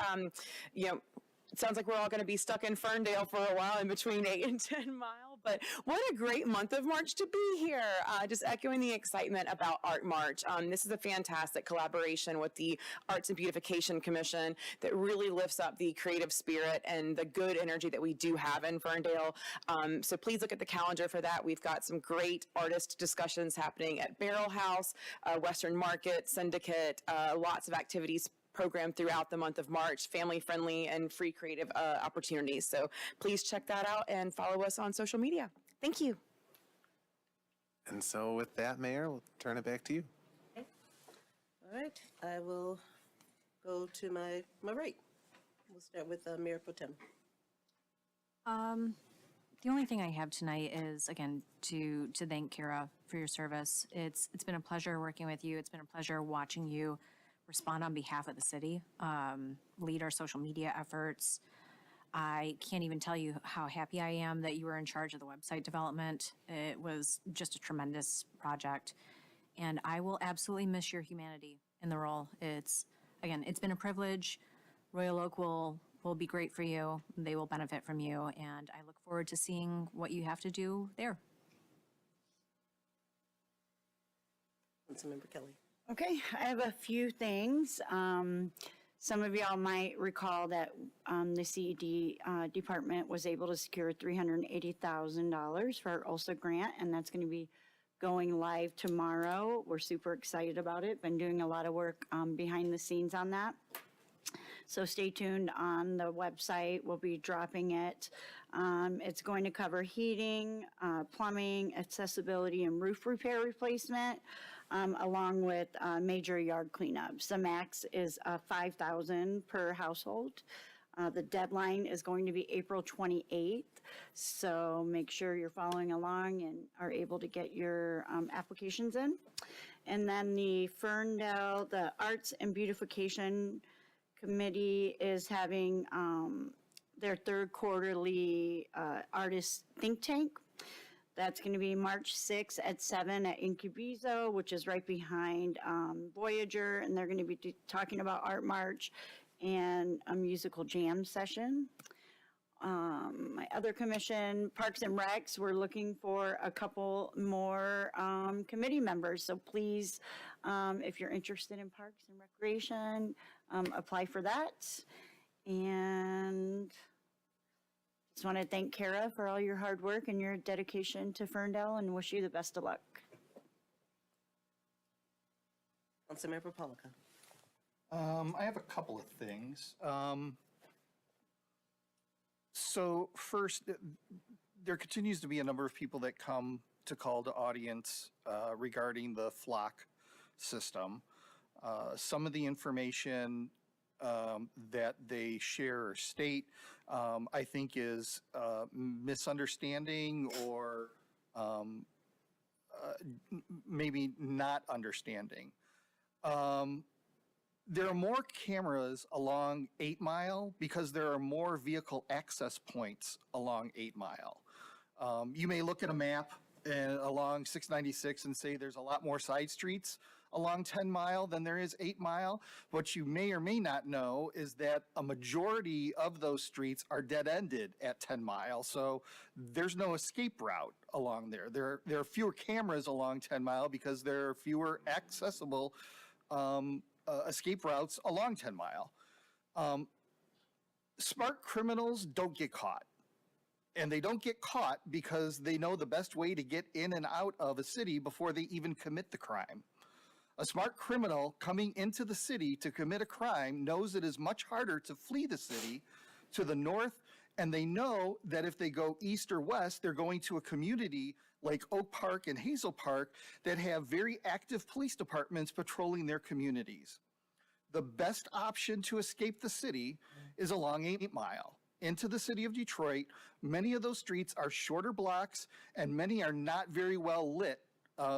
J: it sounds like we're all going to be stuck in Ferndale for a while in between 8 and 10 Mile, but what a great month of March to be here. Just echoing the excitement about Art March. This is a fantastic collaboration with the Arts and Beautification Commission that really lifts up the creative spirit and the good energy that we do have in Ferndale. So please look at the calendar for that. We've got some great artist discussions happening at Barrel House, Western Market, Syndicate, lots of activities program throughout the month of March, family-friendly and free creative opportunities. So please check that out and follow us on social media. Thank you.
E: And so with that, Mayor, we'll turn it back to you.
A: Okay. All right, I will go to my right. We'll start with Mayor Pro Tem.
C: The only thing I have tonight is, again, to thank Kara for your service. It's been a pleasure working with you. It's been a pleasure watching you respond on behalf of the city, lead our social media efforts. I can't even tell you how happy I am that you were in charge of the website development. It was just a tremendous project, and I will absolutely miss your humanity in the role. It's been a privilege. Royal Oak will be great for you. They will benefit from you, and I look forward to seeing what you have to do there.
A: Councilmember Kelly.
G: Okay, I have a few things. Some of y'all might recall that the CED department was able to secure $380,000 for our ULSA grant, and that's going to be going live tomorrow. We're super excited about it. Been doing a lot of work behind the scenes on that. So stay tuned on the website. We'll be dropping it. It's going to cover heating, plumbing, accessibility, and roof repair replacement, along with major yard cleanups. The max is $5,000 per household. The deadline is going to be April 28th, so make sure you're following along and are able to get your applications in. And then the Ferndale, the Arts and Beautification Committee is having their third quarterly artist think tank. That's going to be March 6th at 7 at Incubizo, which is right behind Voyager, and they're going to be talking about Art March and a musical jam session. My other commission, Parks and Recs, we're looking for a couple more committee members. So please, if you're interested in Parks and Recreation, apply for that. And just want to thank Kara for all your hard work and your dedication to Ferndale and wish you the best of luck.
A: Councilmember Polika.
D: I have a couple of things. So first, there continues to be a number of people that come to call to audience regarding the flock system. Some of the information that they share or state, I think is misunderstanding or maybe not understanding. There are more cameras along 8 Mile because there are more vehicle access points along 8 Mile. You may look at a map along 696 and say there's a lot more side streets along 10 Mile than there is 8 Mile. What you may or may not know is that a majority of those streets are dead-ended at 10 Mile, so there's no escape route along there. There are fewer cameras along 10 Mile because there are fewer accessible escape routes along 10 Mile. Smart criminals don't get caught. And they don't get caught because they know the best way to get in and out of a city before they even commit the crime. A smart criminal coming into the city to commit a crime knows it is much harder to flee the city to the north, and they know that if they go east or west, they're going to a community like Oak Park and Hazel Park that have very active police departments patrolling their communities. The best option to escape the city is along 8 Mile into the city of Detroit. Many of those streets are shorter blocks and many are not very well lit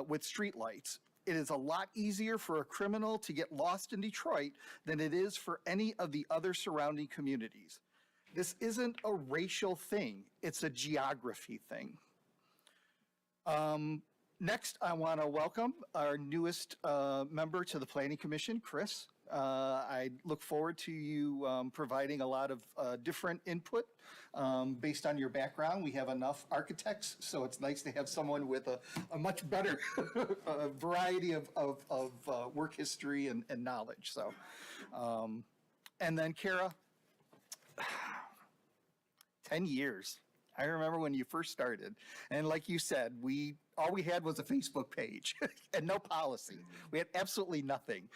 D: with street lights. It is a lot easier for a criminal to get lost in Detroit than it is for any of the other surrounding communities. This isn't a racial thing, it's a geography thing. Next, I want to welcome our newest member to the Planning Commission, Chris. I look forward to you providing a lot of different input based on your background. We have enough architects, so it's nice to have someone with a much better variety of work history and knowledge. So, and then Kara, 10 years. I remember when you first started, and like you said, all we had was a Facebook page and no policy. We had absolutely nothing.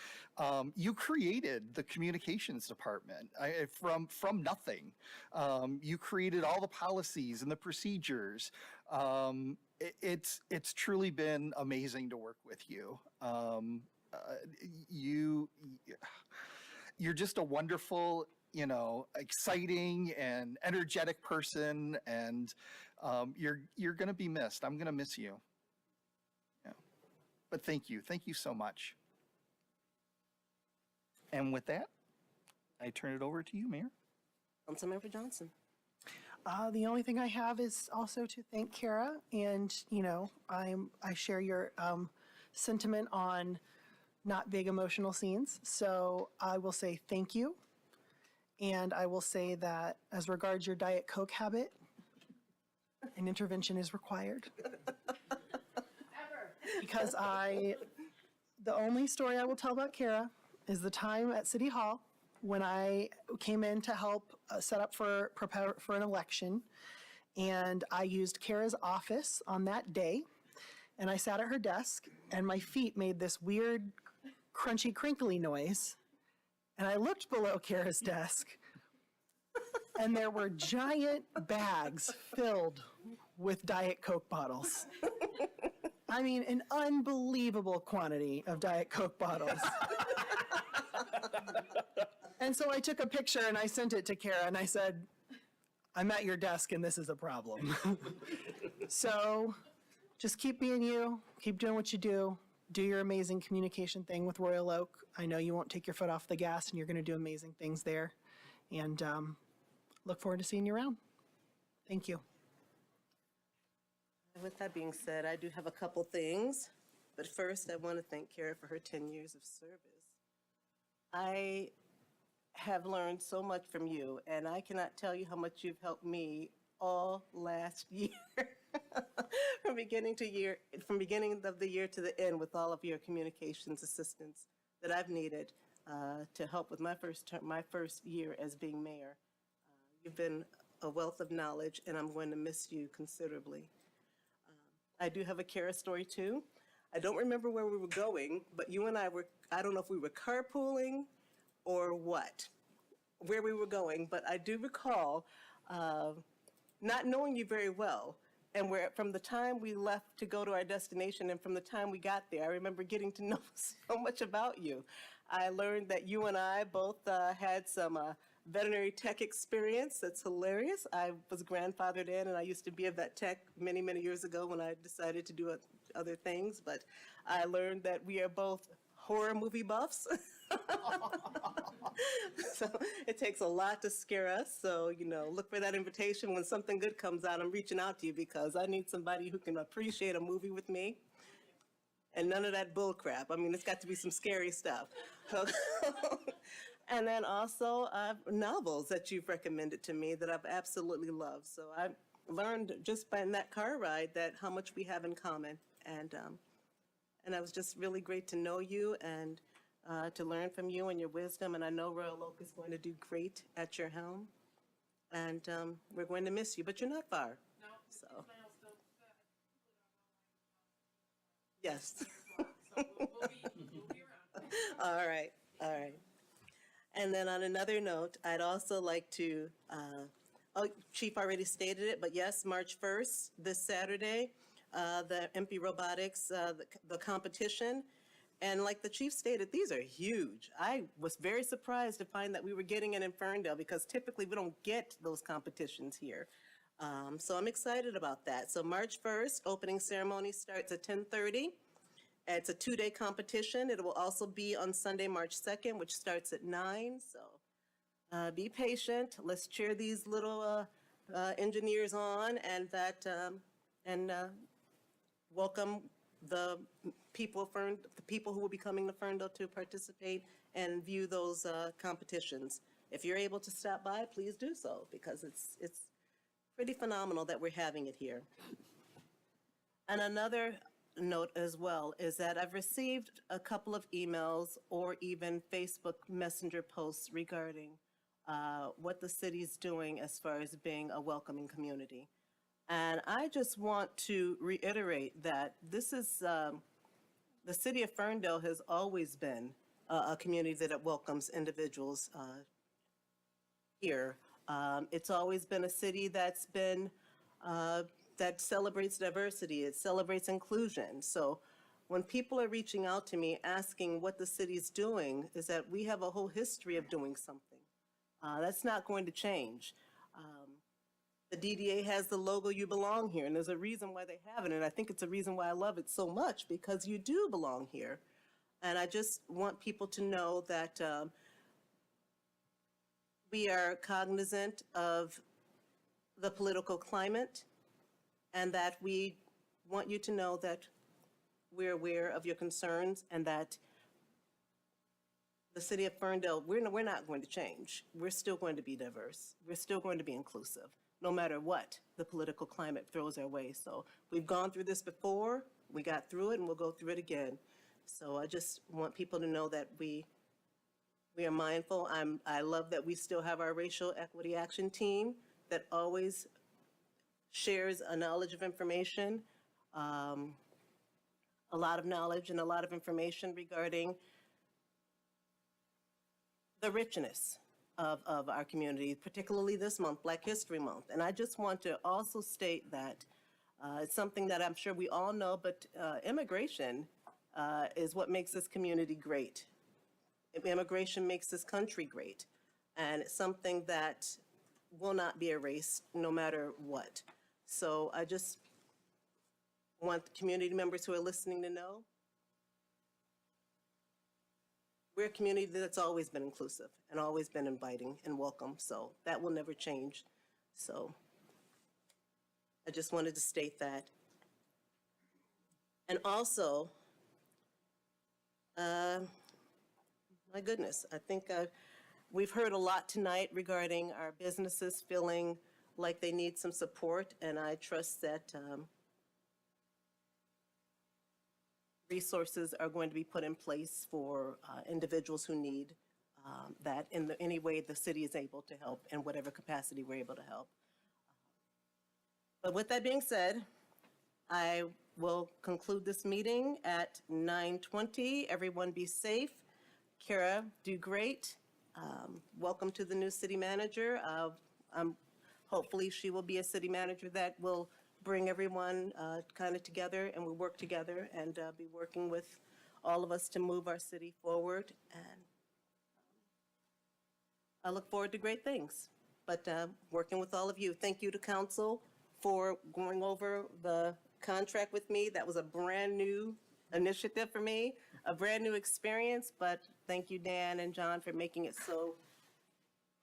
D: You created the communications department from nothing. You created all the policies and the procedures. It's truly been amazing to work with you. You're just a wonderful, exciting and energetic person, and you're going to be missed. I'm going to miss you. Yeah. But thank you so much. And with that, I turn it over to you, Mayor.
A: Councilmember Johnson.
T: The only thing I have is also to thank Kara, and I share your sentiment on not big emotional scenes. So I will say thank you. And I will say that as regards your Diet Coke habit, an intervention is required. Because the only story I will tell about Kara is the time at City Hall when I came in to help prepare for an election. And I used Kara's office on that day. And I sat at her desk and my feet made this weird crunchy crinkly noise. And I looked below Kara's desk, and there were giant bags filled with Diet Coke bottles. I mean, an unbelievable quantity of Diet Coke bottles. And so I took a picture and I sent it to Kara, and I said, I'm at your desk and this is a problem. So just keep being you, keep doing what you do, do your amazing communication thing with Royal Oak. I know you won't take your foot off the gas, and you're going to do amazing things there. And look forward to seeing you around. Thank you.
A: With that being said, I do have a couple things, but first I want to thank Kara for her 10 years of service. I have learned so much from you, and I cannot tell you how much you've helped me all last year. from beginning of the year to the end, with all of your communications assistance that I've needed to help with my first year as being mayor. You've been a wealth of knowledge, and I'm going to miss you considerably. I do have a Kara story too. I don't remember where we were going, but you and I were, I don't know if we were carpooling or what, where we were going, but I do recall not knowing you very well. And from the time we left to go to our destination and from the time we got there, I remember getting to know so much about you. I learned that you and I both had some veterinary tech experience. That's hilarious. I was grandfathered in, and I used to be a vet tech many, many years ago when I decided to do other things. But I learned that we are both horror movie buffs. So it takes a lot to scare us. So, look for that invitation. When something good comes out, I'm reaching out to you because I need somebody who can appreciate a movie with me. And none of that bull crap. I mean, it's got to be some scary stuff. And then also novels that you've recommended to me that I've absolutely loved. So I learned just by that car ride that how much we have in common. And it was just really great to know you and to learn from you and your wisdom. And I know Royal Oak is going to do great at your helm. And we're going to miss you, but you're not far. No. So. Yes. We'll be around. All right. And then on another note, I'd also like to, Chief already stated it, but yes, March 1st, this Saturday, the MP Robotics, the competition. And like the Chief stated, these are huge. I was very surprised to find that we were getting it in Ferndale because typically we don't get those competitions here. So I'm excited about that. So March 1st, opening ceremony starts at 10:30. It's a 2-day competition. It will also be on Sunday, March 2nd, which starts at 9. So be patient. Let's cheer these little engineers on, and welcome the people who will be coming to Ferndale to participate and view those competitions. If you're able to stop by, please do so, because it's pretty phenomenal that we're having it here. And another note as well is that I've received a couple of emails or even Facebook Messenger posts regarding what the city's doing as far as being a welcoming community. And I just want to reiterate that this is, the city of Ferndale has always been a community that welcomes individuals here. It's always been a city that's been that celebrates diversity, it celebrates inclusion. So when people are reaching out to me asking what the city's doing, is that we have a whole history of doing something. That's not going to change. The DDA has the logo "You Belong Here," and there's a reason why they have it, and I think it's a reason why I love it so much, because you do belong here. And I just want people to know that we are cognizant of the political climate, and that we want you to know that we're aware of your concerns, and that the city of Ferndale, we're not going to change. We're still going to be diverse. We're still going to be inclusive, no matter what the political climate throws our way. So we've gone through this before, we got through it, and we'll go through it again. So I just want people to know that we are mindful. I love that we still have our racial equity action team that always shares a knowledge of information, a lot of knowledge and a lot of information regarding the richness of our community, particularly this month, Black History Month. And I just want to also state that it's something that I'm sure we all know, but immigration is what makes this community great. Immigration makes this country great. And it's something that will not be erased no matter what. So I just want the community members who are listening to know we're a community that's always been inclusive and always been inviting and welcome, so that will never change. So I just wanted to state that. And also, my goodness, I think we've heard a lot tonight regarding our businesses feeling like they need some support, and I trust that resources are going to be put in place for individuals who need that in any way the city is able to help, in whatever capacity we're able to help. But with that being said, I will conclude this meeting at 9:20. Everyone be safe. Kara, do great. Welcome to the new city manager. Hopefully she will be a city manager that will bring everyone kind of together, and we'll work together and be working with all of us to move our city forward. And I look forward to great things, but working with all of you. Thank you to council for going over the contract with me. That was a brand new initiative for me, a brand new experience, but thank you, Dan and John, for making it so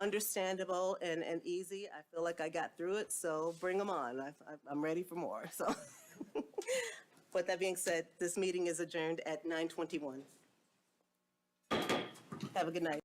A: understandable and easy. I feel like I got through it, so bring them on. I'm ready for more. So with that being said, this meeting is adjourned at 9:21. Have a good night.